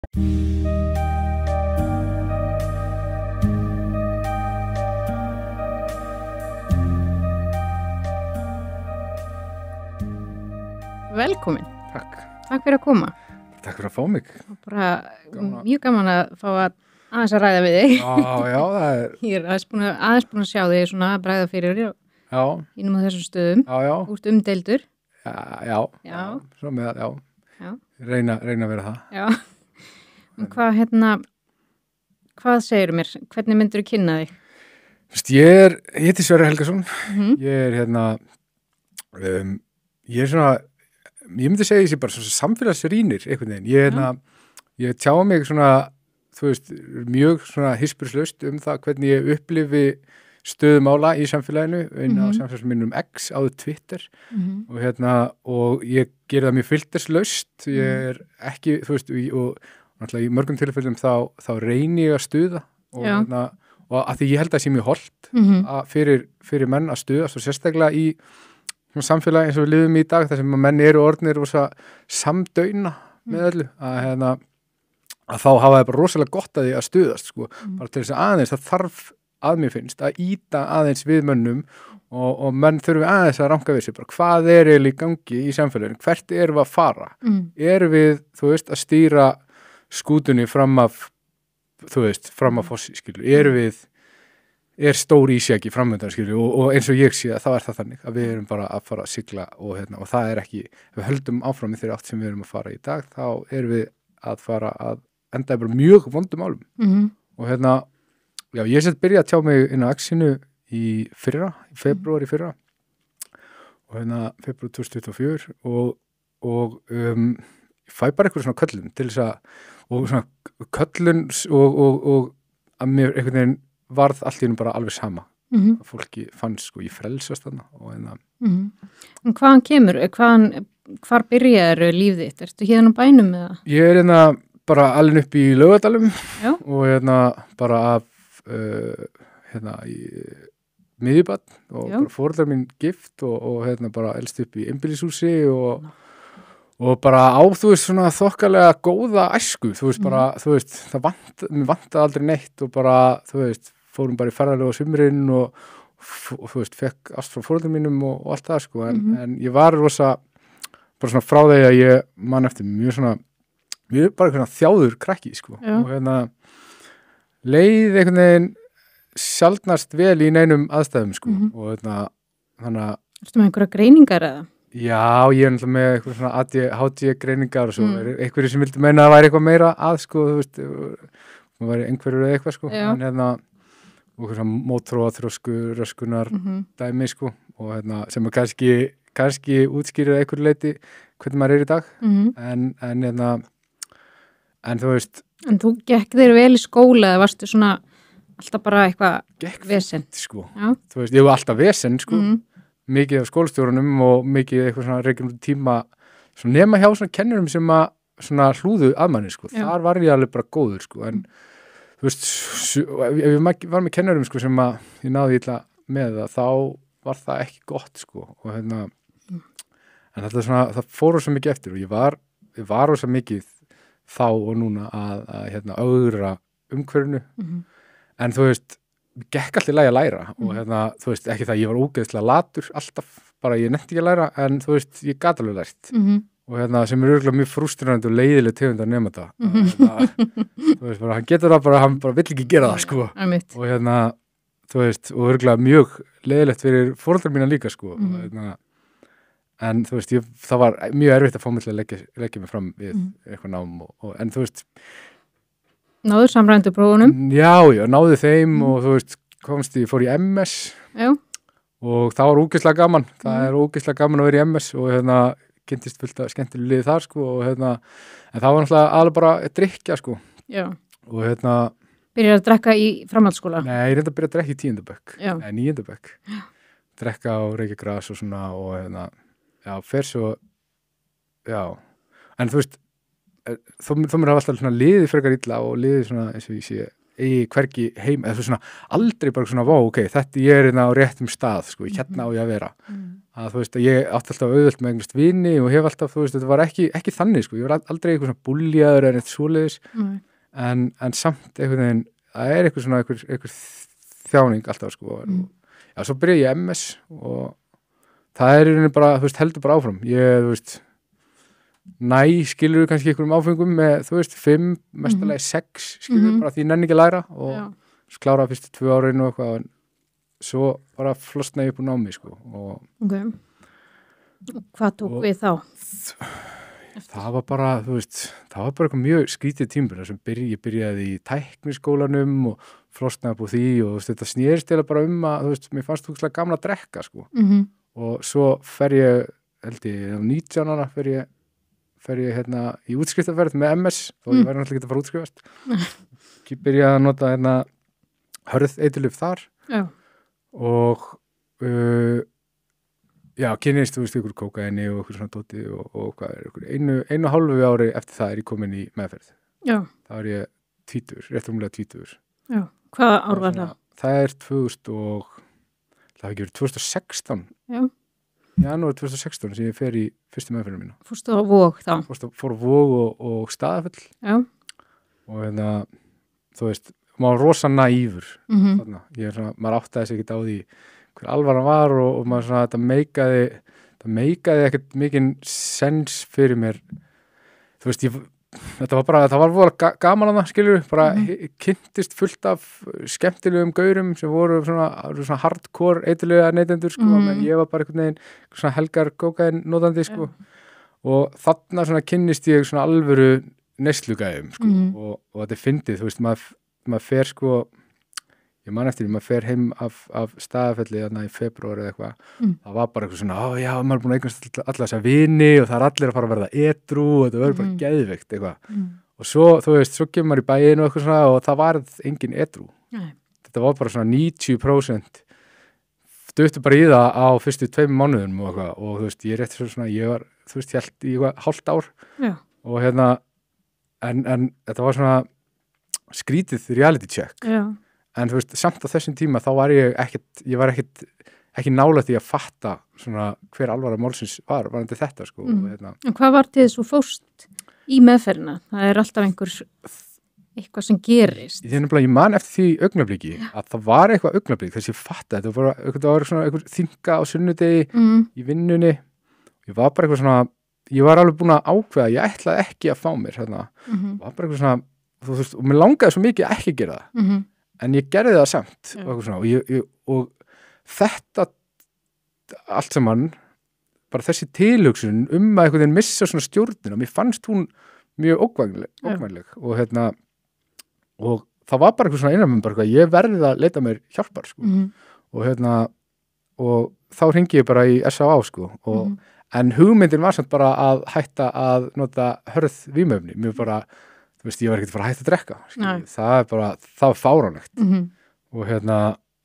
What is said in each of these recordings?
Velkomin. Takk. Takk fyrir að koma. Takk fyrir að fá mig. Bara mjög gaman að fá aðeins að ræða við þig. Já, það er... Ég er aðeins búin að sjá þig svona að bræða fyrir þér ínum á þessum stöðum. Já. Úrst umdeildur. Já. Svo með það, já. Reyna að vera það. Já. Hvað segirðu mér? Hvernig myndirðu kynna þig? Ég heiti Sverrir Helgason. Ég er ég er svona, ég myndi segja ég sé bara svona samfélagsrýnir einhvern veginn. Ég tjá mig svona, þú veist, mjög svona hispurslaust það hvernig ég upplifi stöðumála í samfélaginu inn á samfélagsmiðlum X áður Twitter og ég geri það mjög filterslaust. Ég er ekki, þú veist, og náttúrulega í mörgum tilfellum þá reyni ég að stuða og að því ég held að það sé mjög hollt fyrir menn að stuðast og sérstaklega í samfélagi eins og við lifum í dag þar sem að menn eru orðnir og samdauna með öllu að þá hafa það bara rosalega gott að því að stuðast sko. Bara til þess að aðeins það þarf að mér finnst að íta aðeins við mönnum og menn þurfi aðeins að ranka við sig bara hvað er eiginlega í gangi í samfélaginu, hvert erum við að fara erum við, þú veist, að stýra skútunni fram af fossi, skilur, er stór ísjaki framöndan, skilur, og eins og ég sé að þá er það þannig að við erum bara að fara að sigla og það er ekki, ef við höldum áfram í þeirri átt sem við erum að fara í dag, þá erum við að fara að enda bara mjög vondum álum og ég byrja að tjá mig inn á X-inu í febrúar í fyrra og febrúar 2024 og fæ bara eitthvað svona köllun til þess og að mér einhvern veginn varð allt í hennum bara alveg sama að fólki fannst sko ég frelsast þarna og En hvaðan kemur, hvar byrjaður líf þitt? Ertu hérna á bænum eða? Ég er bara alveg upp í Laugardalum og bara af í miðjubarn og bara foreldrar mín gift og bara elst upp í einbýlishúsi og bara á, þú veist, svona þokkalega góða æsku, þú veist, bara, þú veist, mér vantaði aldrei neitt og bara, þú veist, fórum bara í ferðalegu á sumrin og þú veist, fekk ást frá foreldrum mínum og allt það, sko, en ég var bara svona frá því að ég man eftir mjög bara eitthvað þjáður krakki, sko, og leið einhvern veginn sjaldnast vel í neinum aðstæðum, sko, og þannig að... Ertu með einhverja greiningar eða? Já, ég er náttúrulega með eitthvað svona ADHD-greiningar og svo einhverju sem vildi meina að það væri eitthvað meira sko, þú veist, það væri einhverju eða eitthvað, sko, en og eitthvað svona mótþróaþrosku, röskunar dæmi, sko, og sem að kannski útskýrir einhverju leiti hvernig maður er í dag, en þú veist... En þú gekk þér vel í skóla eða varstu svona alltaf bara eitthvað vesen? Sko, þú veist, ég var alltaf vesen, sko, mikið af skólastjórunum og mikið eitthvað svona reykjum tíma svona nema hjá svona kennurum sem að svona hlúðu að manni, sko. Þar var ég alveg bara góður, sko, en þú veist, ef ég var með kennurum, sko, sem að ég náði illa með það, þá var það ekki gott, sko, og en þetta svona, það fór svo mikið eftir og ég var svo mikið þá og núna að ögra umhverfinu, en þú veist, gekk alltaf í lagi að læra og þú veist, ekki það, ég var ógeðslega latur alltaf, bara ég nefndi ekki að læra en þú veist, ég gat alveg lært og sem er örugglega mjög frústrerandi og leiðileg tegund að nema það þú veist, bara, hann getur það bara, hann bara vill ekki gera það, sko og þú veist, og örugglega mjög leiðilegt fyrir foreldrar mína líka, sko en þú veist, það var mjög erfitt að fá mig til að leggja mig fram við eitthvað nám en þú veist Náður samræmdu prófunum? Já, náði þeim og þú veist, ég fór í MS og það var ógeðslega gaman. Það er ógeðslega gaman að vera í MS og kynntist fullt af skemmtilegu liði þar, sko, og en það var náttúrulega alveg bara að drykja, sko. Já. Og Byrjar að drekka í framhaldsskóla? Nei, ég reyndi að byrja að drekka í 10. bekk. Nei, 9. bekk. Drekka og reykja gras og svona og fer svo, en þú veist, þó mér hafa alltaf svona liðið frekar illa og liðið svona eins og ég sé eigi hvergi heim, eða svona aldrei bara svona vá, ok, þetta ég er á réttum stað, sko, hérna á ég að vera að þú veist, að ég átti alltaf auðvelt með englist vini og hef alltaf, þú veist, þetta var ekki þannig, sko, ég var aldrei eitthvað svona búljaður en eitthvað svoleiðis, en samt einhvern veginn, það eitthvað svona eitthvað þjáning alltaf, sko, já, svo byrjaði ég MS og það í rauninni bara, þú veist, heldur bara áfram, ég, þú veist, skilur kannski einhverjum áfengum með, þú veist, 5, mestalagi 6, skilur bara því ég nenni ekki að læra og klára fyrstu 2 árin og eitthvað, en svo bara flosnaði ég upp úr námi, sko. Hvað tók við þá? Það var bara, þú veist, það var bara eitthvað mjög skrítið tímabil sem ég byrjaði í tækniskólanum og flosnaði upp úr því og þú veist, þetta snerist eða bara að, þú veist, mér fannst þú gaman að drekka, sko. Og svo fer ég, held ég, á 19 ára fer ég hérna í útskriftarferð með MS og ég væri náttúrulega ekki að fara útskrifast. Ég byrjaði að nota hérna hörð eiturlyf þar og kynnist, þú veist, ykkur kókaini og ykkur svona dóti og hvað ykkur 1,5 ári eftir það ég komin í meðferð. Það var ég 20, rétt rúmlega 20. Hvaða ár var það? Það 2016. Janúar 2016 sem ég fer í fyrstu meðferðinu mína. Fórstu á Vog þá? Fór á Vog og Staðarfell. Og hérna, þú veist, maður var rosa naífur. Þarna. Maður áttaði sig ekkert á því hver alvaran var og maður svona, þetta meikaði ekkert mikinn sens fyrir mér. Þú veist, það var voða gaman að það, skilur, bara kynntist fullt af skemmtilegum gaurum sem voru svona hardcore eiturlega neytendur, sko, menn ég var bara einhvern veginn svona helgar kókain notandi, sko, og þarna svona kynnist ég svona alvöru neyslugæðum, sko, og þetta fyndið, þú veist, maður fer, sko, ég man eftir því, maður fer heim af Staðarfelli þarna í febrúar eða eitthvað, það var bara eitthvað svona, maður er búin að eignast alla þessa vini og það allir að fara að verða edrú og þetta verður bara geðveikt eitthvað og svo, þú veist, svo kemur maður í bæinn og eitthvað svona og það varð engin edrú. Þetta var bara svona 90% duttu bara í það á fyrstu 2 mánuðum og eitthvað og þú veist, ég rétt svona, ég var, þú veist, hélt í hálft ár og hérna, en þetta var svona skrítið reality check. En þú veist, samt á þessum tíma þá var ég var ekki nálægt því að fatta svona hver alvara málsins var varðandi þetta, sko. En hvað var til þess að fórst í meðferðina? Það alltaf eitthvað sem gerist. Ég man eftir því augnabliki að það var eitthvað augnablík þess að ég fatta þetta. Það var svona eitthvað þinga á sunnudegi í vinnunni. Ég var bara eitthvað svona, ég var alveg búin að ákveða, ég ætlaði ekki að fá mér hérna. Var bara eitthvað svona, þú veist, og mér langaði svo mikið að ekki gera það. En ég gerði það samt og þetta allt saman, bara þessi tilhugsun að einhvern veginn missa svona stjórnina, mér fannst hún mjög ógnvænleg og hérna, og það var bara eitthvað svona innanum bara eitthvað, ég verði að leita mér hjálpar, sko, og hérna, og þá hringi ég bara í S.A.A. sko, en hugmyndin var samt bara að hætta að nota hörð vímöfni, mér bara, þú veist, ég var ekkert að fara að hætta að drekka, það var fáránlegt og hérna,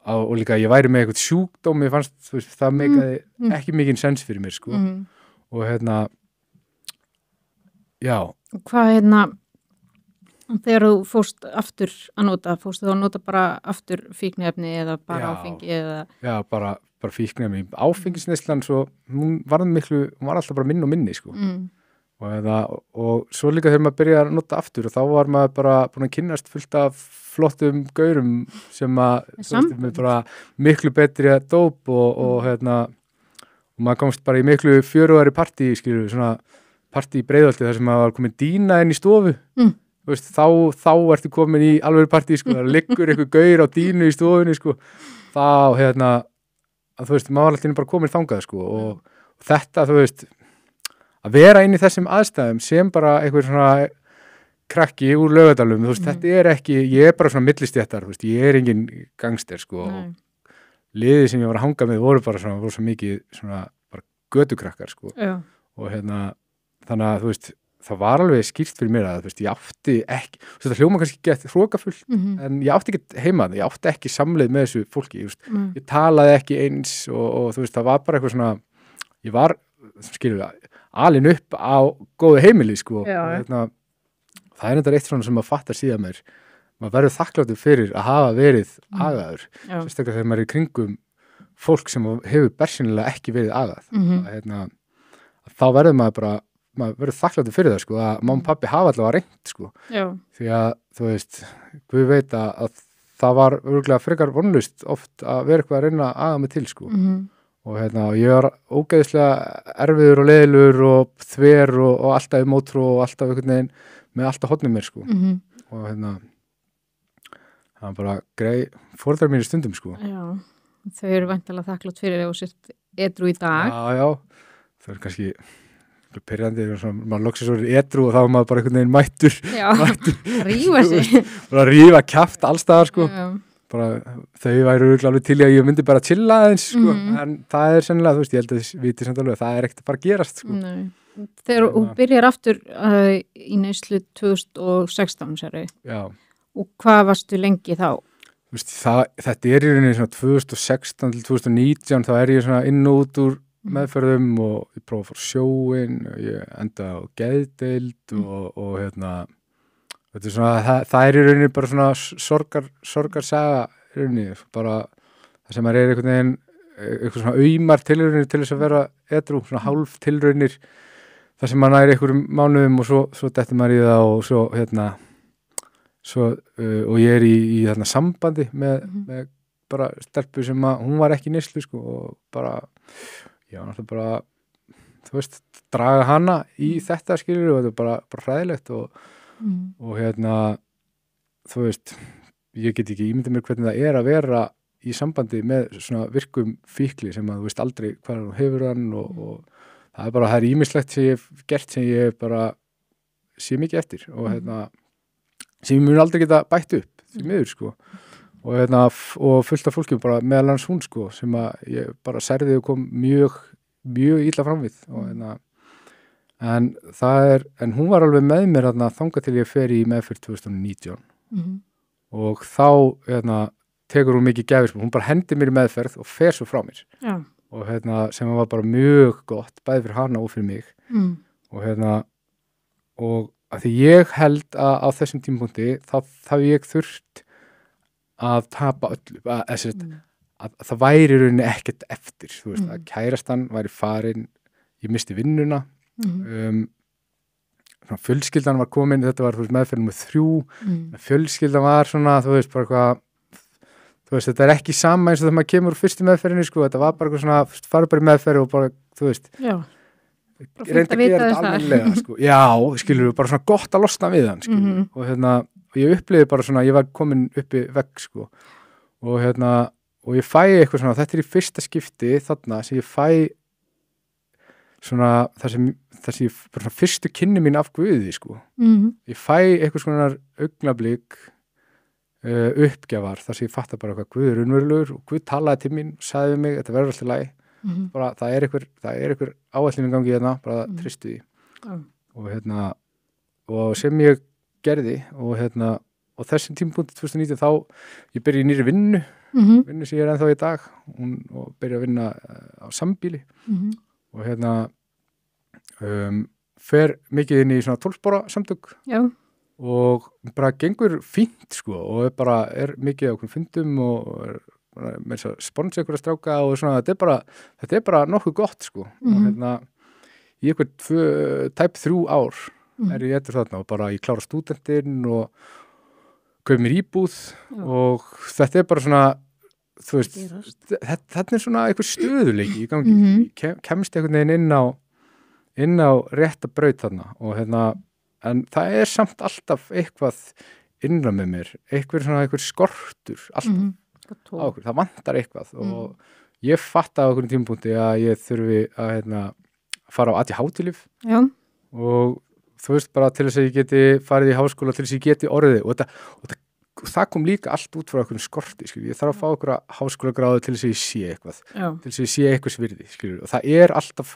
og líka ég væri með eitthvað sjúkdóm, ég fannst, þú veist, það meikaði ekki mikinn sens fyrir mér, sko, og hérna, já. Hvað þegar þú fórst aftur að nota, fórstu þá að nota bara aftur fíkniefni eða bara áfengi eða? Já, bara fíkniefni, áfengisneyslan, svo, hún var alltaf bara minn og minni, sko. Og svo líka þegar maður byrjaði að nota aftur og þá var maður bara búin að kynnast fullt af flottum gaurum sem með bara miklu betri að dóp og hérna og maður komst bara í miklu fjöruðari partí, skilur, svona partí í Breiðholti þar sem maður var komin dýna inn í stofu þú veist, þá ertu komin í alveg partí, sko, það liggur eitthvað gaur á dýnu í stofunni, sko, þá hérna, að þú veist, maður var alltaf bara komin þangað, sko, og þetta, þú veist, að vera inn í þessum aðstæðum sem bara einhver svona krakki úr Laugardalum, þú veist, þetta ekki, ég bara svona millistéttar, þú veist, ég engin gangster, sko, og liðið sem ég var að hanga með voru svo mikið svona bara götukrakkar, sko, og hérna, þannig að, þú veist, það var alveg skýrt fyrir mér að, þú veist, ég átti ekki, þú veist, það hljóma kannski gett hrókafullt, en ég átti ekki heima það, ég átti ekki samleið með þessu fólki, þú veist, ég talaði ekki eins og þú veist, það var bara eitthvað svona, ég var, skilur við, alin upp á góðu heimili, sko, og hérna, það enda eitt svona sem maður fattar síðan maður verður þakkláttur fyrir að hafa verið agaður, sérstaklega þegar maður í kringum fólk sem hefur bersýnilega ekki verið agað að þá verður maður verður þakkláttur fyrir það, sko, að mamma og pappi hafa allavega reynt, sko, því að þú veist, Guð veit að það var örugglega frekar vonlaust oft að vera eitthvað að reyna að aga mig til, sko og ég var ógeðslega erfiður og leiðilegur og þver og alltaf í mótrú og alltaf einhvern veginn með alltaf hotnum mér, sko og það var bara greið foreldrar mínu stundum, sko. Já, þau eru væntanlega þakklátt fyrir og sért edrú í dag. Já, það er kannski pyrrandi, maður loksist svo edrú og þá var maður bara einhvern veginn mættur. Já, rífa sig. Bara rífa kjaft allstaðar, sko. Já. Bara þau væru alveg til að ég myndi bara chilla aðeins, sko, en það er sennilega, þú veist, ég held að þið viti samt alveg, það er ekkert að bara gerast, sko. Nei. Þegar þú byrjar aftur í neyslu 2016, sér Já. Og hvað varstu lengi þá? Þú veist, þetta er í rauninni svona 2016 til 2019, þá er ég svona inn og út úr meðferðum og ég prófa að fara sjóin og ég enda á geðdeild og þetta er svona, það er í rauninni bara svona sorgarsaga í rauninni, bara það sem er einhvern veginn, eitthvað svona aumar tilraunir til þess að vera edrú, svona hálf tilraunir, það sem maður næri einhverjum mánuðum og svo dettur maður í það og svo og ég er í sambandi með bara stelpu sem að hún var ekki í neyslu, sko, og bara já, náttúrulega bara, þú veist, draga hana í þetta, skilur, og þetta er bara hræðilegt og þú veist, ég get ekki ímyndað mér hvernig það er að vera í sambandi með svona virkum fíkli sem að þú veist aldrei hvað hún hefur hann og það er ýmislegt sem ég hef gert sem ég bara sé mikið eftir og sem ég mun aldrei geta bætt upp því miður, sko, og fullt af fólki bara meðal hans hún, sko, sem að ég bara særði og kom mjög illa fram við og en hún var alveg með mér þangað til ég fer í meðferð 2019 og þá tekur hún mikið gæfis, hún bara hendir mér í meðferð og fer svo frá mér. Já. Og sem var bara mjög gott, bæði fyrir hana og fyrir mig og að því ég held að á þessum tímapunkti þá ég þurft að tapa öllu, að það væri í rauninni ekkert eftir, þú veist, að kærastan væri farin, ég misti vinnuna, fjölskyldan var komin, þetta var, þú veist, meðferð nummer 3, fjölskyldan var svona, þú veist, bara eitthvað, þú veist, þetta er ekki sama eins og þegar maður kemur úr fyrstu meðferðinni, sko, þetta var bara eitthvað svona, farið bara í meðferð og bara, þú veist, reynda að gera þetta almennilega, sko, já, skilur við, bara svona gott að losna við hann, skilur og og ég upplifði bara svona, ég var komin uppi vegg, sko, og og ég fæ eitthvað svona, þetta er í fyrsta skipti þarna sem ég fæ svona, þar sem ég bara svona fyrstu kynni mín af Guði, sko, ég fæ eitthvað svona augnablík uppgjafar, þar sem ég fatta bara hvað Guð er raunverulegur og Guð talaði til mín og sagði við mig, þetta verður alltaf í lagi, bara það er einhver áætlun í gangi hérna, bara tristu því og sem ég gerði og þessum tímapunkti 2019 þá ég byrja í nýri vinnu sem ég er ennþá í dag og byrja að vinna á sambíli og fer mikið inn í svona 12 spora samtök og bara gengur fínt, sko, og er mikið á okkur fundum og með þess að sponsa ykkur að stráka og svona, þetta er bara nokkuð gott, sko, og í eitthvað tæp 3 ár er ég eftir þarna og bara ég klára stúdentinn og kaup mér íbúð og þetta er bara svona, þú veist, þetta er svona eitthvað stöðuleiki í gangi, kemst einhvern veginn inn á rétta braut þarna og en það er samt alltaf eitthvað innra með mér, eitthvað skortur alltaf á okkur, það vantar eitthvað og ég fatt á okkur tímapunkti að ég þurfi að fara á ADHD-lyf og þú veist, bara til þess að ég geti farið í háskóla, til þess að ég geti orðið og það kom líka allt út frá okkur skorti, skilur, ég þarf að fá okkur háskólagráðu til þess að ég sé eitthvað, til þess að ég sé eitthvað svirði, skilur, og það er alltaf,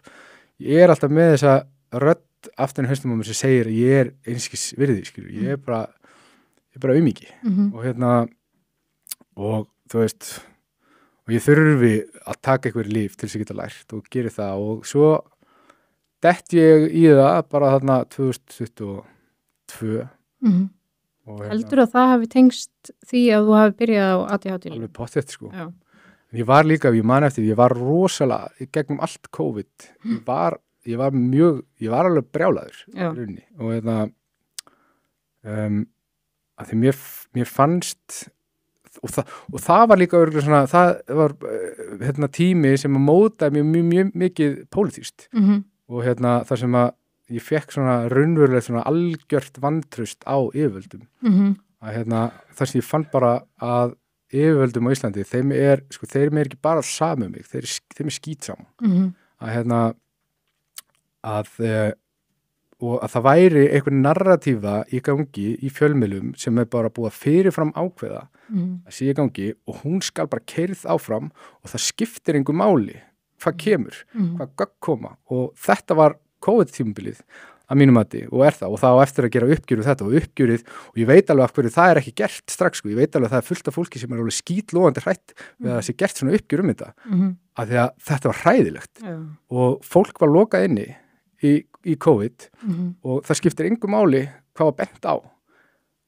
ég er alltaf með þessa rödd aftan í haustum á mér sem segir að ég er einskis virði, skilur, ég er bara aumingi og þú veist, og ég þurfi að taka eitthvað líf til þess að geta lært og gera það og svo dett ég í það bara þarna 2022 Heldur að það hafi tengst því að þú hafi byrjað á ADHD? Alveg pottþétt, sko. Ég var líka, ég man eftir, ég var rosalega gegnum allt COVID, ég var alveg brjálaður í rauninni og að því mér fannst og það var líka örugglega svona, það var tími sem að mótaði mjög mikið pólitískt og það sem að ég fekk svona raunverulega svona algjört vantraust á yfirvöldum að það sem ég fann bara að yfirvöldum á Íslandi, þeim er ekki bara sami mig, þeim er skítsaman og að það væri einhver narratífa í gangi í fjölmiðlum sem er bara búið að fyrirfram ákveða að sé í gangi og hún skal bara keyrð áfram og það skiptir engu máli hvað kemur, hvað gögn koma og þetta var COVID-tímabilið að mínum mati og það og það á eftir að gera uppgjörið þetta og uppgjörið og ég veit alveg af hverju það er ekki gert strax ég veit alveg að það er fullt af fólki sem er alveg skítlóðandi hrætt við að það sé gert svona uppgjör þetta af því að þetta var hræðilegt og fólk var lokað inni í COVID og það skiptir engu máli hvað var bent á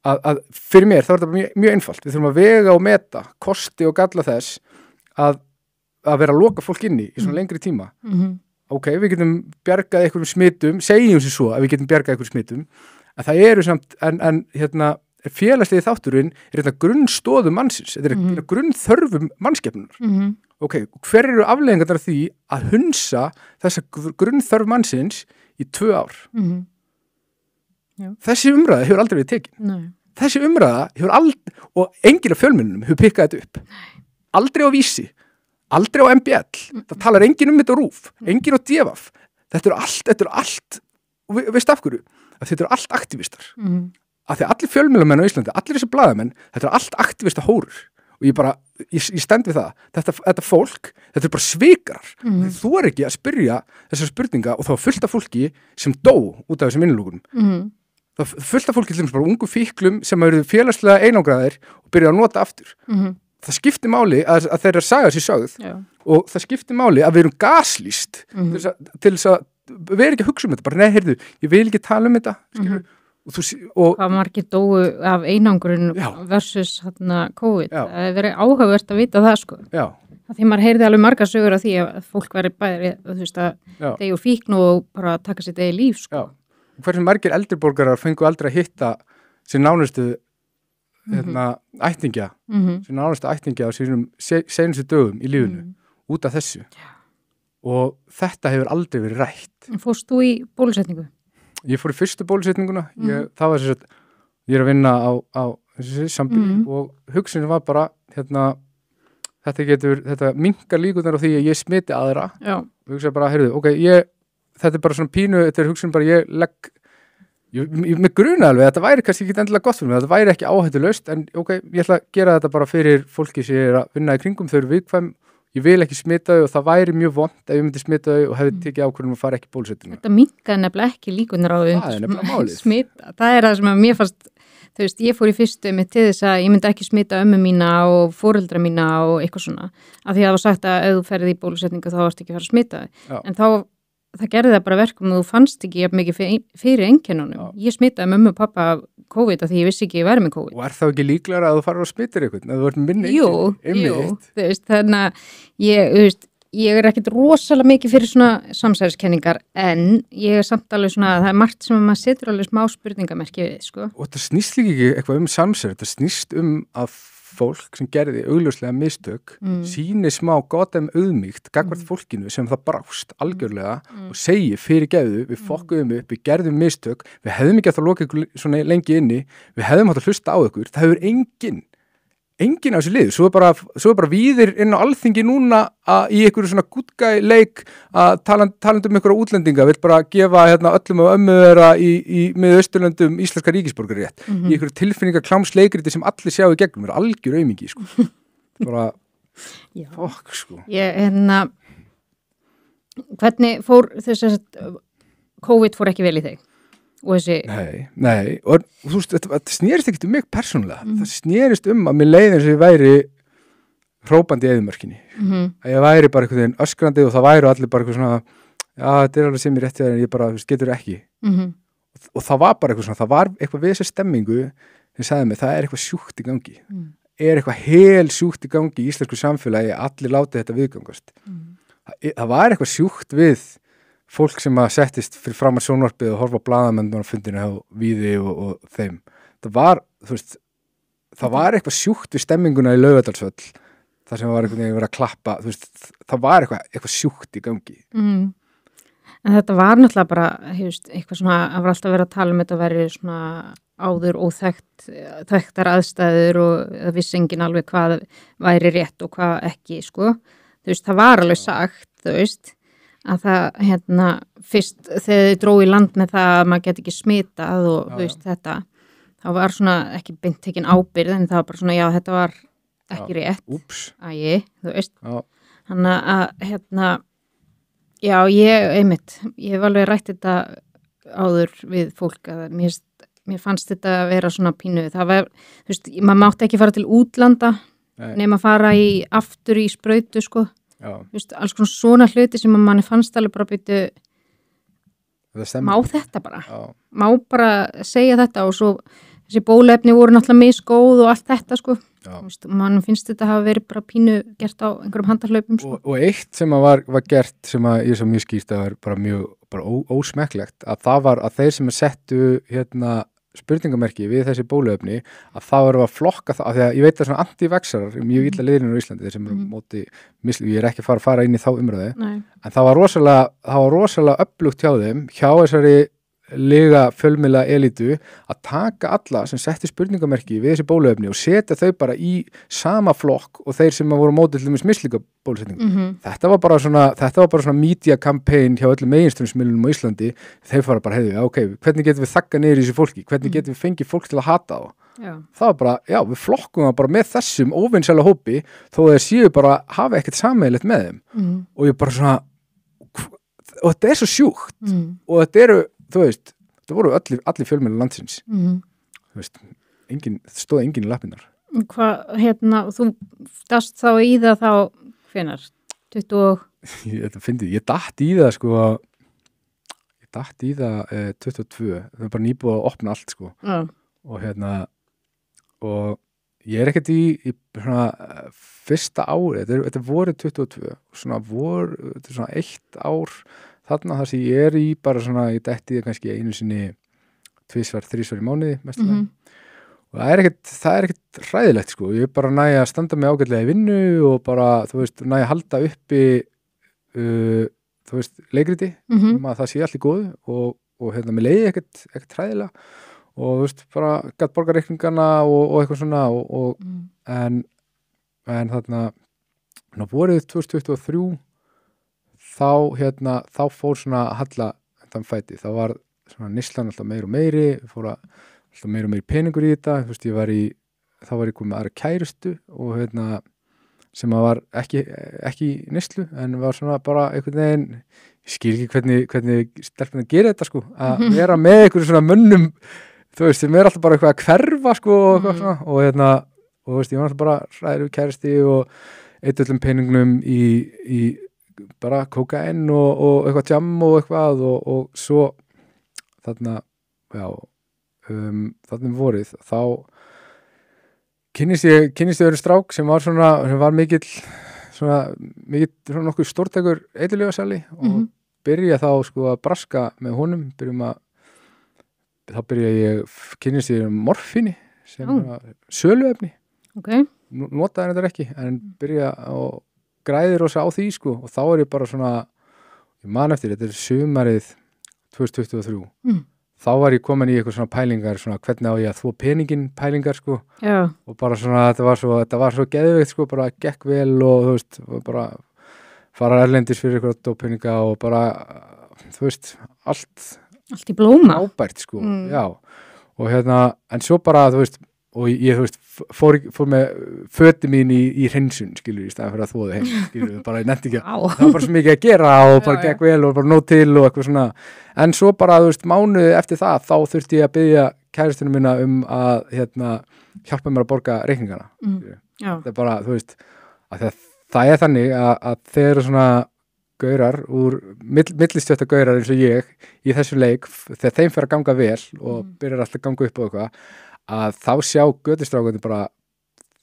að fyrir mér þá er þetta mjög einfalt við þurfum að vega og meta kosti og galla þess að vera að loka fólk inni í svona lengri tíma ok, við getum bjargað einhverjum smitum, segjum sér svo að við getum bjargað einhverjum smitum, en það eru samt, en félagslegi þátturinn er grunnstóðum mannsins, þetta er grunnþörfum mannskepnunar. Ok, hver eru afleiðingarnar af því að hunsa þessa grunnþörf mannsins í 2 ár? Þessi umræða hefur aldrei verið tekin. Nei. Þessi umræða hefur aldrei, og enginn af fjölmiðlunum hefur pikkað þetta upp. Aldrei á Vísi. Aldrei á MBL, það talar enginn þetta á RÚV, enginn á DFF, þetta er allt, og veist af hverju, að þetta eru allt aktivistar, af því að allir fjölmiðlamenn á Íslandi, allir þessi blaðamenn, þetta eru allt aktivista hórur, og ég stend við það, þetta fólk, þetta eru bara svikarar, þú er ekki að spyrja þessar spurninga og þá er fullt af fólki sem dó út af þessum innlókunum, það er fullt af fólki til þess bara ungu fíklum sem eru félagslega einangraðir og byrja að nota aftur. Það skiptir máli að þeirra saga sér sögð og það skiptir máli að við erum gaslýst til þess að við erum ekki að hugsa um þetta, bara nei, heyrðu, ég vil ekki tala um þetta og hvað margir dóu af einangrun versus COVID, það hefur verið áhugavert að vita það sko. Því maður heyrði alveg margar sögur af því að fólk væri bæri að þegja úr fíkn og bara taka sitt eigi líf sko. Hversu margir eldriborgarar fengu aldrei að hitta sér nánustu ættingja sem nánustu ættingja á sínum seinustu dögum í lífinu út af þessu og þetta hefur aldrei verið rætt. Fórst þú í bólusetningu? Ég fór í fyrstu bólusetninguna það var þess að ég er að vinna á þessu sambíli og hugsunin var bara þetta minkar líkurnar á því að ég smiti aðra og hugsaði bara, heyrðu, ok, þetta er bara svona pínu, þetta er hugsunin bara ég legg Mér grunaði alveg að þetta væri kannski ekki endilega gott fyrir mig, þetta væri ekki áhættulaust en ok, ég ætla að gera þetta bara fyrir fólki sem er að vinna í kringum, þau eru viðkvæm, ég vil ekki smita þau og það væri mjög vont ef ég myndi smita þau og hefði tekið ákvörðum að fara ekki bólusetningu. Þetta minnkaði nefnilega ekki líkunar á smita, það er það sem að mér fannst, þú veist, ég fór í fyrstu með til þess að ég myndi ekki smita ömmu mína og foreldra mína og eitthvað svona, af því að það var sagt að ef þú ferði í bólusetningu þá varst ekki að fara að smita þau, en þá það gerði það bara verkum og þú fannst ekki jafn mikið fyrir einkennunum. Ég smitaði mömmu og pappa COVID af því ég vissi ekki að ég væri með COVID. Og er það ekki líklega að þú farir og smittir eitthvað? Að þú ert minni jú, þú veist, þannig að ég er ekkit rosalega mikið fyrir svona samsæriskenningar en ég er samt alveg svona að það er margt sem maður setur alveg smá spurningamerki við, sko. Og það snýst líka ekki eitthvað samsæri, það snýst að fólk sem gerði augljóslega mistök sýni smá gotum auðmýkt gagnvart fólkinu sem það brást algjörlega og segi fyrir geðu við fokkuðum upp, við gerðum mistök við hefðum ekki að það loka ykkur svona lengi inni við hefðum átt að hlusta á ykkur, það hefur enginn á þessu lið, svo er bara víðir inn á alþingi núna í einhverju svona gútgæleik að talandi um einhverja útlendinga, vil bara gefa öllum og ömmu þeirra í Miðausturlöndum íslenska ríkisborgararétt í einhverju tilfinninga-klámsleikriti sem allir sjá í gegnum, er algjör aumingi, sko. Bara, fokk, sko. Hvernig fór þess að COVID fór ekki vel í þig? Nei, og þú veist, þetta snerist ekkert um mig persónulega, það snerist að mér leiði eins og ég væri hrópandi í eyðimörkinni, að ég væri bara einhvern veginn öskrandi og það væri allir bara eitthvað svona, þetta er alveg sem ég rétti það en ég bara, getur ekki og það var bara eitthvað svona, það var eitthvað við þessa stemmingu sem sagði mig, það er eitthvað sjúkt í gangi eitthvað hel sjúkt í gangi í íslensku samfélagi, allir látið þetta viðgangast. Það var eitthvað sjúkt við fólk sem að settist fyrir fram að sjónvarpið og horfa á blaðamenn á fundinu á Víði og þeim. Það var, þú veist, það var eitthvað sjúkt við stemminguna í Laugardalsvöll, þar sem var einhvern veginn verið að klappa, þú veist, það var eitthvað sjúkt í gangi. En þetta var náttúrulega bara, hefst, eitthvað svona, það var alltaf verið að tala þetta verið svona áður óþekktar aðstæður og það vissi enginn alveg hvað væri rétt og hvað ekki, sko. Þú veist, það var alveg sagt, þú veist, að það, fyrst þegar þið drói í land með það að maður get ekki smitað og, þú veist, þetta, þá var svona ekki beint tekin ábyrgð, en það var bara svona, já, þetta var ekki rétt. Þú veist. Þannig að, já, ég hef alveg rætt þetta áður við fólk að mér fannst þetta að vera svona pínu. Það var, þú veist, maður mátti ekki fara til útlanda nema fara aftur í sprautu, sko. Þú veist, alls konar svona hluti sem manni fannst alveg bara byrju, má þetta bara? Má bara segja þetta og svo þessi bóluefni voru náttúrulega misgóð og allt þetta, sko. Mann finnst þetta hafa verið bara pínu gert á einhverjum handarhlaupum, sko. Og eitt sem var gert sem að ég svo mjög skýrst að var bara ósmekklegt, að það var að þeir sem settu spurningamerki við þessi bóluefni, að það var að flokka það, af því að ég veit að svona anti-vaxarar mjög illa liðinir á Íslandi, þeir sem eru móti ég er ekki að fara inn í þá umræðu. En það var rosalega öflugt hjá þeim, hjá þessari lega fjölmiðla elítu að taka alla sem setti spurningamerki við þessi bóluefni og setja þau bara í sama flokk og þeir sem voru mótið til dæmis mislíka bólusetningu. Þetta var bara svona media campaign hjá öllum meginströmsmiðlunum á Íslandi. Þeir fara bara, ok, hvernig getum við þakkað niður í þessu fólki? Hvernig getum við fengið fólk til að hata þá? Það var bara, já, við flokkum það bara með þessum óvinsæla hópi þó þeir séu bara hafa ekkert sameiginlegt með þeim. Og ég bara svona, og þetta svo sjúkt og þetta eru, þú veist, það voru allir fjölmiðlar landsins. Þú veist, stóð enginn í lappirnar. Hvað, þú dast þá í það þá, hvenær? 20? Ég datt í það, sko, ég datt í það 22. Það var bara nýbúið að opna allt, sko. Og ég er ekkert í svona fyrsta ári, þetta voru 22, þetta er svona 1 ár þarna þar sem ég er í bara svona, ég detti það kannski einu sinni 2-3 í mánuði mestilega. Og það er ekkert hræðilegt, sko. Ég bara næði að standa mig ágætlega í vinnu og bara, þú veist, næði að halda uppi þú veist, leikriti að það sé allt í góðu og mér leiði ekkert hræðilega og þú veist, bara gætt borgarreikningana og eitthvað svona en þarna vorið 2023 þá fór svona að halla þann fæti, þá var svona neyslan alltaf meir og meiri, fór alltaf meir og meiri peningur í þetta, þú veist, þá var ég komið aðra kærustu og sem að var ekki neyslu, en var svona bara einhvern veginn, ég skil ekki hvernig stelpuna gerir þetta, sko, að vera með einhverjum svona mönnum, þú veist, sem alltaf bara eitthvað að hverfa, sko, og eitthvað svona, og þú veist, ég var alltaf bara ræður kærusti og eitt öllum peningnum í bara kókain og eitthvað jam og eitthvað og svo þarna, já, þarna vorið, þá kynnist ég öðru strák sem var mikill svona nokkuð stórtækur eiturlyfjasali og byrja þá, sko, að braska með honum, þá kynnist ég morfíni sem söluefni. Notaði þetta ekki, en byrja og græðir á því, sko, og þá er ég bara svona, ég man eftir, þetta er sumarið 2023, þá var ég komin í eitthvað svona pælingar, svona hvernig á ég að þvo peningin pælingar, sko, og bara svona, þetta var svo geðveikt, sko, bara gekk vel og þú veist, bara fara erlendis fyrir eitthvað dópeninga og bara, þú veist, allt í blóma, ábært, sko, já, og en svo bara, þú veist, og ég, þú veist, fór með föti mín í hreinsun, skilur, í staðan fyrir að þvoðu heim, skilur, bara ég nefndi ekki það var bara svo mikið að gera og bara gekk vel og bara nóg til og eitthvað svona, en svo bara, þú veist, mánuði eftir það, þá þurfti ég að biðja kærustunum mína að hjálpa mér að borga reikningana. Það er bara, þú veist, að það er þannig að þeir eru svona gaurar úr millistjötta gaurar eins og ég í þessum leik, þegar þeim fer að ganga vel og byrjar alltaf að ganga upp og eitthvað, að þá sjá götustrákandi bara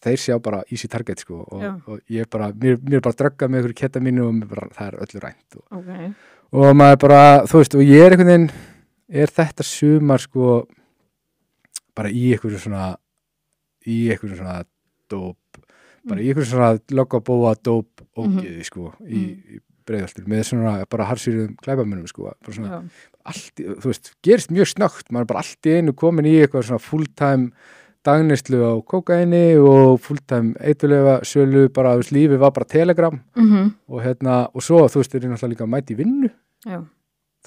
þeir sjá bara easy target sko og ég bara, mér bara draggað með einhverju ketamínu og það öllu rænt og maður bara, þú veist, og ég einhvern veginn, þetta sumar sko bara í einhverju svona dóp, bara í einhverju svona loggabóa dóp ógeði sko í Breiðholti með svona bara harsýruðum glæpamunum sko, bara svona allt, þú veist, gerist mjög snöggt, maður bara allt í einu komin í eitthvað svona full-time dagneyslu á kókaini og full-time eiturlyfja sölu, bara, þú veist, lífið var bara Telegram og og svo, þú veist, náttúrulega líka að mæta í vinnu,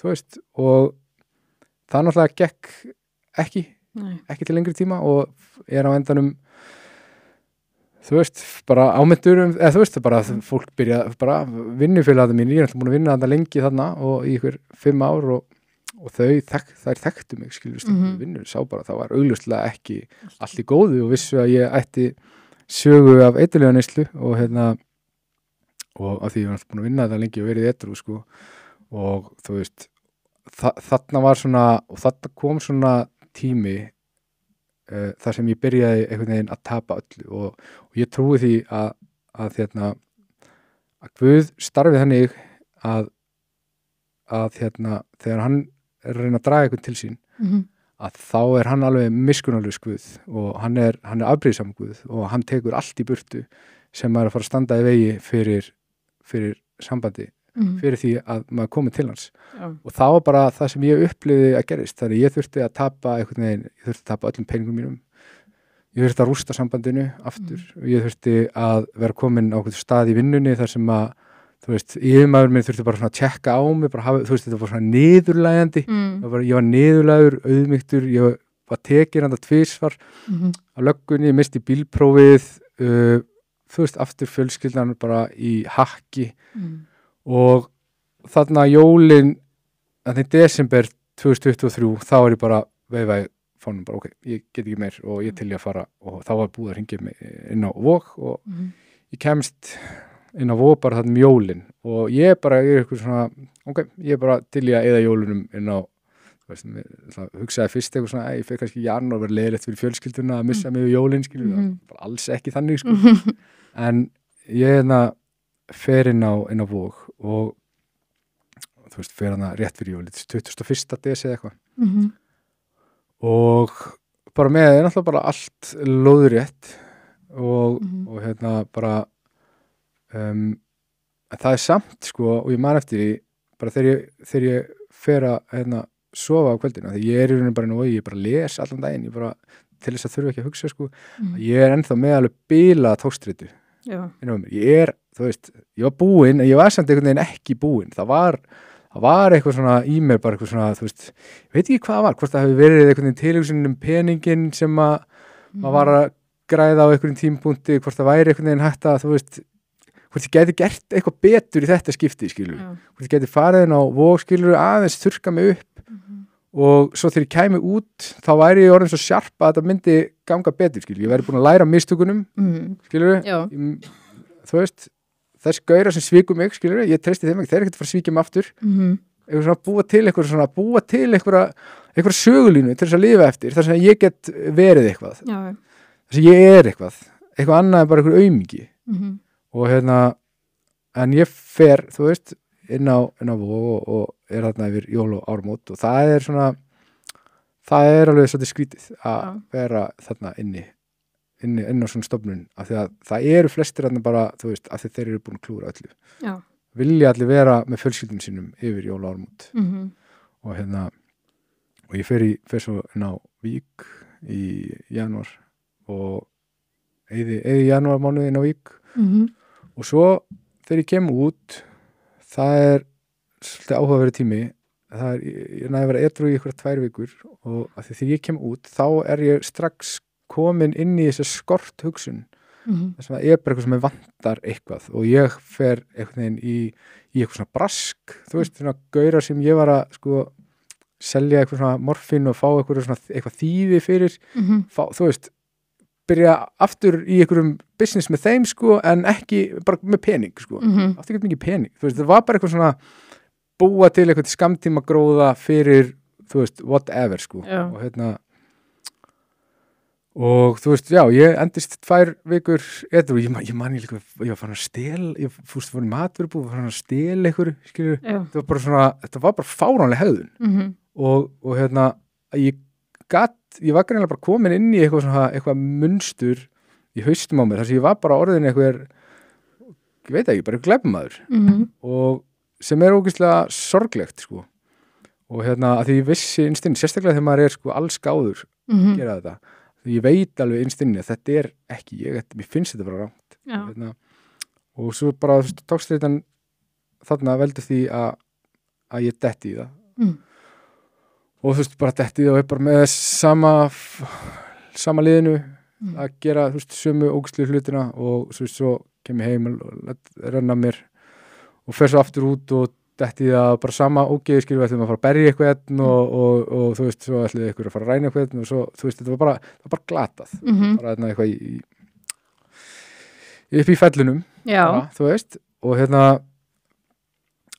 þú veist, og það náttúrulega gekk ekki til lengri tíma og á endanum þú veist, bara ámyndur eða þú veist, bara fólk byrja bara vinnufélagarnir mín, ég er alltaf búin að vinna þarna lengi þarna og í ykkur 5 ár og þær þekktu mig, skilvist vinnu, sá bara, það var augljóslega ekki allt í góðu og vissu að ég ætti sögu af eiturlyfjaneyslu og og af því ég var alltaf búin að vinna þarna lengi og verið edrú sko og þú veist, þarna var svona og þarna kom svona tími þar sem ég byrjaði einhvern veginn að tapa öllu og ég trúi því að Guð starfið þannig að þegar hann er að reyna að draga einhvern til sín að þá er hann alveg miskunnarlaus Guð og hann er afbrýðisam Guð og hann tekur allt í burtu sem er að fara að standa í vegi fyrir sambandi fyrir því að maður komið til hans og það var bara það sem ég upplifði að gerist, þannig ég þurfti að tapa einhvern veginn, ég þurfti að tapa öllum peningum mínum, ég þurfti að rústa sambandinu aftur og ég þurfti að vera komin á einhvern stað í vinnunni þar sem að, þú veist, yfirmaður minn þurfti bara svona að tjekka á mig, bara hafa, þú veist, þetta var svona niðurlægjandi, ég var niðurlægur, auðmýktur, ég var tekin handa 2 svar á löggunni, ég misti bílprófið, þú veist, aftur fjölskyldan bara í hakki og þarna jólin að í desember 2023 þá er ég bara veifaði fónum bara ok, ég get ekki meir og ég til ég að fara og þá var búið að hringja mig inn á Vog og ég kemst inn á Vog bara þarna jólin og ég bara er eitthvað svona ok, ég bara til ég að eyða jólunum inn á hugsaði fyrst eitthvað svona ég fekk kannski janúar að vera leiðilegt fyrir fjölskylduna að missa mig við jólin, skilur bara alls ekki þannig sko en ég fer inn á Vog og þú veist, fer hana rétt fyrir jólið 21. desi eða eitthvað og bara með náttúrulega bara allt lóðrétt og bara það er samt sko og ég man eftir því bara þegar ég fer að sofa á kvöldina þegar ég er í rauninu bara nú og ég bara les allan daginn, ég bara til þess að þurfa ekki að hugsa sko ég er ennþá með alveg bilað tókstreitu ég þú veist, ég var búinn en ég var samt einhvern veginn ekki búinn það var eitthvað svona í mér bara eitthvað svona, þú veist, ég veit ekki hvað það var hvort það hefði verið einhvern veginn tilhugsun peningin sem að maður var að græða á einhverjum tímapunkti, hvort það væri einhvern veginn hægt að, þú veist hvort ég geti gert eitthvað betur í þetta skipti, skilur hvort ég geti farið inn á Vog, skilur aðeins þurrka mig upp og svo þegar ég kæmi út þá væri ég orðin svo sjarp að þetta myndi ganga betur, skilur, ég væri búin að læra mistökunum, skilur þú veist, þess gaurar sem svíku mig, skilur ég treysti þeim ekki, þeir eru ekkert að fara að svíkja mig aftur eitthvað svona búa til eitthvað sögulínu til þess að lifa eftir, þar sem ég get verið eitthvað þar sem ég er eitthvað annað en bara eitthvað aumingi og en ég fer, þú veist inn á Vog og er þarna yfir jól og áramót og það er alveg svolítið skrítið að vera þarna inn á svona stofnun af því að það eru flestir þarna bara, þú veist, af því þeir eru búin að klúra öllu vilja allir vera með fjölskyldum sínum yfir jól og áramót og ég fer svo inn á Vík í janúar og eyði janúarmánuði inn á Vík og svo þegar ég kem út það er svolítið áhugaverið tími ég næði að vera edrú í ykkur 2 vikur og af því þegar ég kem út þá er ég strax komin inn í þessu skort hugsun þess að ég er bara eitthvað sem vantar eitthvað og ég fer einhvern veginn í eitthvað svona brask þú veist, svona gaurar sem ég var að sko selja eitthvað svona morfín og fá eitthvað þýði fyrir þú veist, byrja aftur í einhverjum business með þeim sko en ekki bara með pening sko aftur ekki mikið pening, þú veist, það var bara eitthvað svona búa til eitthvað skammtíma gróða fyrir, þú veist, whatever sko og og þú veist, já, ég endist 2 vikur edru, ég man ég var fann að stela, ég fórst í matvörubúð, fann að stela einhverju, skilur, þetta var bara fáránleg hegðun og hérna, ég var greinlega bara komin inn í eitthvað munstur í haustum á mér, þar sem ég var bara orðin eitthvað, ég veit ekki, bara glæpamaður og sem ógeðslega sorglegt, sko, og hérna, að því ég vissi innstinn, sérstaklega þegar maður sko alls gáður gera þetta, því ég veit alveg innstinn að þetta ekki ég, mér finnst þetta bara rangt, hérna, og svo bara, þú veist, tókst þetta þarna veldur því að ég detti í það og þú veist, bara detti í það og bara með sama liðinu að gera, þú veist, sömu ógeðslegu hlutina og svo kem ég heim og renna mér og fer svo aftur út og detti í það bara sama ógeði, skilur við ætlum að fara að berja eitthvað og þú veist, svo ætlum við eitthvað að fara að ræna eitthvað og svo, þú veist, þetta var bara glatað bara eitthvað upp í fellunum bara, þú veist, og hérna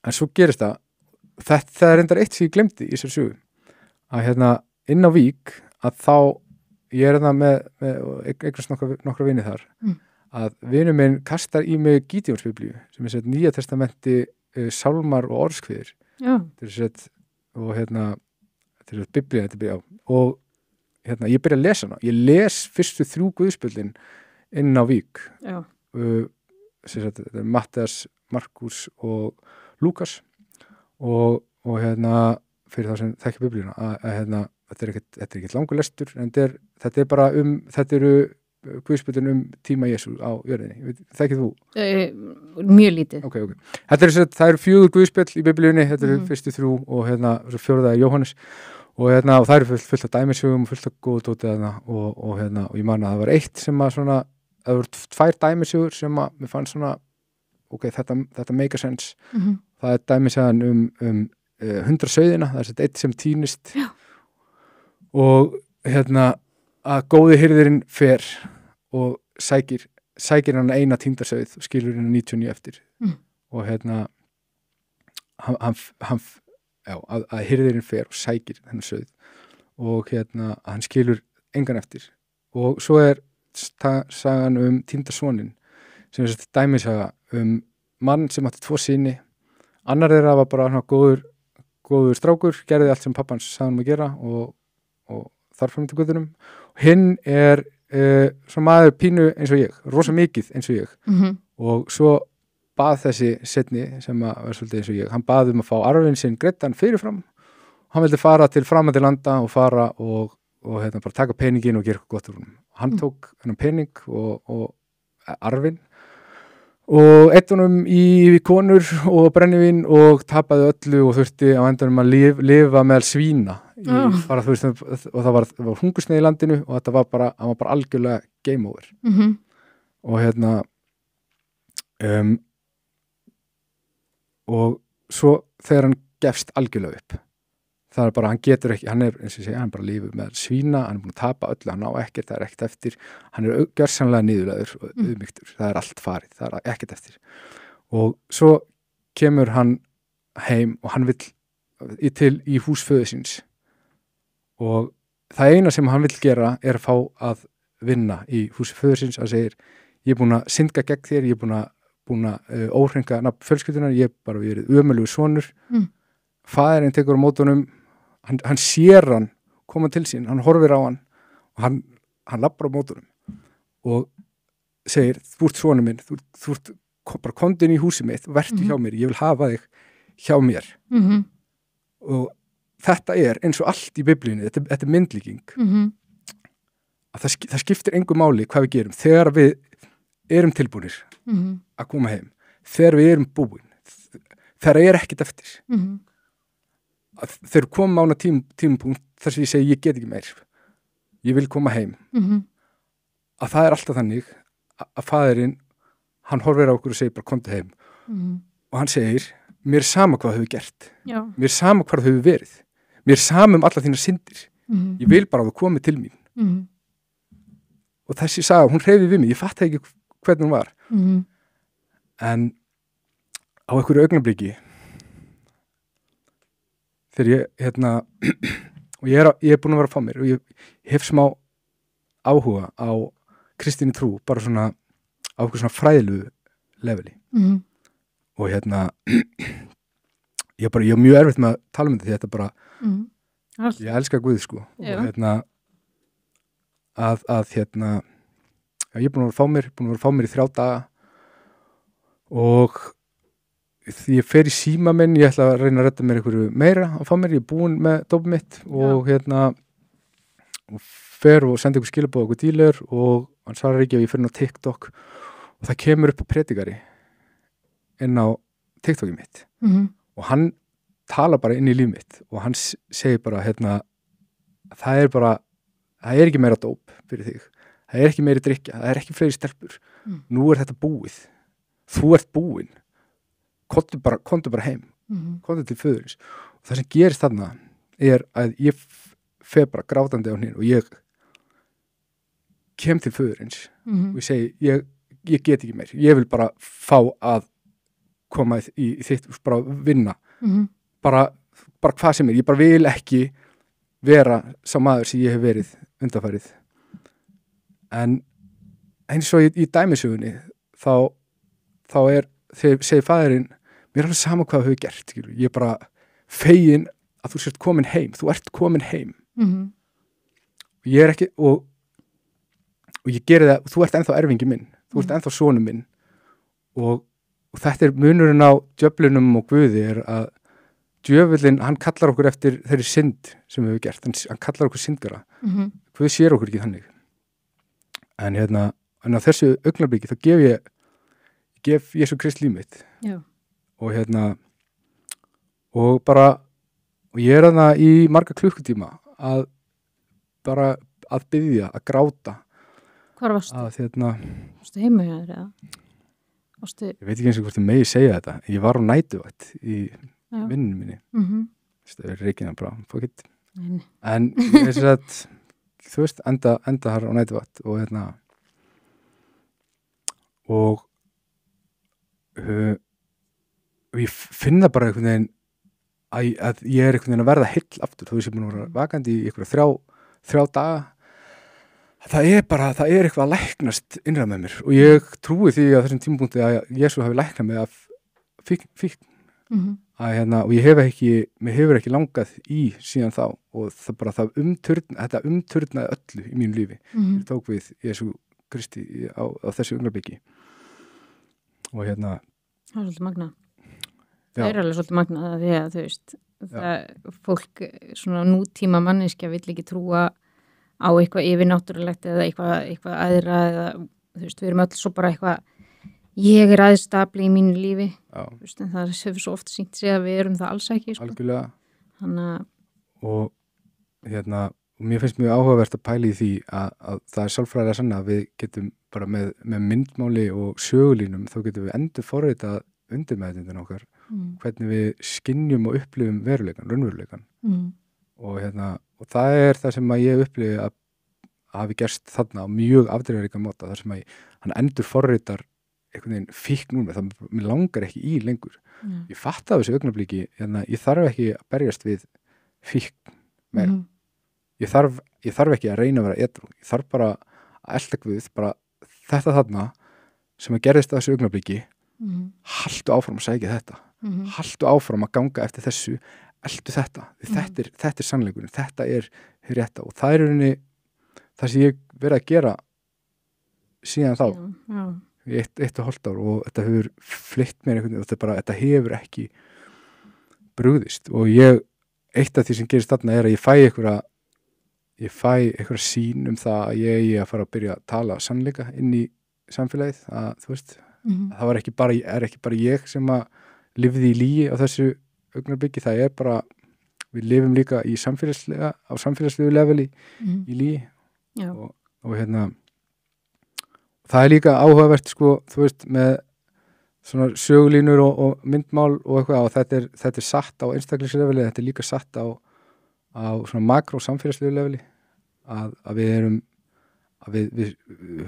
en svo gerist það reyndar eitt sem ég glemdi í þessari sögu að hérna inn á Vík að þá ég hérna með eignast nokkra vini þar að vinur minn kastar í mig Gídeonsbiblíu sem sett Nýja testamenti sálmar og orðskviðir og hérna biblíu og hérna ég byrja að lesa hana, ég les fyrstu 3 guðspjöldin inn á Vík Matthías, Markus og Lúkas og hérna fyrir þá sem þekki biblíuna að hérna þetta er ekkert langur lestur en þetta er bara þetta eru guðspjöldin tíma Jesú á jörðinni, þekkið þú? Mjög lítið. Okay. Það eru 4 guðspjöld í biblíunni, þetta eru fyrstu 3 og hérna 4. er Jóhannes og hérna og það eru fullt af dæmisögum og fullt af góðu dótið þarna og hérna og ég man að það var eitt sem að svona, það voru 2 dæmisögur sem að mér fannst svona ok, þetta make a sense það er dæmisagan 100 sauðina, það er eitt sem týnist og hérna að góði hirðirinn fer og sækir hann eina týndarsauð og skilur hann 99 eftir og hérna að hirðirinn fer og sækir þennan sauð og hérna að hann skilur engan eftir og svo er sagan týndasoninn sem er dæmisaga mann sem átti 2 syni annar þeirra var bara góður strákur, gerði allt sem pappans sagði hann að gera og þar fram til guðunum og hinn er svona maður pínu eins og ég, rosa mikið eins og ég og svo bað þessi setni sem að vera svolítið eins og ég, hann bað að fá arfinn sinn greiddan fyrirfram og hann vildi fara til framandi landa og fara og hérna bara taka peningin og gera eitthvað gott úr honum. Hann tók hennan pening og arfinn og eitt honum í konur og brennivín og tapaði öllu og þurfti á endanum að lifa meðal svína bara, þú veist, og það var hungursneyð í landinu og þetta var bara algjörlega game over og hérna og svo þegar hann gefst algjörlega upp það er bara, hann getur ekki, hann er eins og segja, hann bara lífið með svína, hann er búin að tapa öllu, hann á ekkert, það er ekkert eftir, hann er gjörsamlega niðurlæður og auðmýktur, það er allt farið, það er ekkert eftir og svo kemur hann heim og hann vill til í hús föður síns og það eina sem hann vill gera er að fá að vinna í húsi föður síns, hann segir, ég er búin að syndga gegn þér, ég er búin að óhrenga nafn fjölskyldunar, ég er bara verið ömurlegur sonur faðirinn tekur á mótunum hann sér hann koma til sín, hann horfir á hann og hann lappar á mótunum og segir, þú ert sonur minn, þú ert bara komdu inn í húsið mitt, vertu hjá mér, ég vil hafa þig hjá mér og þetta er eins og allt í biblíunni, þetta er myndlíking að það skiptir engu máli hvað við gerum, þegar við erum tilbúnir að koma heim, þegar við erum búin þegar er ekkert eftir þegar koma ána tímapunkt þar sem ég segi ég get ekki meir ég vil koma heim að það er alltaf þannig að faðirinn, hann horfir á okkur og segir bara komdu heim og hann segir, mér er sama hvað hefur gert mér er sama hvað hefur verið mér er sama alla þínar syndir ég vil bara að þú komið til mín og þessi saga, hún hreyfði við mig, ég fatt ekki hvernig hún var en á einhverju augnabliki þegar ég og ég er búin að vera að fá mér og ég hef smá áhuga á kristinni trú, bara svona á eitthvað svona fræðilegu leveli og ég er mjög erfitt með að tala um þetta því þetta bara ég elska Guð sko og ég er búin að vera fá mér í 3 daga og því ég fer í síma minn, ég ætla að reyna að redda mér einhverju meira að fá mér, ég er búin með dópið mitt og og fer og senda einhver skilabóð á einhver díler og hann svarar ekki og ég fer inn á TikTok og það kemur upp á predikari inn á TikTokið mitt og hann tala bara inn í líf mitt og hann segir bara það er ekki meira dóp fyrir þig, það er ekki meiri drykkja, það er ekki fleiri stelpur nú er þetta búið, þú ert búin komdu bara heim komdu til föðurins og það sem gerist þarna er að ég fer bara grátandi á hnén og ég kem til föðurins og ég segi, ég get ekki meir, ég vil bara fá að koma í þitt, bara vinna bara hvað sem ég bara vil ekki vera sá maður sem ég hef verið undanfarið en eins og í dæmisögunni þá segir faðirinn mér er alveg sama hvað þú hefur gert ég er bara fegin að þú sért komin heim þú ert komin heim og ég er ekki og ég geri það, þú ert ennþá erfingi minn þú ert ennþá sonu minn og þetta er munurinn á djöflunum og Guði er að djöfullinn, hann kallar okkur eftir þeirri synd sem við hefur gert, hann kallar okkur syndgara Guð sér okkur ekki þannig en á þessu augnablikki þá gef Jesú Krist líf mitt og og ég er þarna í marga klukkutíma að biðja, að gráta Hvar varstu? Varstu heima hjá þér eða? Ég veit ekki eins og hvort ég megi segja þetta. Ég var á nætuvætt í vinnunum minni. Það er reikina bara, fokkitt. En ég veist að, þú veist, enda þar á nætuvætt og ég finna bara einhvern veginn að ég er einhvern veginn að verða heill aftur. Þú veist, ég er búin að vera vakandi í einhverja 3 daga. Það er eitthvað að læknast innra með mér og ég trúi því að þessum tímapunkti að Jesú hafi læknað mig af fíkn og mér hefur ekki langað í síðan þá og þetta umturnaði öllu í mínu lífi ég tók við Jesú Kristi á þessu augnablikki og Það er svolítið magnað Það er alveg svolítið magnað því að þú veist fólk svona nútíma manneskja vill ekki trúa á eitthvað yfirnáttúrulegt eða eitthvað aðra eða þú veist, við erum öll svo bara eitthvað ég er aðstabli í mínu lífi veist, en það hefur svo oft sýnt sig að við erum það alls ekki sko. Algjörlega og mér finnst mjög áhugavert að pæla í því að það er sálfræðilega sann að við getum bara með myndmáli og sögulínum þá getum við endur forritað undirmeðvitundina okkar hvernig við skynjum og upplifum raunveruleikan og það er það sem að ég upplifi að hafi gerst þarna á mjög afdrifaríkan máta þar sem að hann endur forritar einhvern veginn fíkn úr mig, það mér langar ekki í lengur ég fatt af þessu augnabliki ég þarf ekki að berjast við fíkn meira ég þarf ekki að reyna að vera edrú ég þarf bara að elta Guð bara þetta þarna sem að gerðist að þessu augnabliki haltu áfram að sækja þetta haltu áfram að ganga eftir þessu eltu þetta er sannleikurinn, þetta er rétta og það er rauninni það sem ég verið að gera síðan þá í 1,5 ár og þetta hefur flytt mér einhvern veginn og þetta hefur ekki brugðist og eitt af því sem gerist þarna er að ég fæ einhverja sýn það að ég að fara að byrja að tala sannleika inn í samfélagið að þú veist það er ekki bara ég sem að lifði í lígi á þessu augnablikki, það er bara við lifum líka á samfélagslegu leveli í lígi og það er líka áhugavert sko, þú veist, með svona sögulínur og myndmál og eitthvað og þetta er satt á einstaklingslevelið, þetta er líka satt á svona makró samfélagslegu leveli að við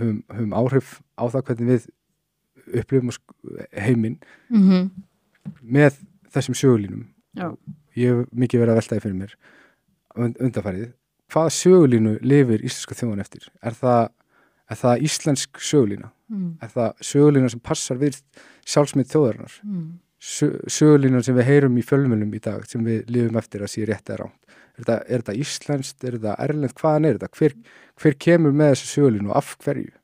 höfum áhrif á það hvernig við upplifum heiminn með þessum sögulínum ég hef mikið verið að veltaði fyrir mér undanfarið hvaða sögulínu lifir íslenska þjóðan eftir? Er það íslensk sögulína? Er það sögulína sem passar við sjálfsmynd þjóðarinnar? Sögulína sem við heyrum í fjölmiðlum í dag, sem við lifum eftir að sé rétt eða rangt? Er þetta íslenskt? Er þetta erlend? Hvaðan er þetta? Hver kemur með þessu sögulínu og af hverju?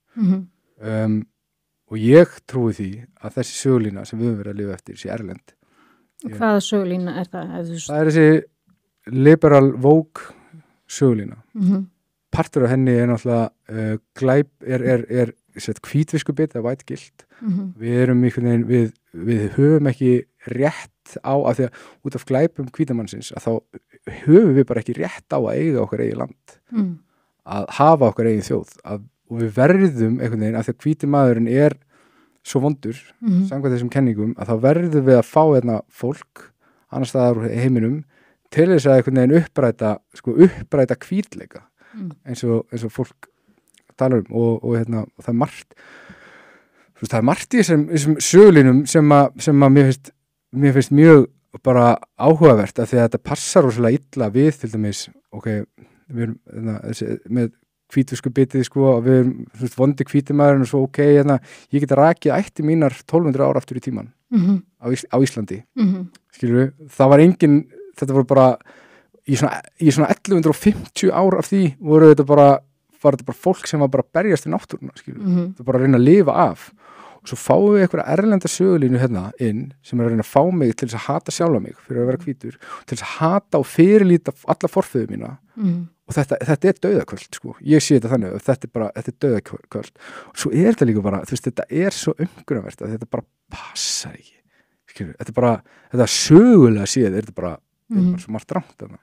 Og ég trúi því að þessi sögulína sem við höfum verið að lifa eftir sé erlend. Hvaða sögulína er það? Það er þessi liberal woke sögulína. Partur af henni er náttúrulega er hvítviskubit eða white guilt. Við erum einhvern veginn, við höfum ekki rétt á, af því að út af glæpum hvítamannsins, að þá höfum við bara ekki rétt á að eiga okkar eigin land. Að hafa okkar eigin þjóð. Og við verðum einhvern veginn, af því að hvíti maðurinn er svo vondur, samkvæmt þessum kenningum, að þá verðum við að fá fólk annars staðar úr heiminum til þess að einhvern veginn uppræta hvítleika. Eins og fólk talar og það er margt í þessum sögulínum sem að mér finnst mjög bara áhugavert, af því að þetta passar rosalega illa við, til dæmis, við erum með hvítviskubitið, við erum vondi hvítimaðurinn og svo ég geta rakið ætti mínar 1200 ára aftur í tíman á Íslandi. Skilur við, það var engin, þetta voru bara í svona 1150 ár af því var þetta bara fólk sem var bara að berjast í náttúruna, það var bara að reyna að lifa af, og svo fáum við einhverja erlenda sögulínu hérna inn sem er að reyna að fá mig til þess að hata sjálfa mig fyrir að vera hvítur, til þess að hata og fyrirlíta alla forfeður mína, og þetta er dauðakvöld, ég sé þetta þannig, þetta er dauðakvöld, og svo er þetta líka bara, þetta er svo umgrunavert að þetta bara passar ekki, þetta er bara, þetta sögulega séð, þetta er bara svo margt rangt þarna.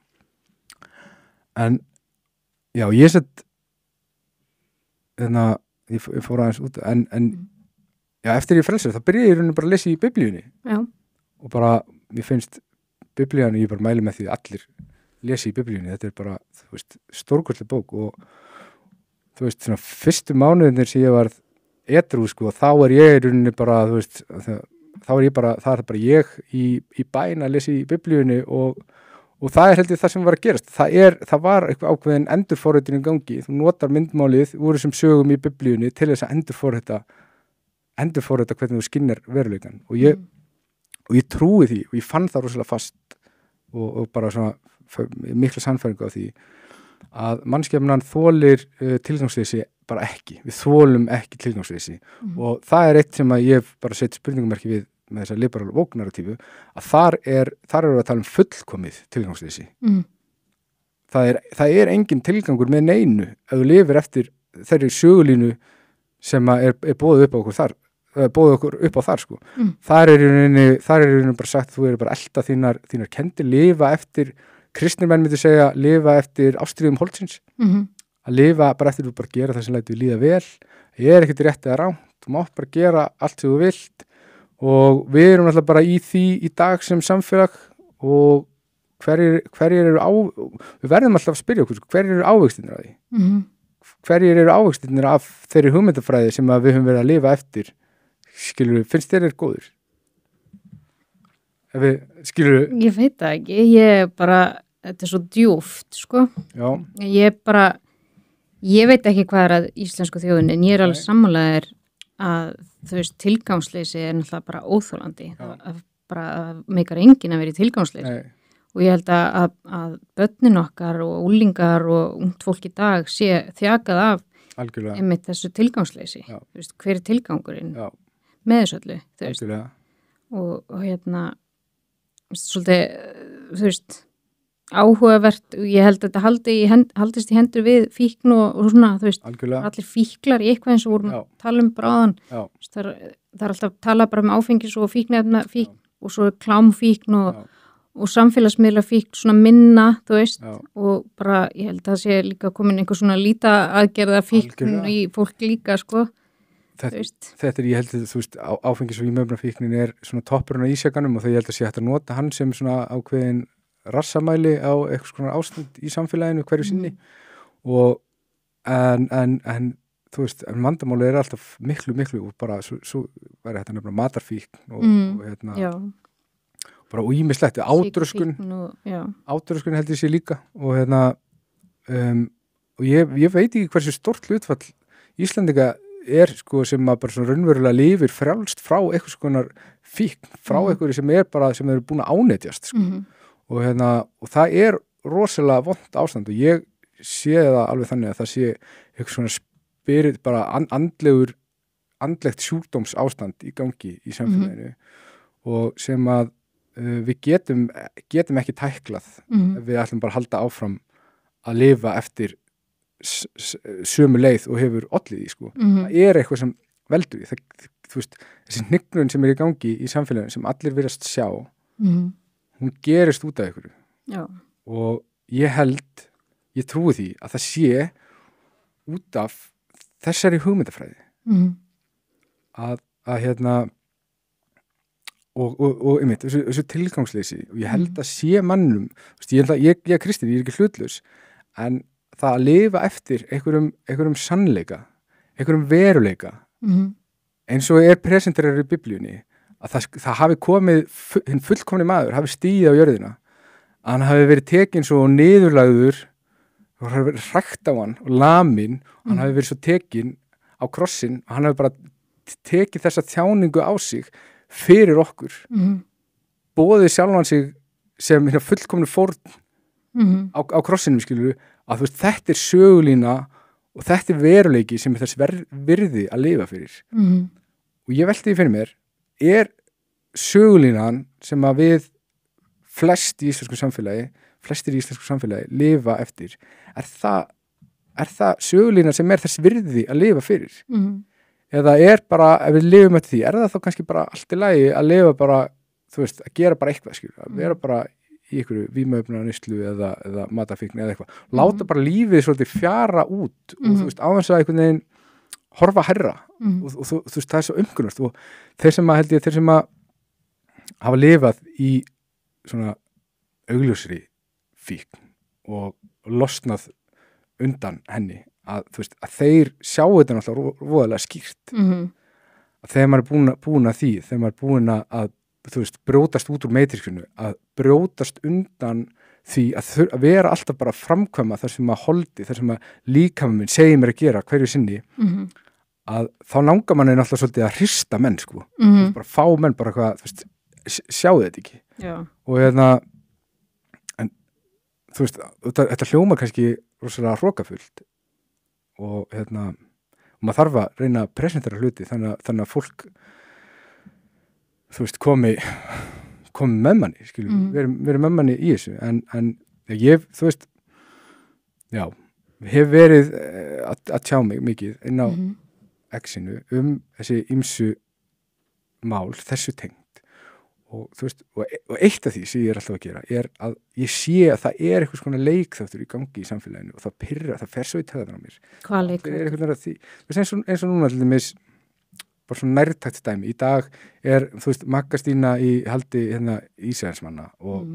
En já, ég fór aðeins út en já, eftir ég frelsur þá byrjaði ég rauninni bara að lesa í Biblíunni. Já. Og bara, mér finnst Biblían, ég bara mæli með því að allir lesi í Biblíunni, þetta er bara stórkostleg bók, og svona fyrstu mánuðinir sem ég var edrú, þá er ég rauninni bara, það er bara ég í bæn að lesa í Biblíunni, og það er heldur það sem var að gerast. Það var eitthvað ákveðin endurforritin í gangi. Þú notar myndmálið úr þessum sögum í Biblíunni til þess að endurforrita hvernig þú skynjar veruleikann. Og ég trúi því, og ég fann það rosalega fast og bara svona mikla sannfæringu á því að mannskepnan þolir tilgangsleysi bara ekki. Við þolum ekki tilgangsleysi. Og það er eitt sem að ég bara sett spurningumerki við með þessa liberal woke narratífu, að þar eru að tala fullkomið tilgangsleysi. Það er engin tilgangur með neinu ef þú lifir eftir þeirri sögulínu sem er boðið upp á okkur þar, þar er í rauninni bara sagt, þú eru bara elta þínar kendir, lifa eftir, kristnir menn myndi segja, lifa eftir ástríðum holdsins, að lifa bara eftir, þú bara gera það sem lætur líða vel, ég er ekkert rétt eða rangt, þú mátt bara gera allt sem þú vilt, og við erum alltaf bara í því í dag sem samfélag, og hverjir eru við verðum alltaf að spyrja okkur, hverjir eru ávextirnir af því? Hverjir eru ávextirnir af þeirri hugmyndafræði sem við höfum verið að lifa eftir? Skilur við, finnst þér góður? Ég veit það ekki, þetta er svo djúpt, Já. Ég veit ekki hvað er að íslensku þjóðinni, en ég er alveg sammálaðir að tilgangsleysi er náttúrulega bara óþolandi, það bara meikar enginn að vera í tilgangsleysi. Og ég held að börnin okkar og úlingar og ungt fólk í dag sé þjakað af einmitt þessu tilgangsleysi. Hver er tilgangurinn með þessu öllu? Og svolítið, áhugavert, ég held að þetta haldist í hendur við fíkn og svona, allir fíklar í eitthvað eins og vorum að tala bráðan. Það er alltaf að tala bara áfengis og fíknefna fíkn og svo klámfíkn og samfélagsmiðla fíkn svona minna, og bara ég held að það sé líka komin einhver svona líta aðgerða fíkn í fólk líka, Þetta er, ég held að áfengis og ímöfnafíknin er svona toppurinn á ísjakanum, og það ég held að sé hægt að nota hann sem svona ákveðin rassamæli á eitthvað svona ástand í samfélaginu hverju sinni, og en vandamáli er alltaf miklu og bara svo væri þetta nefnilega matarfíkn og bara og ýmislegt, átröskun held ég sé líka, og og ég veit ekki hversu stórt hlutfall Íslendinga sko sem að bara svona raunverulega lifir frjálst frá eitthvað svona fíkn, frá eitthvað sem sem eru búin að ánetjast sko. Og það rosalega vont ástand og ég sé það alveg þannig að það sé eitthvað svona spirit bara andlegt sjúkdóms ástand í gangi í samfélaginu og sem að við getum ekki tæklað ef við ætlum bara að halda áfram að lifa eftir sömu leið og hefur ollið í sko. Það eitthvað sem veldur því. Þú veist, þessi hnignun sem í gangi í samfélaginu sem allir virðast sjá, hún gerist út af einhverju. Já. Og ég trúi því að það sé út af þessari hugmyndafræði. Og einmitt, þessu tilgangsleysi og ég held að sé mannum, ég er kristinn, ég er ekki hlutlaus, en það að lifa eftir einhverjum sannleika, einhverjum veruleika, eins og presenterar í Biblíunni, að það hafi komið, hinn fullkomni maður, hafi stigið á jörðina, að hann hafi verið tekinn svo niðurlagður, og hafi verið hrækt á hann og laminn, og hann hafi verið svo tekinn á krossinn, og hann hafi bara tekið þessa þjáningu á sig fyrir okkur, boðið sjálfan sig sem hérna fullkomni fórn á krossinum, skilur við, að þú veist, þetta sögulína og þetta veruleiki sem þess virði að lifa fyrir. Og ég velti því fyrir mér, sögulínan sem að við flestir í íslensku samfélagi lifa eftir, það sögulínan sem þess virði að lifa fyrir? Eða bara, ef við lifum eftir því, það þá kannski bara allt í lagi að lifa bara, þú veist, að gera bara eitthvað, skilur, að vera bara í einhverju vímuefnaneyslu eða matafíkni eða eitthvað. Láta bara lífið svolítið fjara út og þú veist, áðans að einhvern veginn horfa hærra og þú veist, það svo umkunnast og þeir sem að hafa lifað í svona augljósri fíkn og losnað undan henni, að þú veist, að þeir sjá þetta náttúrulega voðalega skýrt. Að þegar maður búin að því, þegar maður búin að þú veist, brjótast út úr matrixinu, að brjótast undan því að vera alltaf bara framkvæma þar sem að holdi, þar sem að líkaminn segir mér að gera hverju sinni, að þá langar manni náttúrulega svolítið að hrista menn, sko. Bara fá menn bara eitthvað, þú veist, sjáu þetta ekki. Já. Og en þú veist, þetta hljómar kannski rosalega hrókafullt og maður þarf að reyna að presentera hluti þannig að fólk þú veist, komi með manni, skiljum, verið með manni í þessu, en ég, þú veist, já, hef verið að tjá mig mikið inn á X-inu þessi ýmsu mál, þessu tengt, og þú veist, og eitt af því sem ég alltaf að gera, að ég sé að það eitthvað svona leikþáttur í gangi í samfélaginu og það fer svo í töðan á mér. Hvað leikþáttur? Þú veist, eins og núna til dæmis, bara svona nærtækt dæmi. Í dag þú veist, Magga Stína í haldi Ísraelsmanna og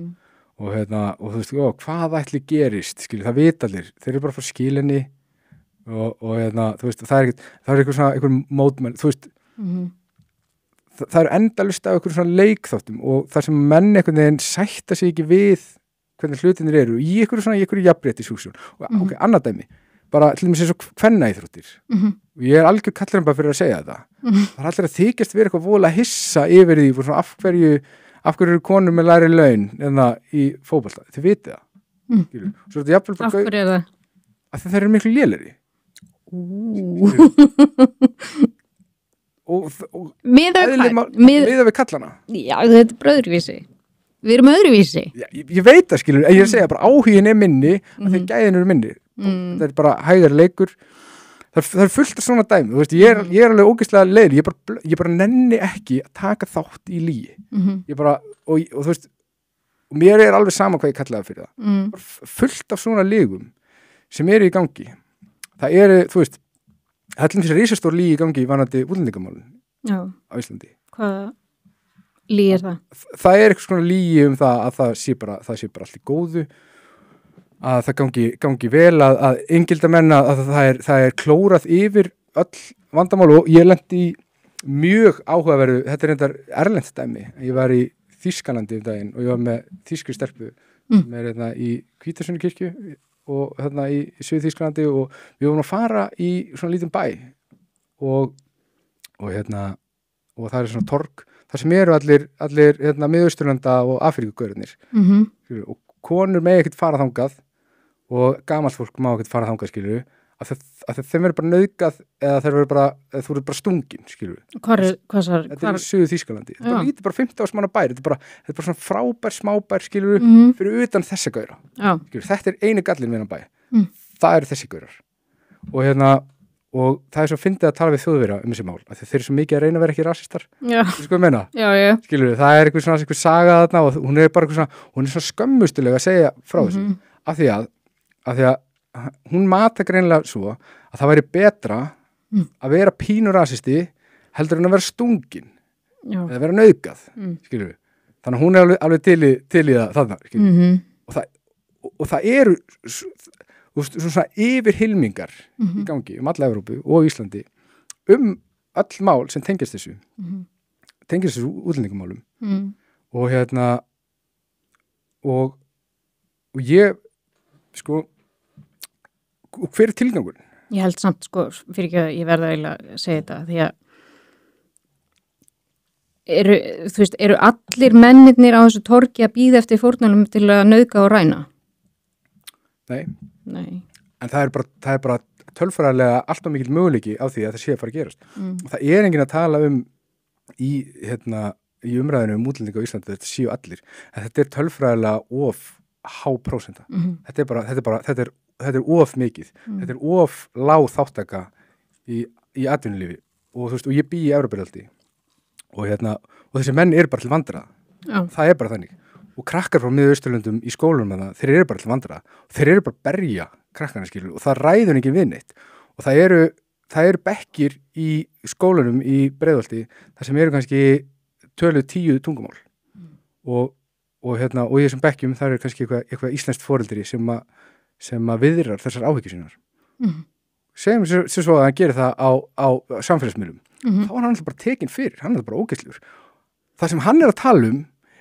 þú veist, hvað ætli gerist, skilur, það vita allir, þeir eru bara frá skilinni og þú veist, það eitthvað svona, eitthvað mótmenn, þú veist, það endalaust af eitthvað svona leikþáttum og þar sem menn einhvern veginn sætta sig ekki við hvernig hlutinir eru í eitthvað jafnréttishúsjón og annað dæmi, bara til dæmis eins og kvennaíþróttir og ég algjör kallarinn bara fyrir að segja þetta. Það allir að þykjast vera eitthvað voðalega hissa yfir því svona, af hverju eru konur með lægri laun í fótbolta, þið vitið það. Svo þetta jafnvel bara af hverju er það? Af því þeir eru miklu lélegri. Og miðað við kallana. Já, þetta er bara öðruvísi. Við erum öðruvísi. Já, ég veit það, skilur, en ég segja bara áhugin minni og þegar gæðin eru minni. Það er bara hægari leikur. Það fullt af svona dæmi, þú veist, ég er alveg ógeðslega leiður, ég bara nenni ekki að taka þátt í lygi. Ég bara, og þú veist, og mér er alveg sama hvað ég kallaði fyrir það. Bara fullt af svona lygum sem eru í gangi. Það þú veist, það er til þess að risastór lygi í gangi varðandi útlendingamálin á Íslandi. Hvað lygi er það? Það eitthvað svona lygi það að það sé bara allt í góðu, að það gangi vel að engildamenn að það klórað yfir öll vandamál og ég lendi í mjög áhugaverðu, þetta reyndar erlent dæmi. Ég var í Þýskalandi daginn og ég var með þýskri stelpu sem í Hvítasunnu kirkju og hérna í Suður-Þýskalandi og við vorum að fara í svona lítinn bæ og hérna og það svona torg, þar sem eru allir hérna Miðausturlanda og Afríkugörðunir og konur megi ekkert fara þangað og gamalt fólk má ekkert fara þangað, skilur við, að þeim verður bara nauðgað eða þú verður bara stungin, skilur við. Þetta er Suður-Þýskalandi. Þetta er lítið bara 15 manna bær, þetta er bara svona frábær, smábær, skilur við, fyrir utan þessi gaura. Þetta er eini gallinn við hann bæ. Það eru þessi gaurar. Og hérna, og það er svo fyndið að tala við Þjóðverja þessi mál, af því þeir eru svo mikið að reyna að vera ekki rasistar. Þú sko að meina? Já. Skilur við, það er eitthvað saga þarna og hún er bara eitthvað svona, hún er svona skömmustileg að segja frá þessu, af því að hún matar greinilega svo að það væri betra að vera pínur rasisti heldur en að vera stungin eða vera nauðgað, skilur við. Þannig að hún er alveg til í það þarna, skilur við. Og það eru svona yfirhylmingar í gangi alla Evrópu og Íslandi öll mál sem tengist þessu útlendingamálum og hérna og ég sko og hver er tilgangurinn? Ég held samt sko, fyrir ekki að ég verða eiginlega að segja þetta, því að eru allir mennirnir á þessu torgi að bíða eftir fórnunum til að nauðga og ræna? Nei. En það er bara tölfræðilega alltaf mikil möguleiki á því að það sé að fara að gerast. Og það er enginn að tala í umræðinu útlendinga á Íslandi, þetta séu allir, en þetta er tölfræðilega of há prósenta. Þetta er of mikið, þetta er of lág þáttaka í atvinnulífi og þú veist, og ég bý í Evrópulandi og þessi menn eru bara til vandræða, það er bara þannig og krakkar frá Miðausturlöndum í skólunum þeir eru bara til vandræða, þeir eru bara að berja krakkarna, skilur, og það ræður ekki við neitt og það eru bekkir í skólunum í Breiðholti þar sem eru kannski töluð 10 tungumál og í þessum bekkjum það eru kannski eitthvað íslenskt foreldri sem að viðrar þessar áhyggjur sínar. Segjum sér svo að hann gerir það á samfélagsmiðlum. Þá er hann alltaf bara tekinn fyrir, hann er bara ógeðslegur. Það sem hann er að tala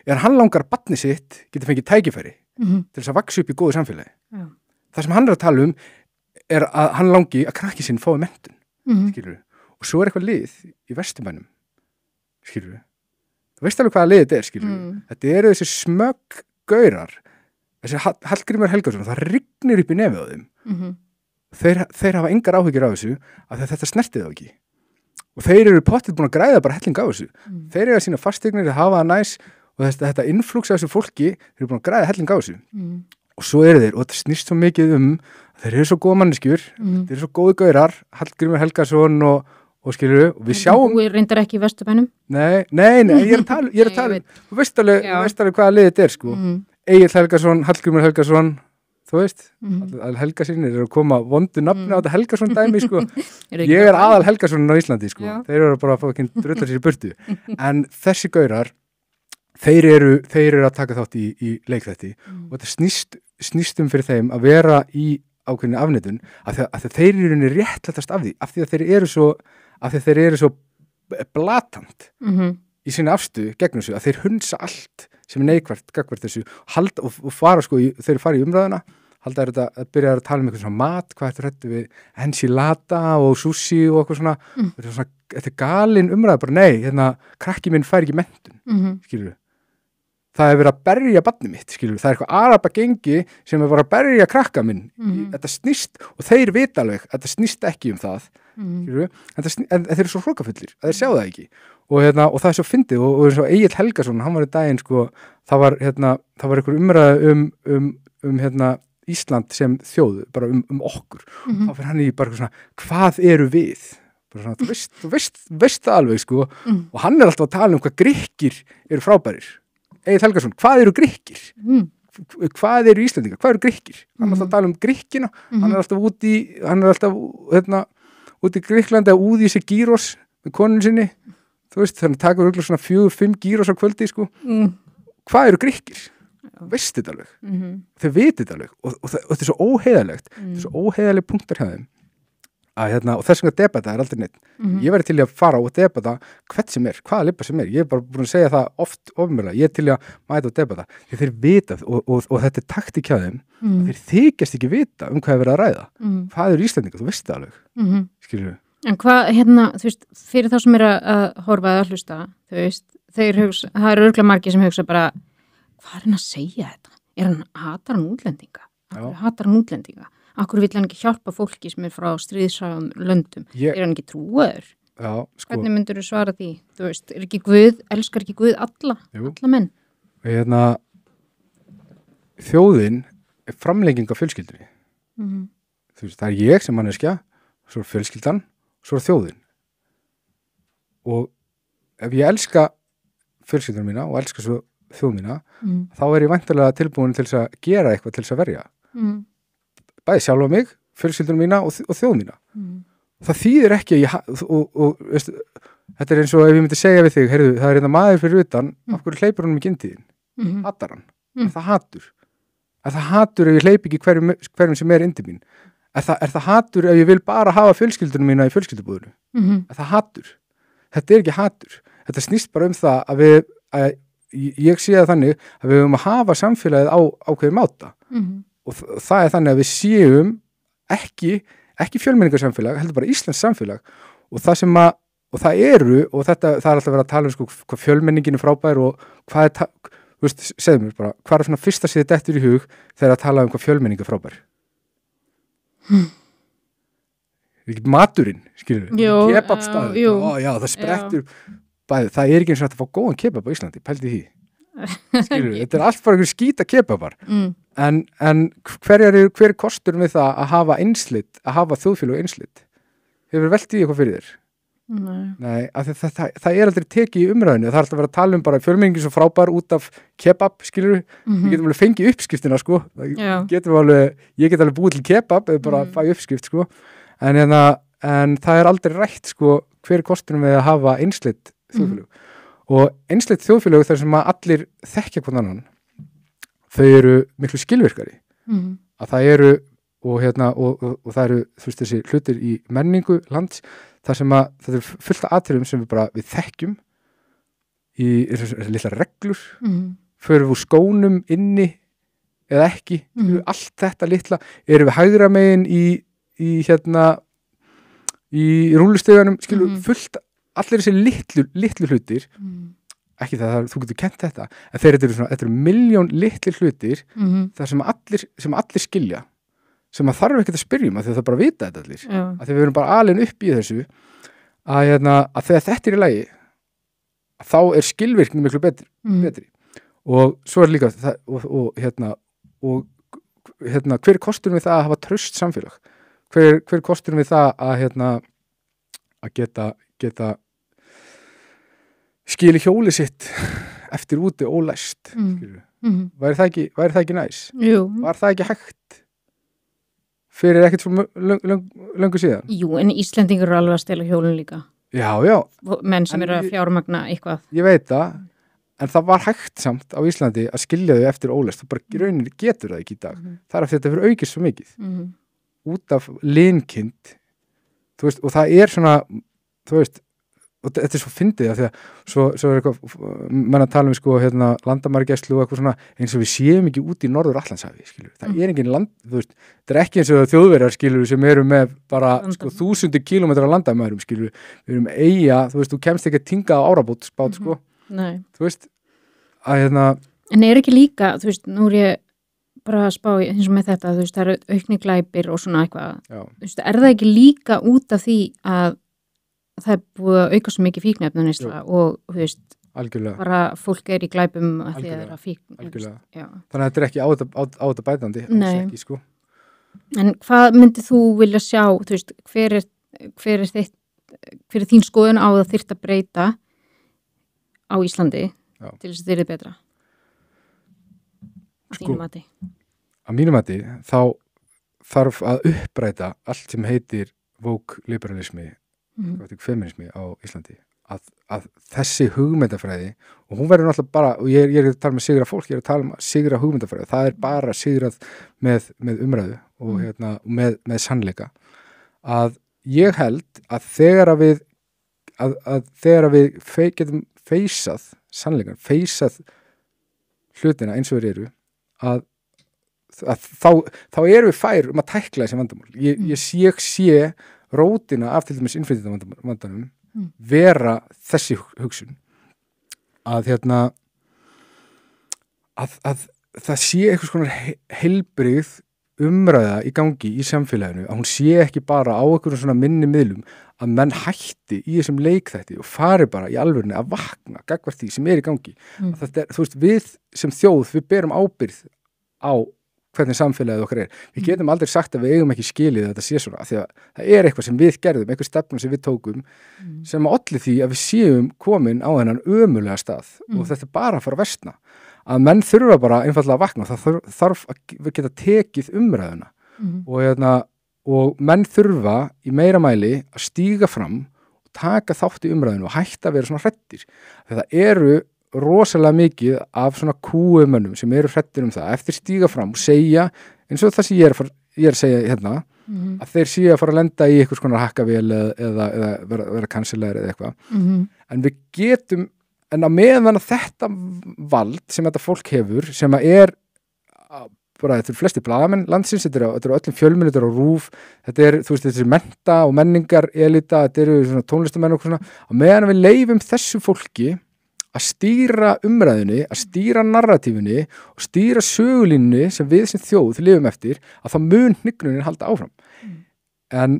er að hann langar að barnið sitt geti fengið tækifæri til þess að vaxa upp í góðu samfélagi. Það sem hann er að tala er að hann langi að krakki sinn fái menntun, skilur við. Og svo er eitthvað lið í Vesturbænum, skilur við. Þú veist alveg hvaða lið þetta er, skilur við. Þetta eru þessi smögg gaurar, þessi Hallgrímur Helgason, það rignir upp í nefið á þeim. Þeir hafa engar áhyggjur af þessu af þetta snertið þá ekki. Og þeir eru pottið búin að græða bara helling á þessu. Þeir eru að sína fasteignir, þeir hafa það næs og þetta influx af þessu fólki, þeir eru búin að græða helling á þessu. Og svo eru þeir, og þetta snýst svo mikið þeir eru svo góða manneskjur, þeir eru svo góði gaurar, Hallgrímur Helgason og skilur og við sjáum... Þú reyndar ekki í Vesturbænum? Nei, ég er að tala, þú veist alveg hvaða lið þetta er, sko. Egill Helgason, Hallgrímur Helgason, þú veist, Helgasinir eru að koma vondu nafni á þetta Helgason dæmi, sko. Ég er aðal Helgasonin á Íslandi, sko. Þeir eru bara að fá ekki drullar sér í burtu. En þessi gaurar, þeir eru að taka þátt í leikþætti og þetta snýst fyrir þeim að vera í ákveðinni afneitun af því að þeir eru í réttlætast af því, af því að þeir eru svo blatant í sinni afstöðu gegn þessu, að þeir hunsa allt sem er neikvært gagnvart þessu og fara sko, þeir fara í umræðuna halda þetta að byrja að tala um eitthvað svona mat, hvað ertu hræddur við enchilada og sushi og eitthvað svona, þetta er galin umræða, bara nei, krakki minn fær ekki menntun, skilur við. Það er verið að berja barnið mitt, skilur við, það er eitthvað araba gengi sem er bara að berja krakka minn, þetta snýst, og þeir vita alveg, þetta snýst ekki um það, skilur við, en þeir eru svo hrókafullir, að þeir sjá það ekki, og það er svo fyndið, og eins og Egill Helgason, hann var í daginn, sko, það var einhver umræða um Ísland sem þjóð, bara okkur, þá fyrir hann í bara svona, hvað eru við? Bara svona, þú veist það alveg, sko, og hann er alltaf að tala um hvað Grikkir eru frábærir. Egill Helgason, hvað eru Grikkir? Hvað eru Íslendingar? Hvað eru Grikkir? Hann er alltaf að tala um Grikkina, hann er alltaf út í Grikklandi að úði sér gýros með konun sinni, þú veist, þannig takur auðvitað svona 4-5 gýros á kvöldi, sko. Hvað eru Grikkir? Veist þetta alveg, þeir veit þetta alveg og þetta er svo óheiðalegt, þetta er svo óheiðaleg punktar hjá þeim og þess vegna debata aldrei neitt. Ég væri til í að fara og debata hvert sem hvaða libba sem ég bara búin að segja það oft ofmjöla, ég til í að mæta og debata, því þeir vita og þetta taktík hjá þeim, þeir þykjast ekki vita hvað verið að ræða. Hvað eru Íslendingar, þú veist það alveg, skilur. En hvað, þú veist, fyrir þá sem að horfa að hlusta, þú veist, það eru örugglega margir sem hugsa bara, hvað er hann að segja þetta? Hatar hann útlendinga? Hatar hann útlendinga? Akkur vill hann ekki hjálpa fólki sem frá stríðsræðum löndum? Hann ekki trúaður? Já, sko. Hvernig myndur þú svara því? Þú veist, elskar ekki Guð alla menn? Þjóðin er framlenging af fjölskyldunni. Þú veist, það er ég sem manneskja, svo er fjölskyldan, svo er þjóðin. Og ef ég elska fjölskyldunum mína og elska svo þjóð mína, þá er ég væntanlega tilbúin til þess að gera eitthvað til þess að verja. Bæði sjálfa mig, fjölskyldunum mína og þjóð mína. Það þýðir ekki veist, þetta er eins og ef ég myndi segja við þig, heyrðu, það er maður fyrir utan, af hverju hleypur hann ekki inn til þín? Hatar hann? Er það hatur? Er það hatur ef ég hleyp ekki hverjum sem inn til mín? Er það hatur ef ég vil bara hafa fjölskyldunum mína í fjölskyldubúðinu? Er það hatur? Þetta er ekki hatur. Þetta snýst bara það að ég sé það þannig að við höfum að hafa samfélagið á ákveðin máta. Og það er þannig að við séum ekki fjölmenningarsamfélag, heldur bara Íslands samfélag og það eru og það er alltaf verið að tala um hvað fjölmenningin er frábær og hvað er, þú veist, segðu mér bara, hvað er svona fyrsta síðu dettur í hug þegar að tala um hvað fjölmenning er frábær? Maturinn, skilur við, kebabstaður, já, það sprettur bæði, það er ekki eins og að fá góðan kebab á Íslandi, pældi því. Skilur, þetta er allt bara einhver skýta kebabar en hver er kostur við það að hafa einslit, að hafa þjóðfélag einslit? Hefur velt í eitthvað fyrir þér? Nei, það er aldrei tekið í umræðinu, það er alltaf verið að tala um bara fjölmenningin svo frábær út af kebab, skilur við getum alveg fengið uppskriftina, sko ég get alveg búið til kebab eða bara fæ uppskrift, sko en það er aldrei rætt, sko hver er kosturinn við að hafa einslit þjóðfélag og einsleitt þjóðfélög þar sem að allir þekkja hvern annan, þau eru miklu skilvirkari að það eru og það eru þú veist þessi hlutir í menningu lands þar sem að það er fullt af atriðum sem við þekkjum í litla reglur förum við skónum inni eða ekki, allt þetta litla erum við hægra megin í rúlusteganum fullt allir þessi litlu hlutir ekki það, þú getur kent þetta en þetta eru milljón litlir hlutir þar sem allir skilja sem að þarf ekki að spyrjum að það bara vita þetta allir að við verum bara alin upp í þessu að þegar þetta er í lagi þá er skilvirkni miklu betri og svo er líka hver kostur við það að hafa traust samfélag hver kostur við það að geta skili hjóli sitt eftir úti ólæst væri það ekki næs? Jú. Var það ekki hægt fyrir ekkert svo löngu síðan? Jú, en Íslendingur eru alveg að stela hjólun líka já menn sem eru að fjármagna eitthvað ég veit það, en það var hægt samt á Íslandi að skilja þau eftir ólæst þú bara í rauninni getur það ekki í dag það er af þetta fyrir aukist svo mikið út af linkind þú veist, og það er svona þú veist og þetta er svo fyndið að því að svo er eitthvað menn að tala um landamæragæslu og eitthvað svona eins og við séum ekki út í Norður Atlantshafi skilur, það er engin land, þú veist þetta er ekki eins og Þjóðverjar skilur sem eru með bara 1000 kilometra landamærum skilur, við erum eyja, þú veist þú kemst ekki að tinga á árabát sko, þú veist að en er ekki líka, þú veist, nú er ég bara að spá eins og með þetta, þú veist, það eru aukni glæpir og svona eitthvað, þú veist, er það ekki líka út af því að það er búið að auka svo mikið fíkniefnaneysla og þú veist, algjörlega. Bara fólk er í glæpum að því að það er að fíkn þannig að þetta er ekki á þetta bætandi ekki, sko. En hvað myndið þú vilja sjá, þú veist, hver er þín skoðun á það þyrft að breyta á Íslandi til þess að þeir eru betra að þínu mati? Að mínu mati þá þarf að uppræta allt sem heitir woke liberalismi feminismi á Íslandi að þessi hugmyndafræði og hún verður náttúrulega bara og ég er að tala með sigra fólk, ég er að tala um sigra hugmyndafræði það er bara sigrað með umræðu og með sannleika að ég held að þegar við getum feysað sannleikann, feysað hlutina eins og þeir eru að þá erum við fær að tækla þessi vandamál. Ég sé rótina af til dæmis innflytjendavandanum vera þessi hugsun að það sé eitthvað svona heilbrigð umræða í gangi í samfélaginu, að hún sé ekki bara á einhverjum svona minni miðlum, að menn hætti í þessum leikþætti og fari bara í alvörunni að vakna gagnvart því sem í gangi. Þetta þú veist, við sem þjóð, við berum ábyrgð á hvernig samfélagið okkar Við getum aldrei sagt að við eigum ekki skilið að þetta sé svona, því að það eitthvað sem við gerðum, einhver stefna sem við tókum sem olli því að við séum komin á þennan ömurlega stað og þetta bara að fara að versna. Að menn þurfa bara einfaldlega að vakna, það þarf að geta tekið umræðuna og menn þurfa í meira mæli að stíga fram og taka þátt í umræðinu og hætta að vera svona hræddir. Það eru rosalega mikið af svona kúumönnum sem eru hræddir það eftir stíga fram og segja eins og það sem ég er að segja hérna að þeir séu að fara að lenda í einhvers konar hakkavél eða vera kanselaðir eða eitthvað en við getum en á meðan að þetta vald sem þetta fólk hefur sem að bara þetta flesti blaðamenn landsins, þetta eru öllum fjölmiðlum, þetta eru á RÚV, þetta þú veist, þetta mennta og menningar elita, þetta eru svona tónlistamenn og svona, á meðan við leyfum þessu fólki að stýra umræðunni, að stýra narratífunni og stýra sögulínunni sem við sem þjóð lifum eftir, að það mun hnignunin halda áfram. En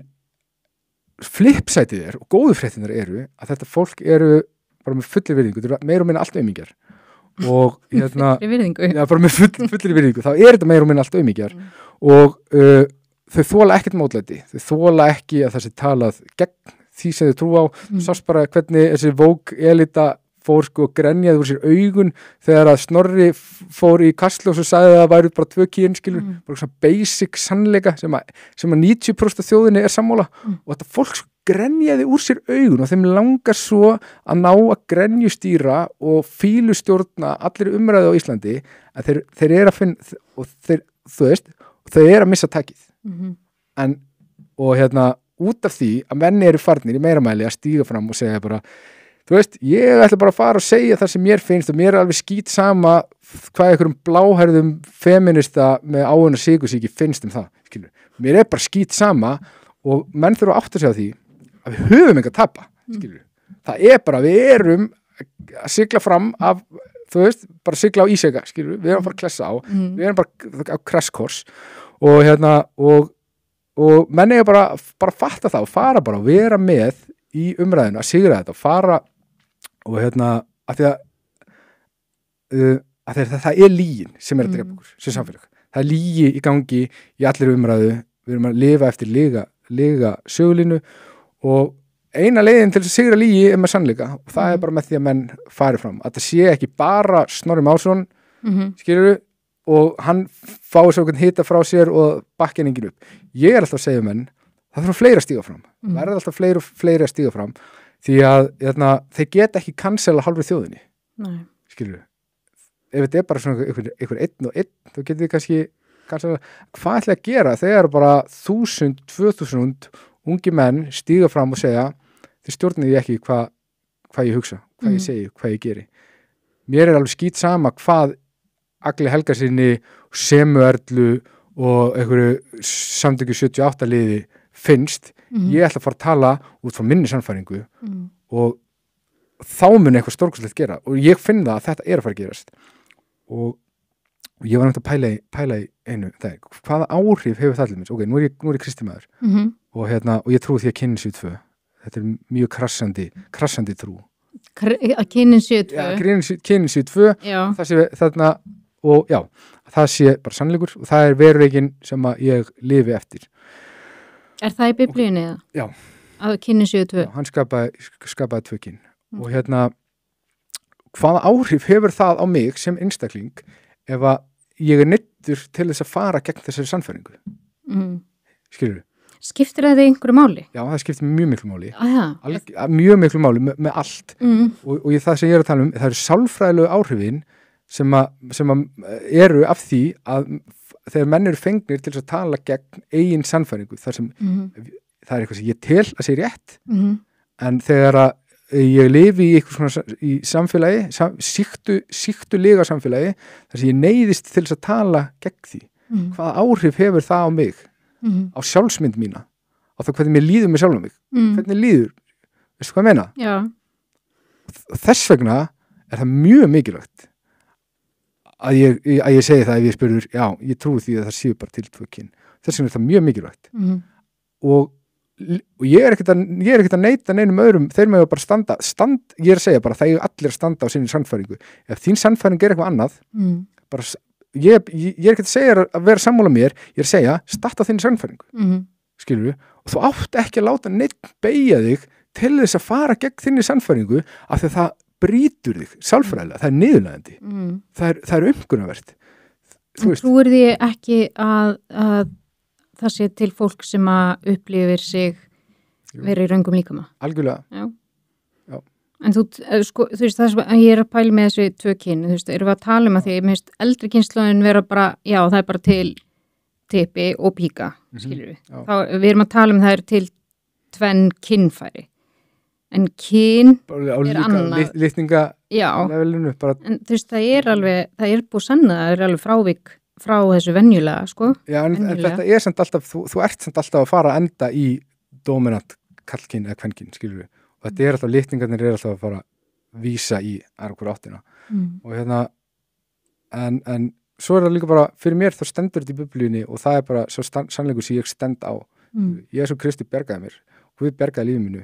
flipsætið og góðu fréttirnar eru að þetta fólk eru bara með fullir virðingu, þetta eru meira og minna allt aumingjar og fullir virðingu bara með fullir virðingu, þá þetta meira og minna allt aumingjar og þau þola ekkert mótlæti, þau þola ekki að það sé talað gegn því sem þau trú á sást bara hvernig þessi Vogue elita fór sko grenjaði úr sér augun þegar að Snorri fór í Kastljós og sagði að það væri bara 2 kyn bara svona basic sannleika sem að 90% af þjóðinni sammála og þetta fólk sko grenjaði úr sér augun og þeim langar svo að ná að grenjustýra og fílustjórna allir umræðu á Íslandi að þeir eru að finna og þau eru að missa takið en út af því að menni eru farnir í meira mæli að stíga fram og segja bara þú veist, ég ætla bara að fara og segja það sem mér finnst og mér alveg skít sama hvað einhverjum bláhærðum feminista með áunna sykursýki finnst það, skilur. Mér bara skít sama og menn þurfa að átta sig á því að við höfum ekki að tapa, skilur. Það bara, við erum að sigla fram af, þú veist, bara sigla á ísega, skilur. Við erum bara að klessa á, við erum bara á crash course og menn eiga bara að fatta það og fara bara og vera með í umræðinu að sigra þetta og fara og af því að það lygin sem að drepa okkur sem samfélag. Það lygi í gangi í allir umræðu, við erum að lifa eftir lyga sögulínu og eina leiðin til að sigra lygi með sannleika og það bara með því að menn fari fram. Að það sé ekki bara Snorri Másson skilurðu og hann fái svo einhvern hita frá sér og bakka enginn upp. Ég alltaf að segja menn það þarf fleiri að stíga fram. Það verður alltaf fleiri að stíga fram því að þeir geta ekki cancela halvri þjóðinni. Nei. Skilur við. Ef þetta bara svona einhver einn og einn, þá getur þið kannski cancela. Hvað ætla að gera þegar bara 1000, 2000 ungi menn stíga fram og segja þið stjórnið ég ekki hvað ég hugsa, hvað ég segi, hvað ég geri. Mér alveg skít sama hvað Agli Helgasyni, Semuerlu og einhverju samtöku 78 liði finnst, ég ætla að fara að tala út frá minni sannfæringu og þá mun eitthvað stórkostlegt gera og ég finn það að þetta að fara að gerast og ég var náttúrulega að pæla í einu dag, hvaða áhrif hefur það til mér? Ok, nú er ég kristimaður og ég trúi því að kynin 72 þetta mjög krassandi trú að kynin 72 já, kynin 72 það sé þarna og já, það sé bara sannleikur og það veruleikinn sem að ég lifi eftir. Er það í biblíunni eða? Já. Að kynin 72? Já, hann skapaði 2 kyn. Og hvaða áhrif hefur það á mig sem einstakling ef að ég neyddur til þess að fara gegn þessari sannfæringu? Skilur þú? Skiptir það einhverju máli? Já, það skiptir mjög miklu máli. Mjög miklu máli með allt. Og það sem ég er að tala það eru sálfræðilegu áhrifin sem eru af því að þegar menn eru fengnir til að tala gegn eigin sannfæringu þar sem það eitthvað sem ég tel að sé rétt en þegar að ég lifi í eitthvað svona í samfélagi, síktu lega samfélagi þar sem ég neyðist til þess að tala gegn því. Hvaða áhrif hefur það á mig, á sjálfsmynd mína, á það hvernig mér líður með sjálfum mig, hvernig líður, veistu hvað ég meina? Já. Þess vegna er það mjög mikilvægt að ég segi það ef ég spurður, já, ég trúi því að það séu bara til 2 kyn. Þess vegna er það mjög mikilvægt. Og ég er ekkert að neita neinum öðrum, þeir með bara standa, ég er að segja bara, það er allir að standa á sinni sannfæringu. Ef þín sannfæring er eitthvað annað, bara, ég er ekkert að segja að vera sammála mér, ég er að segja, starta á þinni sannfæringu, skilur við, og þú átt ekki að láta neitt beygja þig til þess að fara gegn þinni sannfæringu, af því að það brýtur þig, sálfræðilega, það er niðurlægjandi, það er umkunnavert. Trúir því ekki að það sé til fólk sem að upplifir sig verið í röngum líkama? Algjörlega. Já. En þú veist, það sem ég er að pæla með þessi 2 kyn, þú veist, erum við að tala um að því að mér finnst eldri kynslóðin vera bara, já, það er bara til typi og píka, skilur við. Þá, við erum að tala um það er til 2 kynfæri. En kyn er annað. Litninga-levelinu. En þú veist, það er búið að sanna, það er alveg frávik frá þessu venjulega, sko. Já, en þetta er samt alltaf, þú ert samt alltaf að fara að enda í dominant kallkyn eða kvenkyn, skilur við. Og þetta er alltaf, litningarnir er alltaf að fara að vísa í einhver áttina. Og hérna, en svo er það líka bara, fyrir mér þá stendur þetta í biblíunni og það er bara svo sannleikur sem ég stend á. Jesú Kristi bjargaði mér, Guð bjargaði lífið mínu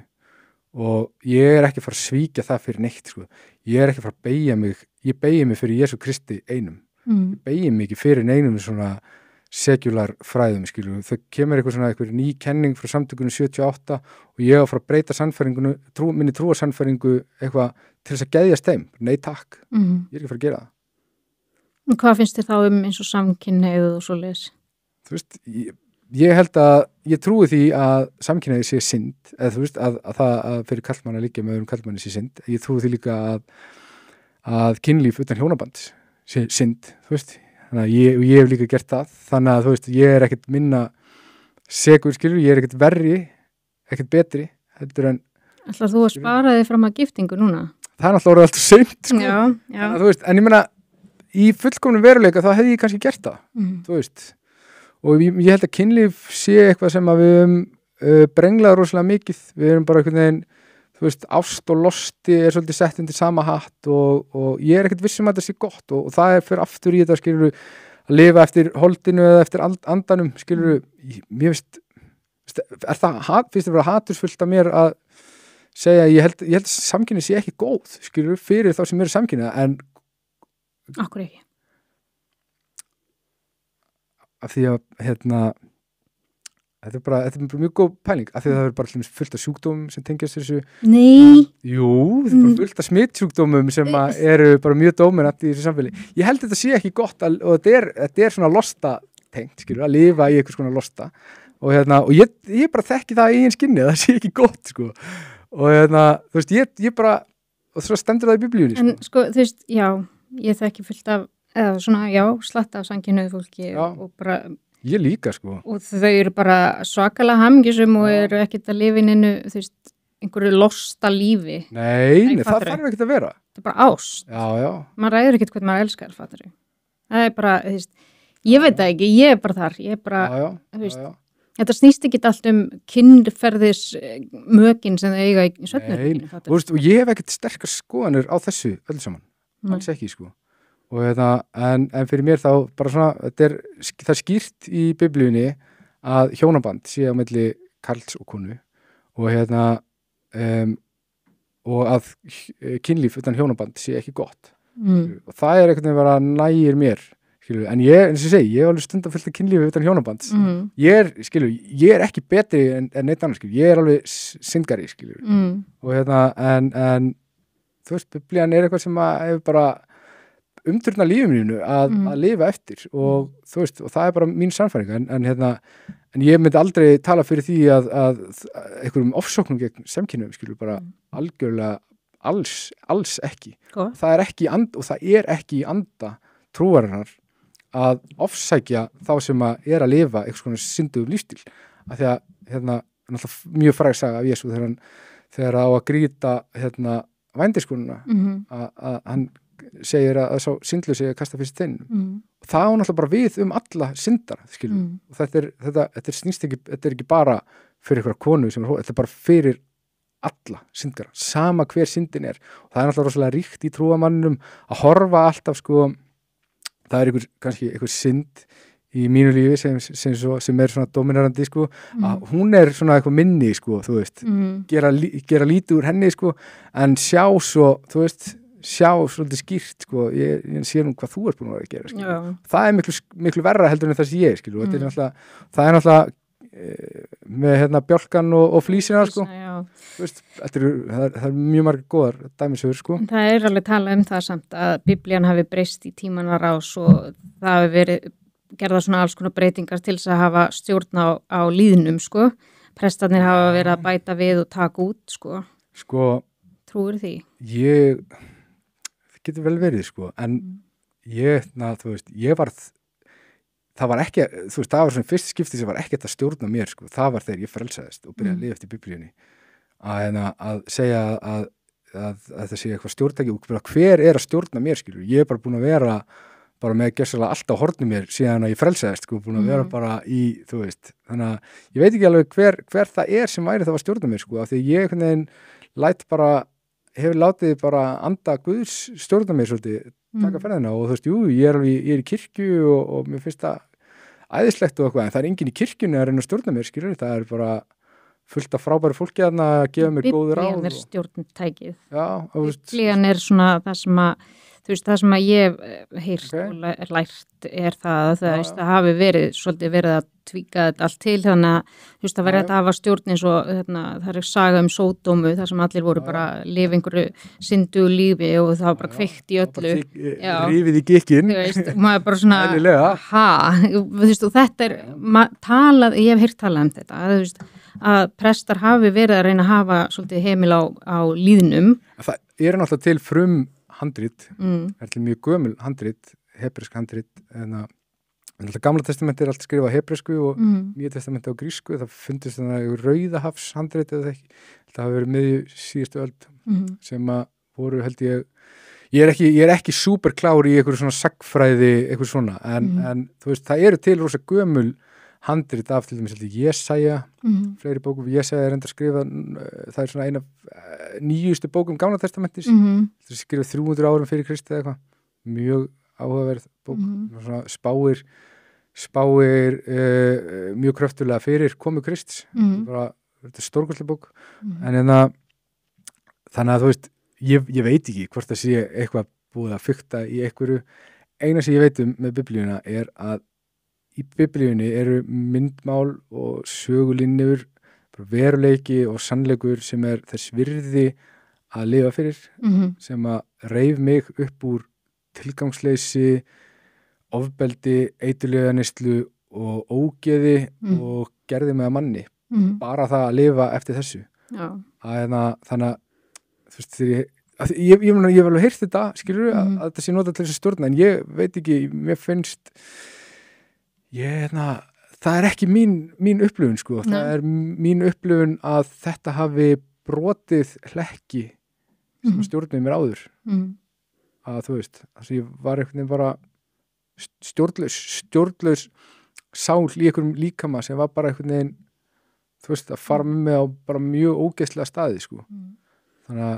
og ég er ekki að fara að svíkja það fyrir neitt, sko. Ég er ekki að fara að beygja mig, ég beygja mig fyrir Jesú Kristi einum. Ég beygja mig ekki fyrir neinum svona sekular fræðum, skilur. Það kemur eitthvað ný kenning frá samtökunum 78 og ég á að fara að breyta sannfæringunu, minni trúarsannfæringu eitthvað til þess að geðjast þeim. Nei takk, ég er ekki að fara að gera það. Hvað finnst þið þá eins og samkynhneigð og svoleiðis? Þú veist, ég held að ég trúi því að samkynhneigð sé synd, eða þú veist að fyrir karlmann að liggja með öðrum karlmanni sé synd. Ég trúi því líka að kynlíf utan hjónabands sé synd, þú veist. Þannig að ég hef líka gert það. Þannig að þú veist, ég er ekkert minna segur, skilur, ég er ekkert verri, ekkert betri, heldur en. Ætlar þú að spara þig fram að giftingu núna? Það er náttúrulega orðið alltaf synd, sko. Já. Þannig að þú veist, en ég meina, í fullkomnum veruleika þá hefði ég kannski gert það, þú veist. Og ég held að kynlíf sé eitthvað sem að við höfum brenglað rosalega mikið. Við erum bara einhvern veginn, þú veist, ást og losti er svolítið sett undir sama hatt og ég er ekkert vissum að þetta sé gott og það er fyrir aftur í þetta, skilur, að lifa eftir holdinu eða eftir andanum, skilur, mér finnst það vera hatursfullt af mér að segja, ég held að samkynni sé ekki góð, skilur, fyrir þá sem eru samkynniða, en Akkur ekki? Af því að, þetta er bara mjög góð pæling, af því að það er bara fullt af sjúkdómum sem tengjast þessu. Nei. Jú, það er bara fullt af smittsjúkdómum sem eru bara mjög dóminant í þessu samfélagi. Ég held þetta sé ekki gott og þetta er svona losta tengt, skilur, að lifa í einhvers konar losta og ég bara þekki það í einn skinni, það sé ekki gott, sko. Og þú veist, ég bara, og svo stendur það í biblíunni, sko. En sko, þú veist, já, ég þekki fullt af eða svona, já, slatta af samkynhneigðu fólki og bara ég líka, sko. Og þau eru bara svakalega hamingjusum og eru ekkert að lifa inn þú veist, einhverju losta lífi. Nei, það þarf ekkert að vera. Það er bara ást. Já. Maður ræður ekkert hvernig maður elskar, fattar þau. Það er bara, þú veist, ég veit það ekki, ég er bara þar. Ég er bara, þú veist, þetta snýst ekki allt kynferðis mökin sem þau eiga í svefnherberginu, fattar þau. Og ég hef ekkert sterkar skoðanir á þessu öllu saman. Alls ekki, sko. Og en fyrir mér þá bara svona, það er skýrt í biblíunni að hjónaband sé á milli karls og konu og og að kynlíf utan hjónaband sé ekki gott. Og það er einhvern veginn bara nægir mér, skilur, en eins og ég segi, ég hef alveg stundar fullt af kynlífi utan hjónabands. Ég er ekki betri en neitt annars, skilur, ég er alveg syndgari, skilur. Og en þú veist, biblían er eitthvað sem að hefur bara umturna lífinu að lifa eftir og þú veist, og það er bara mín sannfæring en ég myndi aldrei tala fyrir því að einhverjum ofsóknum gegn samkynhneigðum, skilur, bara algjörlega alls ekki. Það er ekki og það er ekki í anda trúarinnar að ofsækja þá sem að lifa einhvers konar synduðum lífstíl, af því að náttúrulega mjög fræg saga af Jesú þegar á að grýta vændiskonuna að hann segir að sá syndlausi að kasta fyrst stein og það á náttúrulega bara við alla syndara, skilur og þetta snýst ekki, þetta ekki bara fyrir einhverja konu sem þetta bara fyrir alla syndara, sama hver syndin og það náttúrulega rosalega ríkt í trúamanninum að horfa alltaf það kannski einhver synd í mínu lífi sem er svona dominerandi að hún svona eitthvað minni þú veist, gera lítið úr henni en sjá svo, þú veist sjá svolítið skýrt ég sé nú hvað þú ert búin að gera það miklu verra heldur en það sem ég það er náttúrulega með bjálkan og flísina veist, það er mjög margir góðar dæmisögur Það er alveg talað það samt að Biblían hafi breyst í tímanna rás og það hafi verið gerða svona alls konar breytingar til þess að hafa stjórn á líðnum prestarnir hafa verið að bæta við og taka út trúir því? Það getur vel verið en þú veist, það var ekki, þú veist, það var svona fyrst skipti sem var ekkert að stjórna mér, það var þegar ég frelsaðist og byrjaði að lifa eftir Biblíunni að segja að það sé eitthvað stjórntæki og hver að stjórna mér, skilur, ég bara búin að vera bara með gersalega allt á horni mér síðan að ég frelsaðist, búin að vera bara í, þú veist, þannig að ég veit ekki alveg hver það sem væri það að stjórna mér, af því ég einhvern veginn hefur látið bara anda Guðs stjórna mér svolítið, taka ferðina og þú veist, ég er í kirkju og mér finnst það æðislegt og eitthvað, en það er enginn í kirkjunni að reyna að stjórna mér, skilur, það er bara fullt af frábæru fólki að gefa mér góð ráð. Biblían stjórntækið. Já. Biblían svona það sem að, þú veist, það sem að ég heyrt og lært það hafi verið að tvíka þetta allt til, þannig að þú veist, það verið að hafa stjórn eins og það er saga Sódómu, þar sem allir voru bara að lifa einhverju syndu lífi og það var bara kveikt í öllu. Rífið í gikkin. Þú veist, maður bara svona, þú veist, og þetta ég hef heyrt talað þetta, þú veist, að prestar hafi verið að reyna að hafa svolítið heimil á líðnum. Það náttúrulega til handrit, er til mjög gömul handrit, hebresk handrit, Gamla testamenti allt skrifað hebresku og Nýja testamenti á grísku, það fundist Rauðahafs handrit eða ekki, það hafi verið miðju síðustu öld sem að voru held ég er ekki súper klár í einhverju svona sagnfræði, einhverju svona, en þú veist, það eru til rosa gömul handrit af til dæmis Jesaja, fleiri bókum Jesaja er enda skrifað, það er svona eina nýjustu bókum Gamla testamentis, það er skrifað 300 árum fyrir Kristi eða eitthvað, mjög áhugaverð bók, svona spáir mjög kröftulega fyrir komu Krists, bara þetta er stórkostleg bók, en þannig að þú veist, ég veit ekki hvort það sé eitthvað búið að fikta í einhverju, eina sem ég veit með Biblíuna er að í Biblíunni eru myndmál og sögulinnur, veruleiki og sannleikur sem er þess virði að lifa fyrir, sem að reif mig upp úr tilgangsleysi, ofbeldi, eiturlyfjaneyslu og ógeði og gerði mig að manni. Bara það að lifa eftir þessu. Þannig að þú veist, ég hef alveg heyrt þetta, skilur að þetta sé notað til þess að stjórna, en ég veit ekki, mér finnst það er ekki mín upplifun, það er mín upplifun að þetta hafi brotið hlekki sem stjórnaði mér áður. Að þú veist, að ég var einhvern veginn bara stjórnlaus sál í einhverjum líkama sem var bara einhvern veginn, þú veist, að fara með mig á bara mjög ógeðslega staði, Þannig að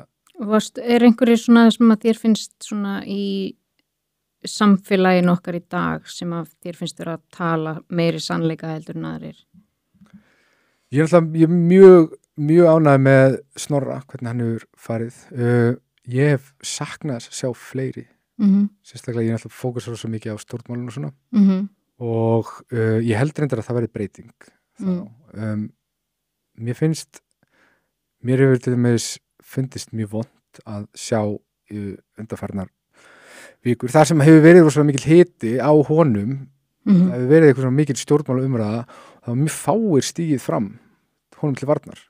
er einhverju svona sem að þér finnst svona í samfélaginu okkar í dag sem að þér finnst vera að tala meiri sannleika heldur en aðrir? Ég er mjög ánægð með Snorra, hvernig hann hefur farið. Ég hef saknað að sjá fleiri, sérstaklega ég er fókusar svo mikið á stjórnmálinu og svona og ég held reyndar að það verið breyting mér hefur til dæmis fundist mjög vont að sjá undanfarnar vikur, þar sem hefur verið rosalega mikil hiti á honum, það hefur verið eitthvað mikil stjórnmála umræða, það var mjög fáir stigið fram honum til varnar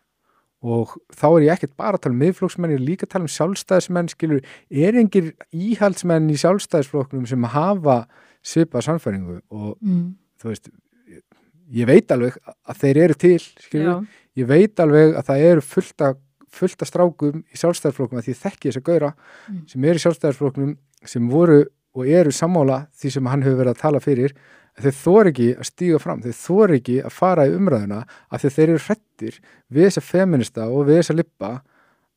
og þá er ég ekkert bara að tala miðflokksmenn, ég er líka að tala sjálfstæðismenn, skilur, er engir íhaldsmenn í sjálfstæðisflokknum sem hafa svipað sannfæringu og þú veist, ég veit alveg að þeir eru til, skilur, ég veit alveg að það eru fullt af strákum í sjálfstæðisflokknum að því þekki þess að gaura sem eru í sjálfstæðisflokknum sem voru og eru sammála því sem hann hefur verið að tala fyrir að þeir þori ekki að stíga fram, þeir þori ekki að fara í umræðuna af því þeir eru hrættir við þessa feminista og við þessa libba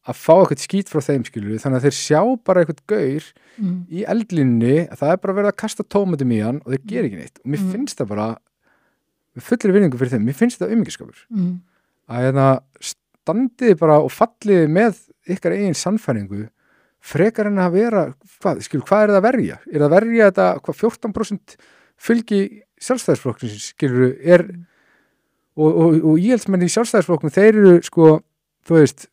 að fá eitthvað skít frá þeim skilur þannig að þeir sjá bara eitthvað gaur í eldlínunni að það bara verið að kasta tómatum í hann og þeir gera ekki neitt og mér finnst það bara með fullri vinningu fyrir þeim, mér finnst það aumingiskapur að standiði bara og falliði með ykkar eigin sannfæringu frekar en að vera, hvað er það að verja? Er það að verja þetta, 14% fylgi sjálfstæðisflokknins, skilur, og íhaldsmenn í sjálfstæðisflokknum, þeir eru, sko, þú veist,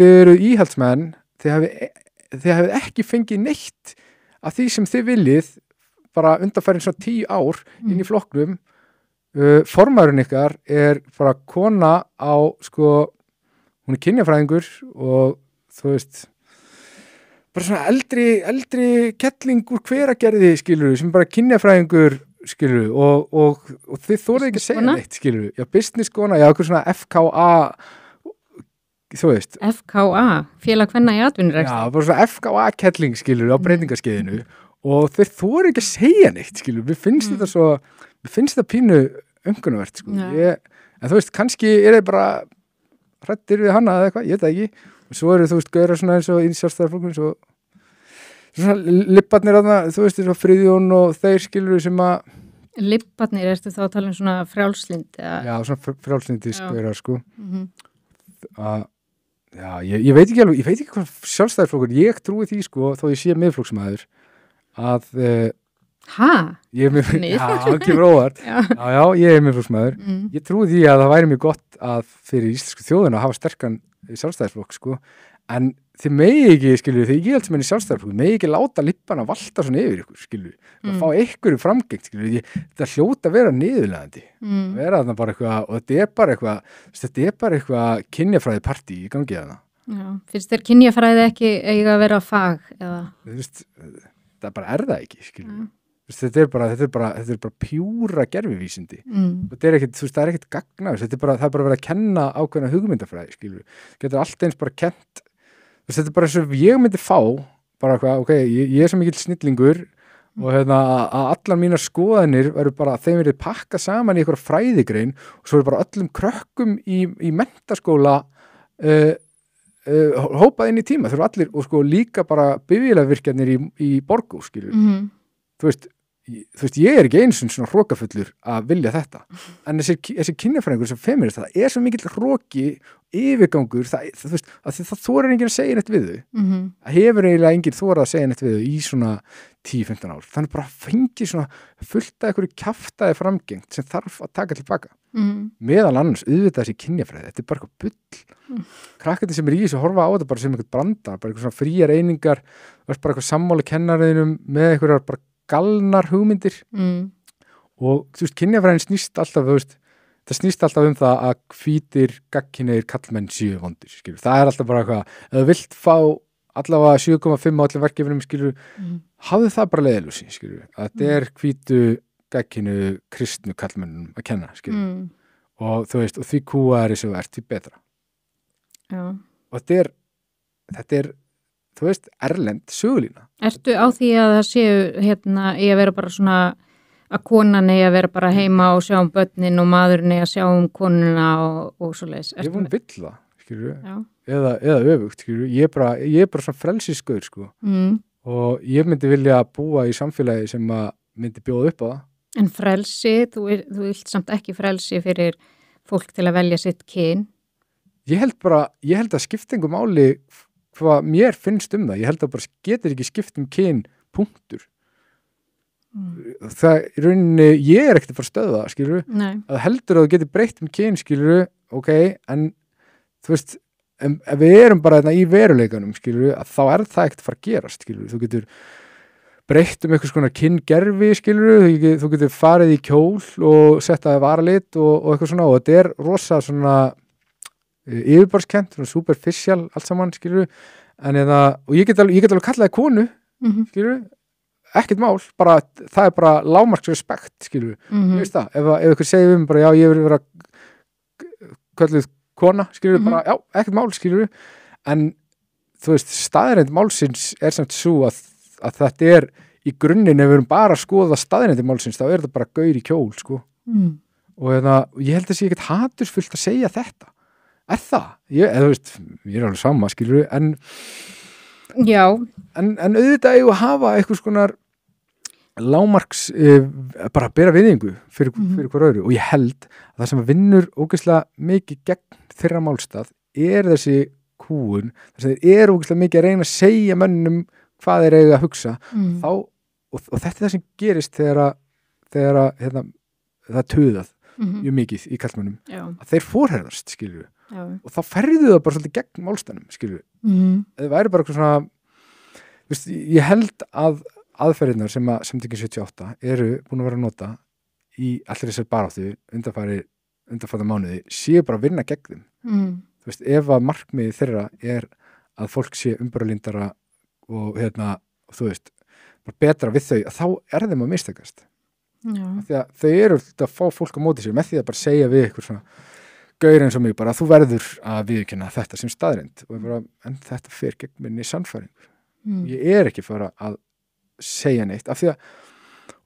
þeir eru íhaldsmenn, þeir hafið ekki fengið neitt af því sem þið viljið, bara undanfærin svona 10 ár inn í flokknum, formaðurinn ykkar bara kona á, sko, hún kynjafræðingur og, þú veist, bara svona eldri kettling úr Hveragerði, skilur, sem bara kynjafræðingur, skilur, og þið þorðið ekki að segja neitt, skilur, já, business kona, já, eitthvað svona FKA, þú veist. FKA, félag kvenna í atvinnurekstri. Já, bara svona FKA kettling, skilur, á breytingaskeiðinu og þið þorðið ekki að segja neitt, skilur, mér finnst það pínu umkunnavert, sko, en þú veist, kannski það bara hrættir við hana eða eitthvað, ég veit það ekki. Og svo eru, þú veist, gauðra svona eins og í sjálfstæðisflokknum, svona libbarnir aðna, þú veist, eins og Friðjón og þeir skilur sem að... Libbarnir, ertu þá að tala um svona frjálslynd? Já, svona frjálslyndis gauðra, sko. Já, ég veit ekki alveg, ég veit ekki hvað sjálfstæðisflokkur, ég trúi því, sko, þó ég sé miðflokksmaður, að... Hæ? Já, það kemur óvart. Já, ég er miðflokksmaður. Ég trúi því að það væri mjög gott að fyrir íslensku þjóðina að hafa sterkan sjálfstæðisflokk, sko, en þið megi ekki, skilju, þið íhaldsmenn í sjálfstæðisflokk megi ekki láta lippana valta svona yfir ykkur, skilju, að fá ykkur framgengt, skilju, þetta hljóta að vera niðurlegandi, vera þarna bara eitthvað og þetta er bara eitthvað kynjafræði partí í gangi þarna. Já, finnst þér kynjafræði ekki eiga að vera fag, eða? Þú veist, það bara það ekki, skilju. Þetta er bara pjúra gervivísindi. Þetta er ekkert, þú veist, það er ekkert gagna, það er bara verið að kenna ákveðna hugmyndafræði, skilur. Getur allt eins bara kent, þetta er bara eins og ég myndi fá, bara hvað, ok, ég er svo mikill snillingur og að allar mínar skoðanir verður bara, þeim verið pakkað saman í einhverja fræðigrein og svo er bara öllum krökkum í menntaskóla hópað inn í tíma, þurfa allir, og sko líka bara bifvélavirkjarnir í Borgó, skilur. Þú veist, ég er ekki eins og svona hrókafullur að vilja þetta, en þessi kynjafræðingur sem feminist, það er svo mikill hróki yfirgangur, þú veist, að það þorir enginn að segja neitt við þau, það hefur eiginlega enginn þorað að segja neitt við þau í svona 10-15 ár, þannig bara fengið svona fullt af einhverju kjaftaði framgengt sem þarf að taka tilbaka, meðal annars auðvitað þessi kynjafræði, þetta er bara eitthvað bull, krakkandi sem er í þessu horfa á þetta bara sem eitthvað brandar, bara eitthvað svona fríar einingar, bara eitthvað sammála kennariðinum með eitthvað bara galnar hugmyndir og þú veist, kynjafræðin snýst alltaf, þú veist, það snýst alltaf um það að hvítir gagnkynhneigðir karlmenn séu vondir, skilur, það er alltaf bara eitthvað, ef þú vilt fá allavega 7,5 á allir verkefnum, skilur, hafðu það bara leiðilúsi, skilur, að þetta er hvítu gagnkynhneigðu kristnu karlmennum að kenna, skilur, og þú veist, og því kúaðari sem þú ert, því betra. Já. Og þetta er þú veist, erlend sögulína. Ertu á því að það séu í að vera bara svona að konan eigi að vera bara heima og sjá börnin og maðurinn eigi að sjá konuna og svoleiðis? Ég vona vill það, skilju, eða öfugt, skilju, ég er bara svona frelsisgaur, sko, og ég myndi vilja búa í samfélagi sem að myndi bjóða upp á það. En frelsi, þú vilt samt ekki frelsi fyrir fólk til að velja sitt kyn? Ég held að skiptingu máli hvað mér finnst það, ég held að bara getur ekki skipt kyn, punktur. Það í rauninni, ég er ekkert að fara að stöða, skilur, að heldur að þú getur breytt kyn, skilur, ok, en þú veist, ef við erum bara í veruleikanum, skilur, að þá er það ekkert að fara að gerast, skilur, þú getur breytt einhvers konar kyngerfi, skilur, þú getur farið í kjól og settaði varalit og eitthvað svona, og þetta er rosa svona yfirborðskent, svona superficial allt saman, skilur, en og ég get alveg kallaði konu, skilur, ekkert mál, bara, það er bara lágmarks respekt, skilur, veist það, ef ykkur segir bara, já, ég vil vera kölluð kona, skilur bara, já, ekkert mál, skilur en þú veist, staðreind málsins samt svo að þetta í grunninn, ef við erum bara að skoða staðreind málsins, þá þetta bara gaur í kjól, sko og ég held að sé ekkert hatursfullt að segja þetta það? Þú veist, ég alveg sama, skilur en auðvitað að hafa eitthvað skonar lágmarks bara að bera viðingu fyrir hver öðru og ég held að það sem vinnur ógeðslega mikið gegn þeirra málstað þessi kúgun, þess að þeir ógeðslega mikið að reyna að segja mönnum hvað þeir eiga að hugsa og þetta það sem gerist þegar það töðað mjög mikið í kallmönnum að þeir forherðast, skilju og þá ferðu það bara svolítið gegn málstænum, skilju það væri bara eitthvað svona veist, ég held að aðferðirnar sem að Samtökin 78 eru búin að vera að nota í allir þessar baráttu undanfarna mánuði séu bara að vinna gegn þeim þú veist, ef að markmiði þeirra að fólk sé umburðarlyndara og þú veist, bara betra við þau, þá þeim að mistakast því að þau eru að fá fólk á móti sér með því að bara segja við ykkur svona gaur eins og mig bara, þú verður að viðurkenna þetta sem staðreind og bara, en þetta fer gegn minni sannfæringu ég ekki fara að segja neitt, af því að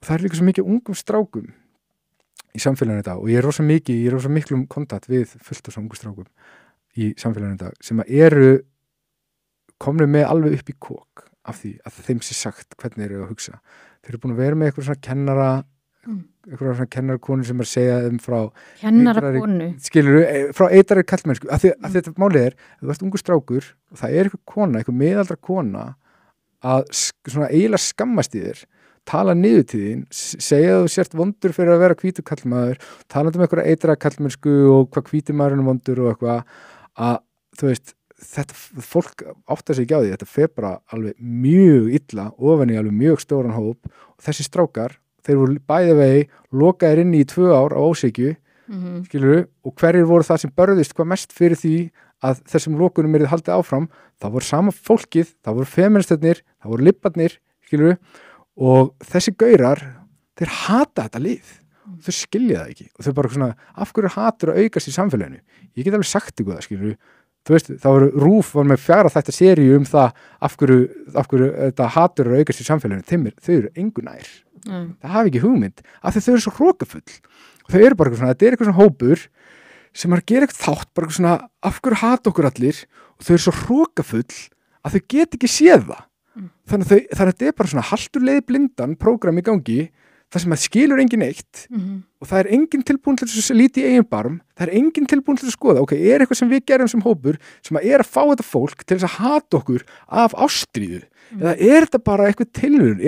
það líka svo mikið ungum strákum í samfélaginu þetta og ég rosa miklum kontakt við fullt af ungum strákum í samfélaginu þetta sem eru komnir með alveg upp í kók af því að þeim sé sagt hvernig þeir eru að hugsa þeir eru búin að vera með eitthvað svona kennara eitthvað svona kennarakonur sem segja frá kennarakonu frá eitari kallmennsku af því að þetta málið þú ert ungur strákur og það eitthvað miðaldra kona að svona eiginlega skammast í þér tala niður til þín segja að þú sért vondur fyrir að vera hvítur kallmaður talandi eitthvað eitra kallmennsku og hvað hvítur maðurinn vondur og eitthvað að þú veist þetta fólk áttar sig ekki á því þetta fer bara alveg mjög illa ofan í alveg mjög stóran hóp og þessi strákar þeir voru bæði vegi lokaðir inn í 2 ár á ósekju skilurðu og hverjir voru það sem börðist hvað mest fyrir því að þessum lokunum haldið áfram, það voru sama fólkið, það voru feministarnir, það voru libbarnir, skilur og þessi gaurar, þeir hata þetta lið, þau skilja það ekki og þau bara svona, af hverju hatur að aukast í samfélaginu, ég get alveg sagt ykkur það, skilur þú veist, það voru RÚV var með 4 þætta seríu það af hverju þetta hatur að aukast í samfélaginu, þau eru engu nær það hafi ekki hugmynd, af því þau eru svo hrokafull og þau eru bara eitthvað svona, þetta eitthvað svona hópur sem að gera eitthvað þátt, bara svona af hverju hata okkur allir og þau eru svo hrokafull að þau get ekki séð það þannig að þetta bara svona haltur leið blindan prógram í gangi, það sem að skilur engin eitt og það engin tilbúin til þess að líti í eigin barm, það engin tilbúin til að skoða, ok, eitthvað sem við gerum sem hópur sem að að fá þetta fólk til þess að hata okkur af ástríðu eða þetta bara eitthvað tilhörun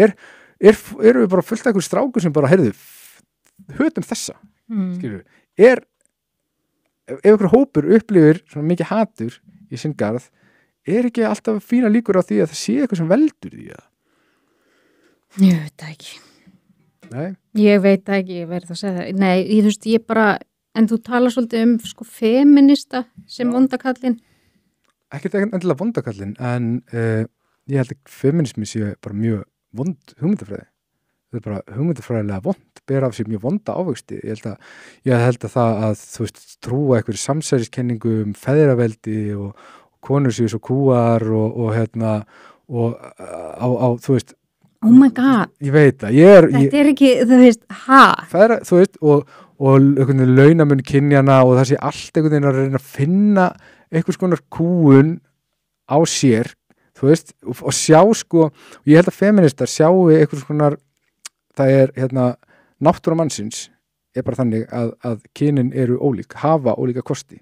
erum við bara fullt af eitthvað strákur sem bara, heyrðu, hötum þessa skilur, ef einhver hópur upplifir svona mikið hatur í sinn garð, ekki alltaf fína líkur á því að það sé eitthvað sem veldur því að? Ég veit það ekki. Nei? Ég veit það ekki, ég verð að segja það. Nei, þú veist, ég bara, en þú talar svolítið sko feminista sem vondakallin. Ekkert endilega vondakallin, en ég held að feminismi sé bara mjög vond hugmyndafræði. Það bara hugmyndafræðilega vond, bera af sér mjög vonda ávöxti. Ég held að það að þú veist, trúa einhverju samsæriskenningu feðraveldi og konur séu svo kúar og þú veist oh my god, ég veit það þetta ekki, þú veist, feðra, þú veist, og einhvern veginn launamun kynjana og það sé allt einhvern veginn að reyna að finna einhvers konar kúun á sér, þú veist, og sjá sko, og ég held að feministar sjáu einhvers konar, það náttúra mannsins bara þannig að kynin eru ólík, hafa ólíka kosti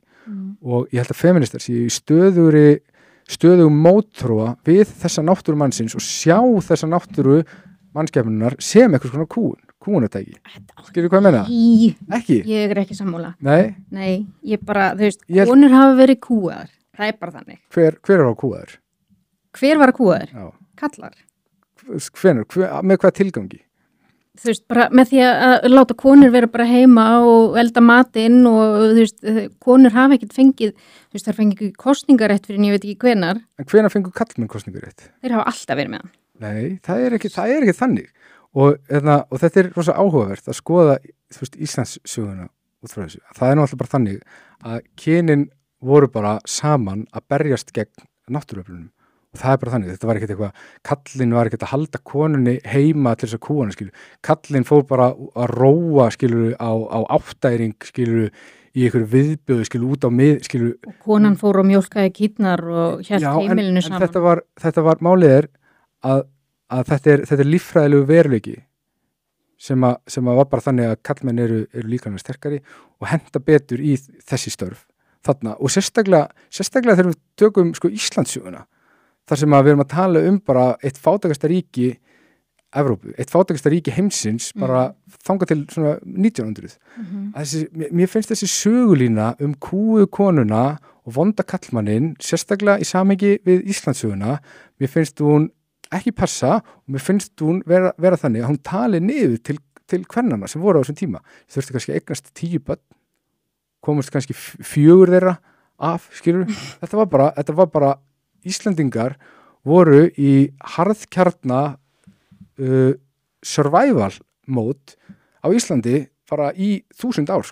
og ég held að feministar séu í stöðugum mótþróa við þessa náttúru mannsins og sjá þessa náttúru mannskepnunar sem eitthvað svona kúunatæki. Skilur hvað ég meina? Ekki? Ég ekki sammála. Nei, ég bara, þú veist, konur hafa verið kúaðar. Það bara þannig. Hver var kúaður? Hver var kúaður? Já. Kallar. Með hvað tilgangi? Þú veist, bara með því að láta konur vera bara heima og elda matinn og þú veist, konur hafa ekkert fengið, þú veist, þær fengið ekki kostningarétt fyrir en ég veit ekki hvenar. En hvenar fengur kallmenn kostningarétt? Þeir hafa alltaf verið með hann. Nei, það er ekki þannig og þetta er rosa áhugavert að skoða, þú veist, Íslandssöguna út frá þessu. Það náttúrulega bara þannig að kynin voru bara saman að berjast gegn náttúruöflunum og það bara þannig, þetta var ekkert eitthvað, kallinn var ekkert að halda konunni heima til þess að kúa hana, kallinn fór bara að róa, á áttæring, í einhverju viðbjóðu, út á mið, og konan fór og mjólkaði kýrnar og hélt heimilinu saman. En þetta var málið að þetta er líffræðilegu veruleiki sem var bara þannig að kallmenn eru líka sterkari og henta betur í þessi störf þarna, og sérstaklega þegar við tökum Íslandssöguna, þar sem við erum að tala bara eitt fátækasta ríki Evrópu, eitt fátækasta ríki heimsins bara þangað til svona 1900. Mér finnst þessi sögulína kúuðu konuna og vonda kallmanninn, sérstaklega í samhengi við Íslandssöguna, mér finnst hún ekki passa og mér finnst hún vera þannig að hún tali niður til kvennana sem voru á þessum tíma. Þurfti kannski eignast 10 börn, komast kannski 4 þeirra af, þetta var bara Íslendingar voru í harðkjarna survival mode á Íslandi bara í 1000 ár,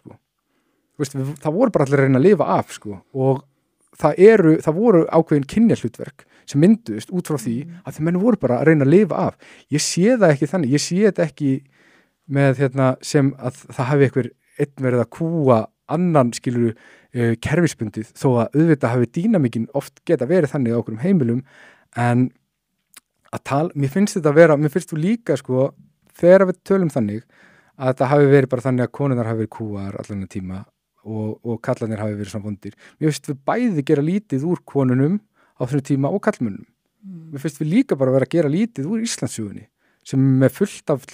það voru bara allir að reyna að lifa af, og það voru ákveðin kynjahlutverk sem mynduðust út frá því að þeir menn voru bara að reyna að lifa af. Ég sé það ekki þannig, ég sé þetta ekki með sem að það hafi einhver einn verið að kúa annan kerfisbundið, þó að auðvitað hafi dýnamíkin oft geta verið þannig á okkur heimilum, en mér finnst þú líka þegar við tölum þannig að þetta hafi verið bara þannig að konurnar hafi verið kúar allan tíma og kallarnir hafi verið svona vondir. Mér finnst við bæði gera lítið úr konunum á þessum tíma og kallmönnum. Mér finnst við líka bara vera að gera lítið úr Íslandssögunni sem með fullt af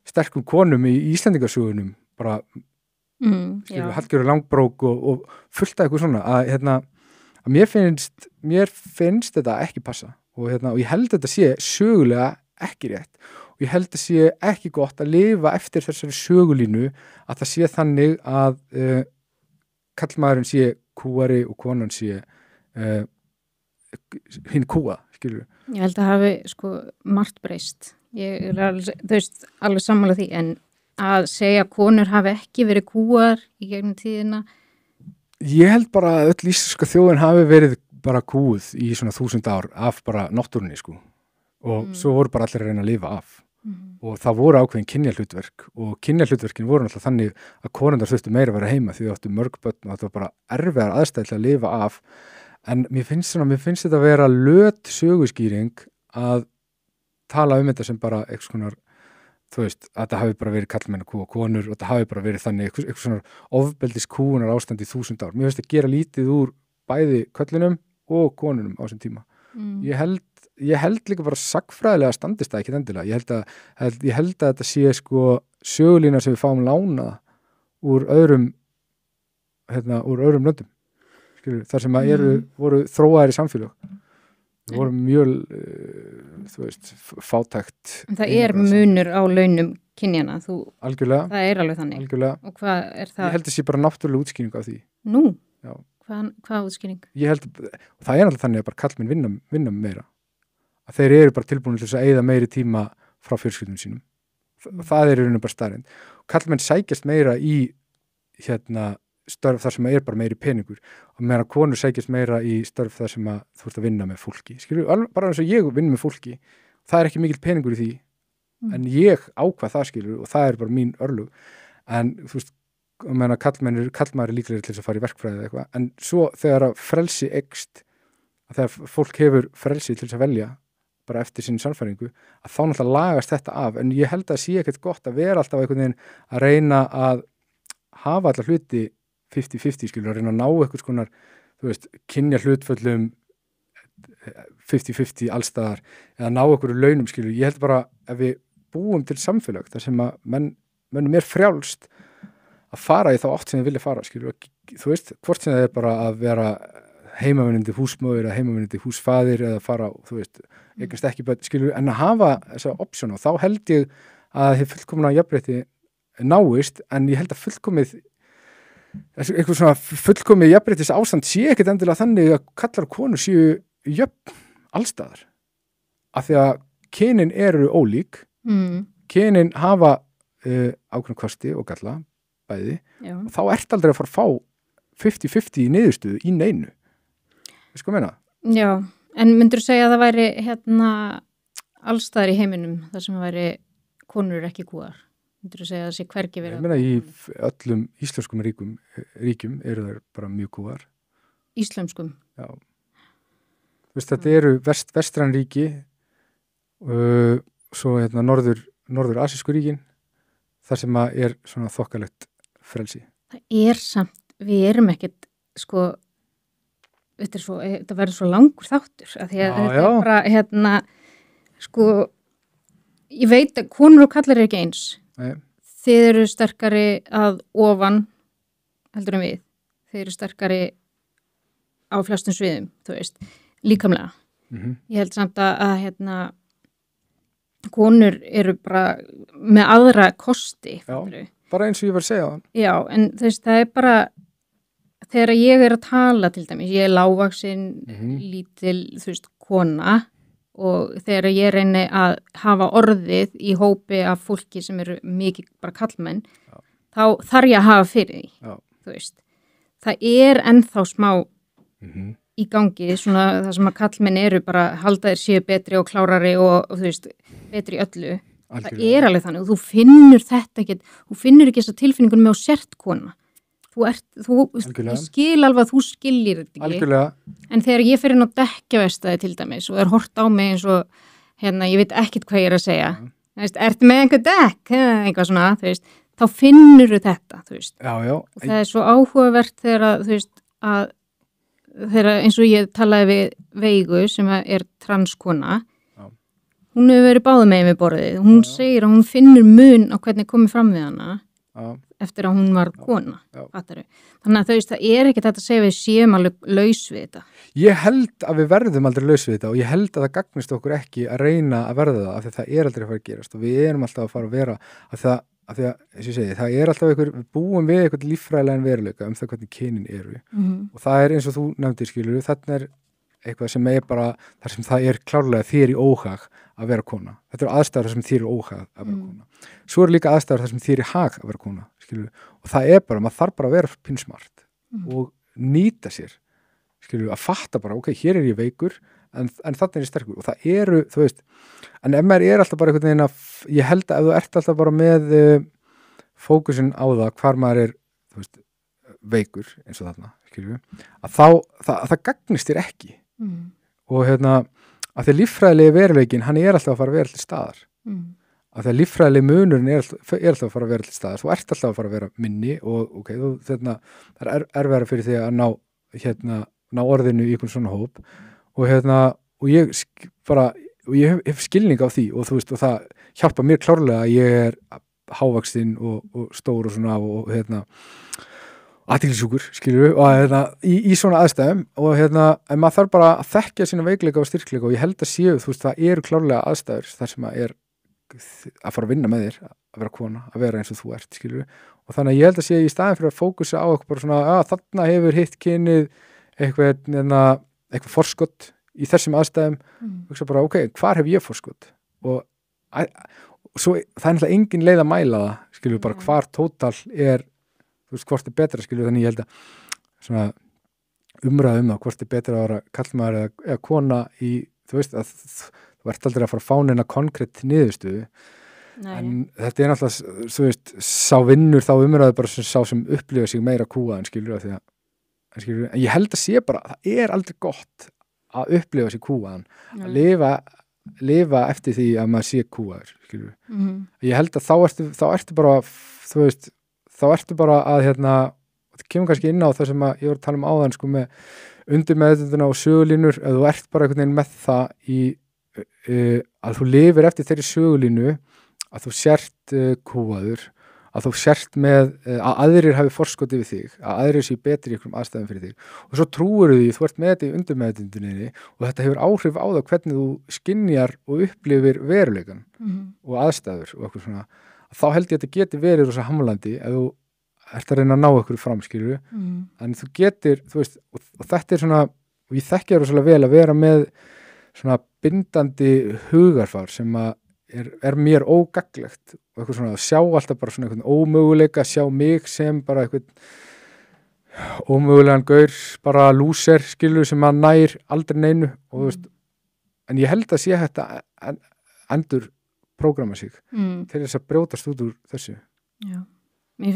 sterkum konum í Íslendingasögunum, bara Hallgerður Langbrók og fullt af eitthvað svona að mér finnst þetta ekki passa og ég held að þetta sé sögulega ekki rétt og ég held að sé ekki gott að lifa eftir þessari sögulínu að það sé þannig að kallmaðurinn sé kúari og konan sé hinn kúa, skilur við. Ég held að hafi margt breyst. Ég er alveg sammála því, en að segja að konur hafi ekki verið kúar í gegnum tíðina? Ég held bara að öll íslenska þjóðin hafi verið bara kúuð í svona 1000 ár af bara náttúrunni, og svo voru bara allir að reyna að lifa af og það voru ákveðin kynjahlutverk og kynjahlutverkin voru náttúrulega þannig að konundar þurftu meira að vera heima því þau áttu mörg börn og þetta var bara erfiðar aðstæður til að lifa af, en mér finnst þetta að vera löt söguskýring að tala þetta sem bara eitthvað svona, að þetta hafi bara verið kallmenn að kúa konur og þetta hafi bara verið þannig eitthvað svona ofbeldis kúunar ástand í 1000 ár. Mér finnst að gera lítið úr bæði köllunum og konunum á þessum tíma. Ég held líka bara sagfræðilega standist það ekki endilega. Ég held að þetta sé sögulína sem við fáum lána úr öðrum löndum. Þar sem voru þróaðir í samfélag. Við vorum mjög, fátækt. En það er munur á launum kynjana, algjörlega. Það er alveg þannig. Algjörlega. Og hvað er það? Ég held að sé bara náttúrulega útskýring á því. Nú? Já. Hvað útskýring? Ég held að það er alltaf þannig að bara kallmenn vinna meira. Að þeir eru bara tilbúin til þess að eyða meiri tíma frá fjölskyldunum sínum. Það er í rauninu bara staðreynd. Kallmenn sækjast meira í störf þar sem bara meiri peningur og meðan konur sækjast meira í störf þar sem þú ert að vinna með fólki. Bara eins og ég vinn með fólki, það er ekki mikill peningur í því, en ég ákvað það, og það er bara mín örlög. En meðan kallmaður er líklegri til þess að fara í verkfræði eða eitthvað, en svo þegar að frelsi eykst, að þegar fólk hefur frelsi til þess að velja bara eftir sinni sannfæringu, að þá náttúrulega lagast þetta af, en ég held að sé ekkert gott að vera alltaf einhvern veginn að reyna að hafa allar hluti 50-50, að reyna að ná eitthvað skonar, kynja hlutföllum 50-50 allstaðar, eða ná einhverju launum, ég held bara ef við búum til samfélag þar sem að mönnum er frjálst að fara í þá átt sem þið vilja fara, hvort sem það er bara að vera heimavinnandi húsmóðir eða heimavinnandi húsfaðir eða fara, eignast ekki börn, en að hafa þessa option og þá held ég að þið fullkomna jafnrétti náist, en ég held að eitthvað svona fullkomið jafnréttis ástand sé ekkert endilega þannig að kallar og konur séu jöfn allstaðar, af því að kynin eru ólík, kynin hafa ákveðna kosti og galla, bæði og þá ert aldrei að fara að fá 50-50 í niðurstöðu í neinu. Veist hvað meina? Já, en myndur þú segja að það væri allstaðar í heiminum þar sem væri konur ekki kúar? Myndur þú segja að það sé hvergi verið? Ég meina í öllum íslenskum ríkjum eru þær bara mjög kúar. Íslenskum? Já. Þú veist, þetta eru vestræn ríki, svo norður-asísku ríkin, þar sem er svona þokkalegt frelsi. Það samt, við erum ekkert, sko, þetta verður svo langur þáttur, af því að þetta bara, sko, ég veit að konur og kallar ekki eins. Nei. Þið eru sterkari að ofan, heldur en við. Þið eru sterkari á flestum sviðum, þú veist, líkamlega. Ég held samt að konur eru bara með aðra kosti. Bara eins og ég var að segja það. Já, en þú veist, það er bara, þegar ég er að tala til dæmis, ég er lágvaxin, lítil, þú veist, kona og þegar ég reyni að hafa orðið í hópi af fólki sem eru mikið bara kallmenn, þá þarf ég að hafa fyrir því, þú veist. Það er ennþá smá í gangi, svona það sem að kallmenn eru bara halda þér séu betri og klárari og þú veist, betri í öllu. Algjörlega. Það er alveg þannig og þú finnur þetta ekki, þú finnur ekki þessa tilfinningun með á sért kona. Ég skil alveg að þú skiljir þetta ekki. Algjörlega. En þegar ég fer inn á dekkjavestaði til dæmis og hort á mig eins og, ég veit ekkert hvað ég er að segja. Þú veist, ertu með einhver dekk? Eitthvað svona, þú veist, þá finnur þú þetta, þú veist. Já. Og það er svo áhugavert þegar, þú veist, þegar eins og ég talaði við Veigu sem er transkona, hún hefur verið báðum megin við borðið. Hún segir að hún finnur mun á hvernig komið fram við hana eftir að hún var kona. Þannig að þú veist, það er ekki þetta að segja við séum alveg laus við þetta. Ég held að við verðum aldrei laus við þetta og ég held að það gagnist okkur ekki að reyna að verða það af því það er aldrei að fara að gerast og við erum alltaf að fara að vera af því að, eins og ég segi, það er alltaf við búum við eitthvað líffræðilegan veruleika um það hvernig kynin eru og það er eins og þú nefndir skilur, þarna er eitthvað sem er bara þar sem það er klárlega þér í óhag að vera kona. Þetta eru aðstæður þar sem þér er óhag að vera kona. Svo eru líka aðstæður þar sem þér er hag að vera kona, skilur. Og það er bara, maður þarf bara að vera pinsmart og nýta sér, skilur, að fatta bara, ok, hér er ég veikur, en þarna er ég sterkur. Og það eru, þú veist, en ef maður er alltaf bara einhvern veginn að, ég held að ef þú ert alltaf bara með fókusin á það, hvar maður er, þú veist, veikur, eins og þarna, skilur, að það gagnist þér ekki. Og að því líffræðilegi veruleikin hann er alltaf að fara að vera til staðar að því líffræðilegi munurinn er alltaf að fara að vera til staðar, þú ert alltaf að fara að vera minni og ok, það er erfiðara fyrir því að ná orðinu í einhvern svona hóp og ég hef skilning á því og þú veist og það hjálpa mér klárlega að ég er hávaxinn og stór og svona og athyglisjúkur, skilur við, og í svona aðstæðum og en maður þarf bara að þekkja sína veikleika og styrkleika og ég held að séu, þú veist, það eru klárlega aðstæður þar sem að fara að vinna með þér, að vera kona, að vera eins og þú ert, skilur við, og þannig að ég held að séu í staðin fyrir að fókusa á eitthvað bara svona, þarna hefur hitt kynið eitthvað forskott í þessum aðstæðum, hugsa bara, ok, hvar hef ég forskott? Og svo, það er náttúrulega engin leið að mæla það, skilur við, bara hvar tótal er þú veist, hvort er betra, skilur, þannig ég held að svona umræða það, hvort er betra að vera kallmaður eða kona í, þú veist, að þú ert aldrei að fara að fá neina konkrétt niðurstöðu, en þetta er náttúrulega, þú veist, sá vinnur þá umræða bara sá sem upplifa sig meira kúaðan, skilur, en ég held að sé bara, það er aldrei gott að upplifa sig kúaðan, að lifa eftir því að maður sé kúaður, skilur, ég held að þá ertu bara, þú veist, þá ertu bara að, það kemur kannski inn á það sem ég var að tala áðan, sko, með undirmeðvitundina og sögulínur, að þú ert bara einhvern veginn með það að þú lifir eftir þeirri sögulínu, að þú sért kúaður, að þú sért með, að aðrir hafi forskotið við þig, að aðrir séu betri í einhverjum aðstæðum fyrir þig, og svo trúir þú ert með þetta í undirmeðvitundinni og þetta hefur áhrif á það hvernig þú skynjar og upplifir veruleikan og aðstæður og eitthvað svona. Þá held ég að þetta geti verið rosa hamlandi ef þú ert að reyna að ná ykkur fram, skilur en þú getur, þú veist, og þetta er svona, og ég þekki það rosalega vel að vera með svona bindandi hugarfar sem að mér ógagnlegt og eitthvað svona að sjá alltaf bara svona einhvern ómöguleika, sjá mig sem bara einhvern ómögulegan gaur, bara lúser skilur sem að nær aldrei neinu og þú veist, en ég held að sé þetta endur prógrama sig til þess að brjótast út úr þessu. Já, mér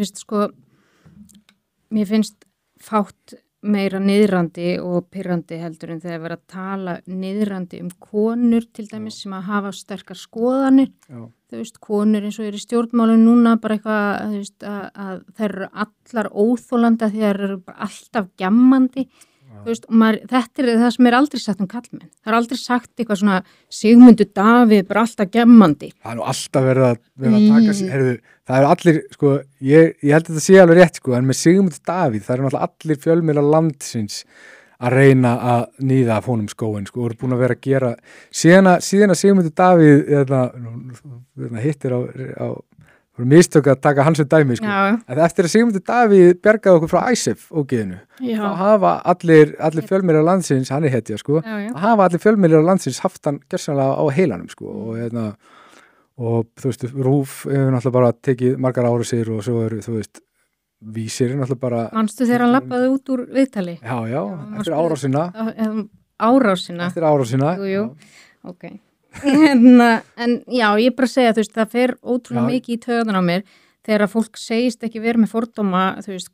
finnst fátt meira niðrandi og pirrandi heldur en þegar vera að tala niðrandi konur til dæmis sem að hafa sterkar skoðanir. Já. Þú veist, konur eins og í stjórnmálum núna bara eitthvað, þú veist, að þær eru allar óþólandi að þær eru bara alltaf gjammandi. Þú veist, og þetta það sem aldrei sagt kallmenn. Það aldrei sagt eitthvað svona Sigmundur Davíð bara alltaf gjammandi. Það nú alltaf verið að taka sér, heyrðu, það allir, sko, ég held að þetta sé alveg rétt, sko, en með Sigmundur Davíð, það náttúrulega allir fjölmiðlar landsins að reyna að níða af honum skóin, sko, og eru búin að vera að gera, síðan að Sigmundur Davíð hittir á mistök að taka hans dæmi, sko. En eftir að Sigmundur Davíð bjargaði okkur frá ISIF ógeðinu, þá hafa allir fjölmiðlar landsins, hann hetja, sko, að hafa allir fjölmiðlar landsins haft hann gjörsamlega á heilanum, sko, og þú veist, RÚV hefur náttúrulega bara tekið margar ára sér og svo eru, þú veist, Vísir náttúrulega bara... Manstu þegar hann labbaði út úr viðtali? Já, eftir árásina. Árásina? Eftir árásina. Jú, ok. En já, ég bara segja, þú veist, það fer ótrúlega mikið í taugarnar á mér þegar að fólk segist ekki verið með fordóma, þú veist,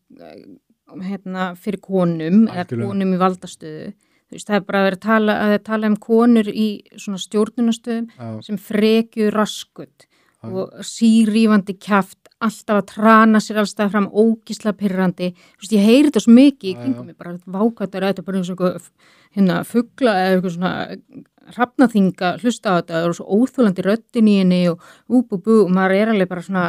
fyrir konum eða konum í valdastöðu. Þú veist, það er bara verið að tala konur í svona stjórnunastöðum sem frekju raskut og sírífandi kjaft, alltaf að trana sér allstað fram ógisla pirrandi. Þú veist, ég heyri þetta svo mikið í kringum mig, bara vákvættar, þetta er bara eins og fugla eða eitthvað svona hrafnaþinga, hlusta á þetta, það eru svo óþólandi röddin í henni og maður alveg bara svona,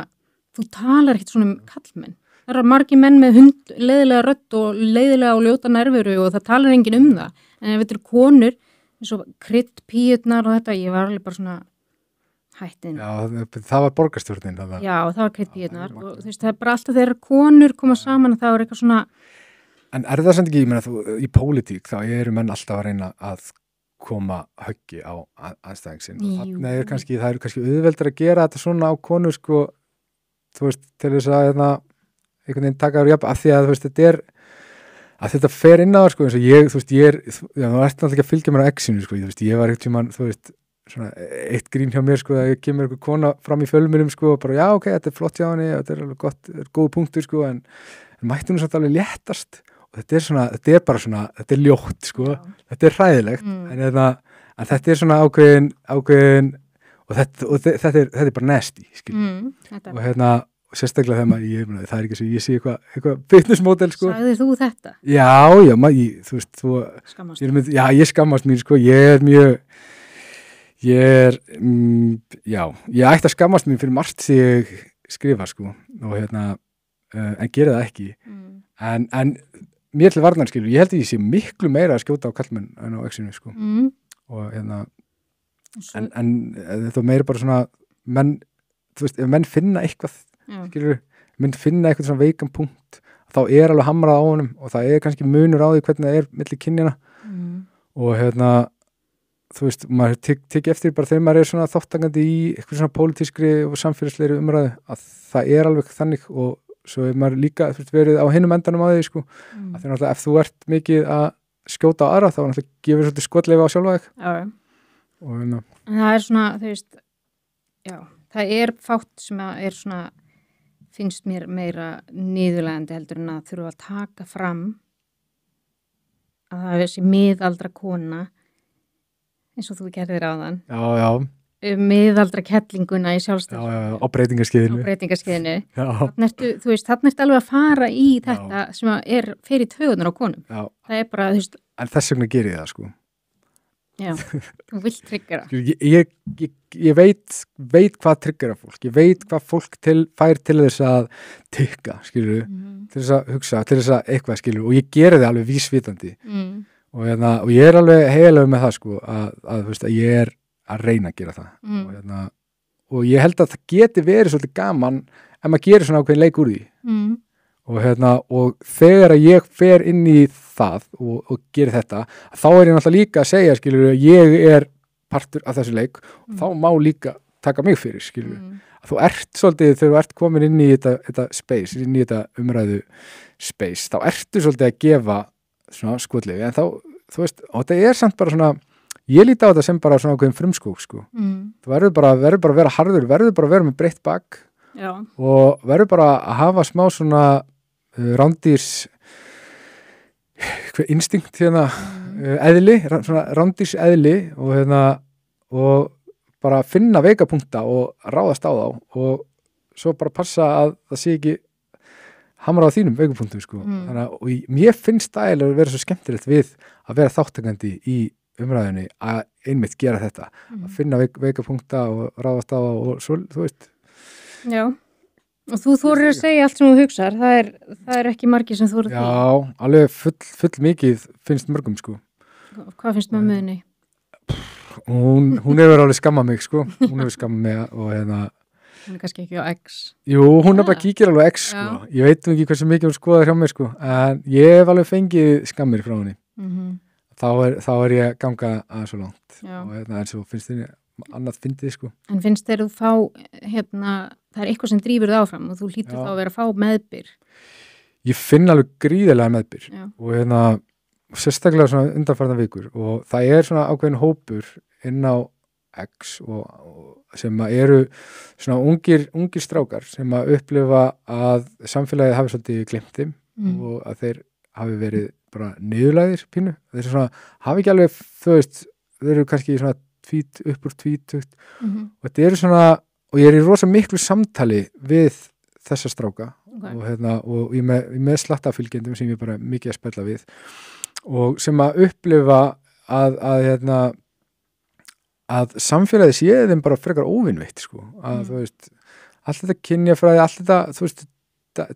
þú talar ekkert svona kallmenn. Það eru margir menn með leiðilega rödd og leiðilega og ljóta nervuru og það talar enginn það. En ef þetta eru konur, eins og kryddpíurnar og þetta, ég var alveg bara svona hættin. Já, það var borgarstjórnin. Já, það var kryddpíurnar og þú veist, það er bara alltaf þegar konur koma saman og það er eitthvað svona... En er það samt ekki, ég meina þú, í pólitík þá eru menn alltaf að reyna að koma höggi á anstæðingsinn og það eru kannski auðveldur að gera þetta svona á konur, sko, þú veist, til þess að einhvern veginn taka þér jafn, af því að þú veist, þetta fer inn á það, sko, eins og ég, þú veist, þú ert náttúrulega ekki að fylgja mér á X-inu, sko, þú veist, ég var eitthvað, þú veist, svona eitt grín hjá mér, sko, að ég kemur eitthvað kona fram í fjölmiðlum, sko, og bara, já, ok, þetta er flott hjá henni, þetta er alveg gott, þetta er góð punktur, sko, en mætti hún samt alveg léttast og þetta er svona, þetta er bara svona, þetta er ljótt, sko, þetta er hræðilegt, en þetta er svona ákveðin og þetta er bara nasty, skil, og og sérstaklega þegar það er ekki svo ég sé eitthvað fitnessmodel, sko. Sagði þú þetta? Já, þú veist, skammast þín? Já, ég skammast mín, sko, ég ætti að skammast mín fyrir margt sem ég skrifa, sko, og en gera það ekki, en mér til varnar, skilur, ég held að ég sé miklu meira að skjóta á kallmenn en á X-inu, sko, og en þetta meira bara svona menn, þú veist, ef menn finna eitthvað, skilur, menn finna eitthvað svona veikan punkt, þá er alveg hamrað á honum og það er kannski munur á því hvernig það er milli kynjana og þú veist, maður tekið eftir bara þegar maður er svona þátttakandi í eitthvað svona pólitískri og samfélagslegri umræðu að það er alveg þannig og svo er maður líka, þú veist, verið á hinum endanum á því, sko, að því náttúrulega ef þú ert mikið að skjóta á aðra þá náttúrulega gefur svolítið skotleifa á sjálfa þig. Og en það er svona, þú veist, já, það er fátt sem er svona, finnst mér meira niðurlegandi heldur en að þurfa að taka fram að það er þessi miðaldra kona eins og þú gerðir áðan. Miðaldra kettlinguna í sjálfstæðis. Á breytingaskeiðinu. Þannig þú veist, þannig ertu alveg að fara í þetta sem er fyrir taugunar á konum. Það er bara, þú veist. En þess vegna ger ég það, sko. Já, þú vilt tryggera. Ég veit hvað tryggera fólk. Ég veit hvað fólk fær til þess að tykka, skilur, til þess að hugsa, til þess að eitthvað, skilur, og ég geri það alveg vísvitandi. Og ég er alveg heilagur með það, sko, að þú veist, að ég er að reyna að gera það. Og ég held að það geti verið svolítið gaman ef maður gerir svona ákveðin leik úr því. Og þegar að ég fer inn í það og gerir þetta, þá er ég náttúrulega líka að segja, skilur, að ég er partur af þessu leik og þá má líka taka mig fyrir, skilur þú ert svolítið, þegar þú ert komin inn í þetta space, inn í þetta umræðu space, þá ertu svolítið að gefa svona skotlefi, en þá þú veist, og þetta samt bara svona ég líti á þetta sem bara svona ákveðin frumskók sko. Þú verður bara að vera harður, verður bara að vera með breitt bak og verður bara að hafa smá svona rándýrs instinkt eðli, svona rándýrs eðli og bara finna veikapunkta og ráðast á þá og svo bara passa að það sé ekki hamra á þínum veikapunktum sko. Þannig að og mér finnst það eiginlega að vera svo skemmtilegt við að vera þáttakandi í umræðinni að einmitt gera þetta að finna veikapunkta og ráðast á og svo, þú veist. Já, og þú þorir að segja allt sem þú hugsar, það er ekki margir sem þorir því. Já, alveg full mikið finnst mörgum sko. Hvað finnst mömmuðinni? Hún hefur alveg skammað mig sko, hún hefur skammað mig og hún er kannski ekki á X. Jú, hún er bara kíkir alveg X sko, ég veit ekki hversu mikið hún skoðar hjá mér sko, en ég hef alveg fengið skammir frá henni. Þá er ég að ganga að svo langt og en svo finnst þér annað fyndið sko. En finnst þér þú fá það er eitthvað sem drífur það áfram og þú hlýtur þá að vera að fá meðbyr? Ég finn alveg gríðarlega meðbyr og sérstaklega svona undanfarnar vikur og það er svona ákveðin hópur inn á X og sem eru svona ungir strákar sem að upplifa að samfélagið hafi svolítið glemt þeim og að þeir hafi verið bara niðurlægðir pínu. Þeir svona hafi ekki alveg, þú veist, þeir eru kannski svona upp úr tvítugt og þetta eru svona, og ég er í rosa miklu samtali við þessa stráka og ég með slattafylgjendum sem ég bara mikið að spella við og sem að upplifa að samfélagið sé þeim bara frekar óvinveitt sko, að þú veist allt þetta kynjafræði, allt þetta þú veist,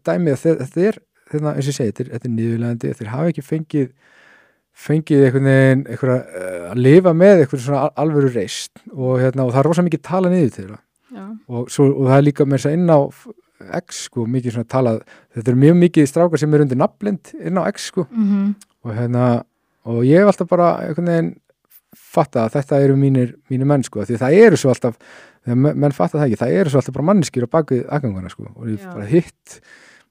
dæmið þetta er eins og ég segi, þetta er niðurlægjandi, þeir hafa ekki fengið einhvern veginn að lifa með einhvern svona alvöru reisn og það er rosa mikið talað niður til það og það er líka með þess að inn á X sko, mikið svona talað, þetta er mjög mikið strákar sem er undir nafnlind inn á X sko og ég hef alltaf bara einhvern veginn fatta að þetta eru mínir menn sko, því það eru svo alltaf, þegar menn fatta það ekki, það eru svo alltaf bara manneskjur á bakvið aðgangana sko og ég bara hitt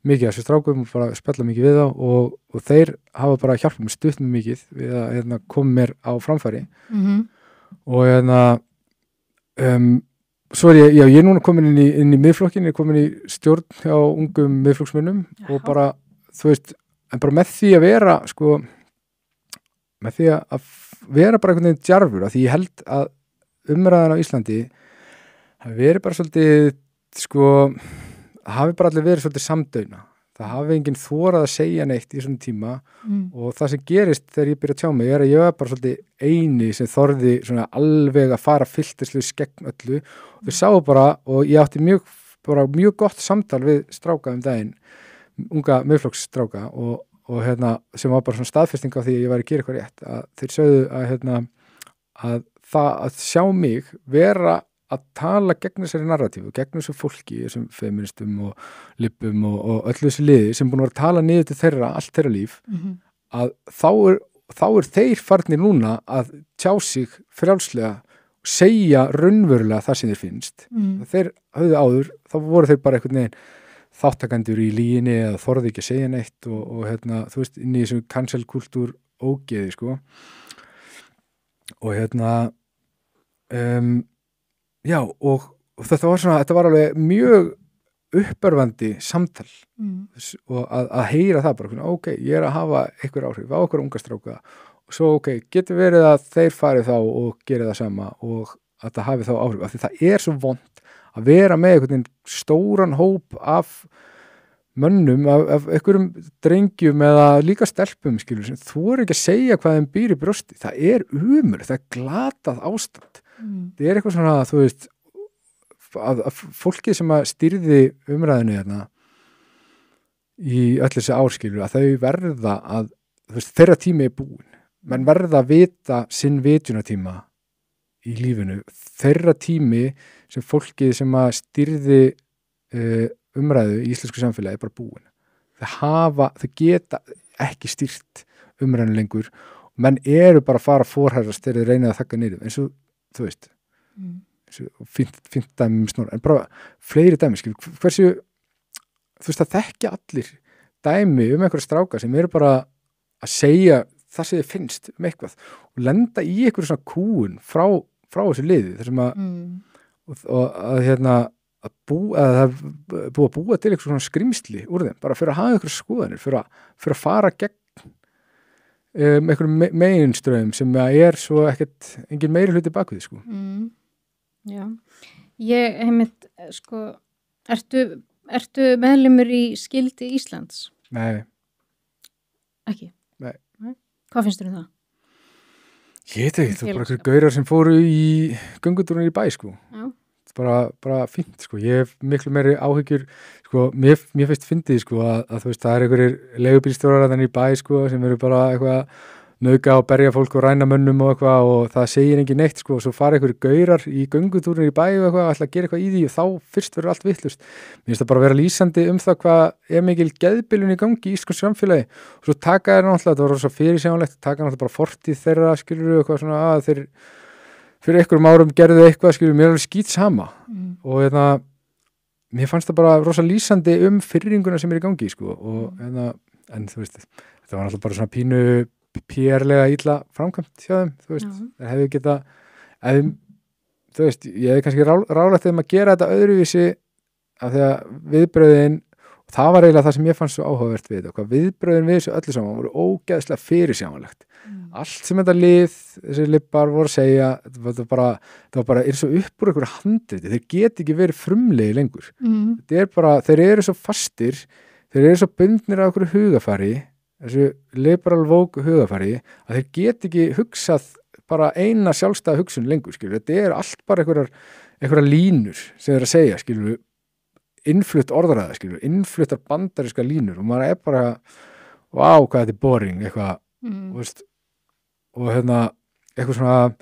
mikið af þessu strákum og bara spella mikið við þá og þeir hafa bara hjálpað mér stutt mér mikið við að koma mér á framfæri og svo er ég er núna komin inn í miðflokkin, ég er komin í stjórn hjá ungum miðflokksmönnum og bara, þú veist, en bara með því að vera sko, með því að vera bara einhvern veginn djarfur, af því ég held að umræðan á Íslandi hafi verið bara svolítið sko, hafi bara allir verið svolítið samdauna, það hafi enginn þorað að segja neitt í svona tíma og það sem gerist þegar ég byrja að tjá mig er að ég var bara svolítið eini sem þorði svona alveg að fara fylltislega gegn öllu og þau sáu bara og ég átti mjög gott samtal við stráka daginn, unga miðflokksstráka og sem var bara svona staðfesting á því að ég væri að gera eitthvað rétt, að þeir sögðu að sjá mig vera að tala gegn þessari narratífu, gegn þessu fólki, þessum feministum og lippum og öllu þessu liði sem búin að vera að tala niður til þeirra, allt þeirra líf, að þá er þeir farnir núna að tjá sig frjálslega og segja raunverulega það sem þeir finnst. Þeir höfðu áður, þá voru þeir bara einhvern veginn þáttakendur í líginni eða þorði ekki að segja neitt og þú veist, inn í þessu cancel-kultúr ógeði, sko. Og já, og þetta var alveg mjög uppörvandi samtal og að heyra það bara, ok, ég er að hafa einhver áhrif á okkur unga stráka og svo ok, getur verið að þeir farið þá og gera það sama og að það hafi þá áhrif, af því það er svo vont að vera með einhvern stóran hóp af mönnum, af einhverjum drengjum eða líka stelpum, skilur, sem þú ekki að segja hvað þeim býr í brjósti, það er umur, það er glatað ástand. Það er eitthvað svona, þú veist, að fólkið sem að stýrði umræðinu hérna í öll þessi árskilur, að þau verða að, þú veist, þeirra tími er búin, menn verða að vita sinn vitjunatíma í lífinu, þeirra tími sem fólkið sem að stýrði umræðu í íslensku samfélagi er bara búin. Þau geta ekki stýrt umræðinu lengur og menn eru bara að fara forherrast þegar þeir reynið að þakka niður, eins og þú veist, fínt dæmi með Snorra, en bara fleiri dæmi, hversu, þú veist, það þekkja allir dæmi einhverja stráka sem eru bara að segja það sem þið finnst eitthvað og lenda í einhverju svona kúun frá þessu liði, þar sem að að það er búið að búa til eitthvað svona skrimsli úr þeim, bara fyrir að hafa eitthvað skoðanir, fyrir að fara gegn einhverjum meginströðum sem svo ekkert engin meiri hluti bakvið, Já, ég heimitt, ertu meðlimur í Skildi Íslands? Nei. Ekki? Nei. Hvað finnst þér það? Ég veit ekki, það bara einhverjum gaurar sem fóru í göngutúrunum í bæ, Já. Bara fínt, ég hef miklu meiri áhyggjur, mér finnst fyndið, að þú veist, það einhverjir leigubílstjórar þannig í bæ, sem eru bara eitthvað nauðga og berja fólk og ræna mönnum og eitthvað og það segir engin neitt, og svo fara einhverjir gaurar í göngutúrunum í bæ og eitthvað, ætla að gera eitthvað í því og þá fyrst verður allt vitlaust. Mér finnst það bara að vera lýsandi það hvað mikil geðbilun í gangi í íslensku samfélagi og svo taka þér náttúrulega, það var rosa fyrirsjáanlegt, taka náttúrulega bara fortíð þeirra, skilurðu, eitthvað svona að þeir fyrir einhverjum árum gerðu eitthvað, mér er alveg skít sama og mér fannst það bara rosa lýsandi fyrringuna sem er í gangi, en þú veist, þetta var náttúrulega bara svona pínu PR-lega illa framkvæmt hjá þeim, þú veist, þeir hefðu geta þú veist, ég hefði kannski ráðlagt þeim að gera þetta öðruvísi af því að viðbröðin, og það var eiginlega það sem ég fannst svo áhugavert við þetta, hvað viðbröðin við þessu öllu saman voru ógeðslega fyrirsjáanlegt. Allt sem þetta þessi lippar voru að segja, það var bara eins og upp úr einhverju handriti, þeir geti ekki verið frumlegi lengur. Þetta er bara, þeir eru svo fastir, þeir eru svo bundnir af einhverju hugafari, þessu liberal woke hugafari, að þeir geti ekki hugsað bara eina sjálfstæða hugsun lengur, þetta er allt bara einhverjar línur sem þeir að segja, innflutt orðræða, innfluttar bandaríska línur og maður er bara, vá, hvað þetta er boring, eitthvað, veist, og eitthvað svona,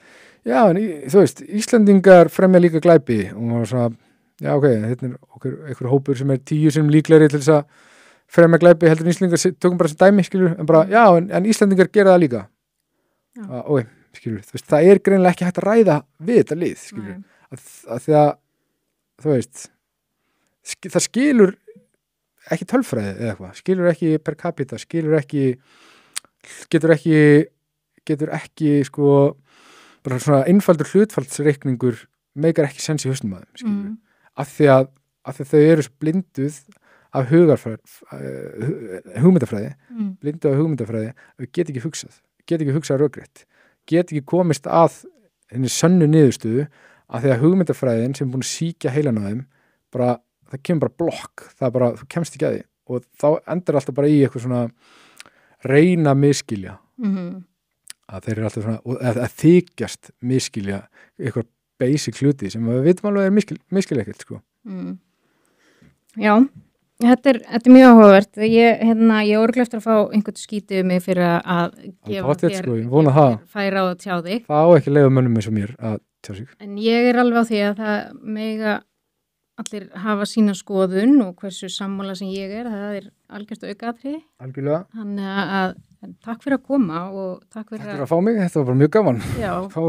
já, en þú veist, Íslendingar fremja líka glæpi og maður svona, já, ok, þetta er einhver hópur sem er 10 sem líklegri til þess að fremja glæpi heldur en Íslendingar, tökum bara sem dæmi, en bara, já, en Íslendingar gera það líka. Ok, þú veist, það er greinilega ekki hægt að ræða við þetta lið, að því að, þú veist, það skilur ekki tölfræði eða eitthvað, skilur ekki per capita, getur ekki bara svona einfaldur hlutfallsreikningur meikar ekki sens í hausnum að þeim, af því að þau eru svo blinduð af hugmyndafræði, blinduð af hugmyndafræði að við get ekki hugsað rökrétt, get ekki komist að henni sönnu niðurstöðu af því að hugmyndafræðin sem er búin að síkja heilan á þeim, bara, það kemur bara blokk, það er bara, þú kemst ekki að því og þá endur alltaf bara í eitthvað svona reyna miskilja að þeir eru alltaf svona að þykjast miskilja eitthvað basic hluti sem við vitum alveg er miskilja ekkert Já, þetta er mjög áhugavert ég orgla eftir að fá einhvern skítið mig fyrir að gefa þér færa á að tjá þig það á ekki leiða mönnum eins og mér að tjá sig en ég er alveg á því að það mega allir hafa sína skoðun og hversu sammála sem ég það er algjört aukaatriði. Algjörlega. Þannig að takk fyrir að koma og takk fyrir að fá mig, þetta var bara mjög gaman. Já, ég fæ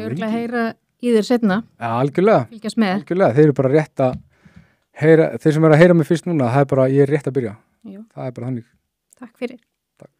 örgulega að heyra í þér setna. Ja, algjörlega. Fylgjast með. Algjörlega, þeir eru bara rétt að heyra, þeir sem eru að heyra mig fyrst núna, það er bara, ég er rétt að byrja. Jú. Það er bara þannig. Takk fyrir. Takk.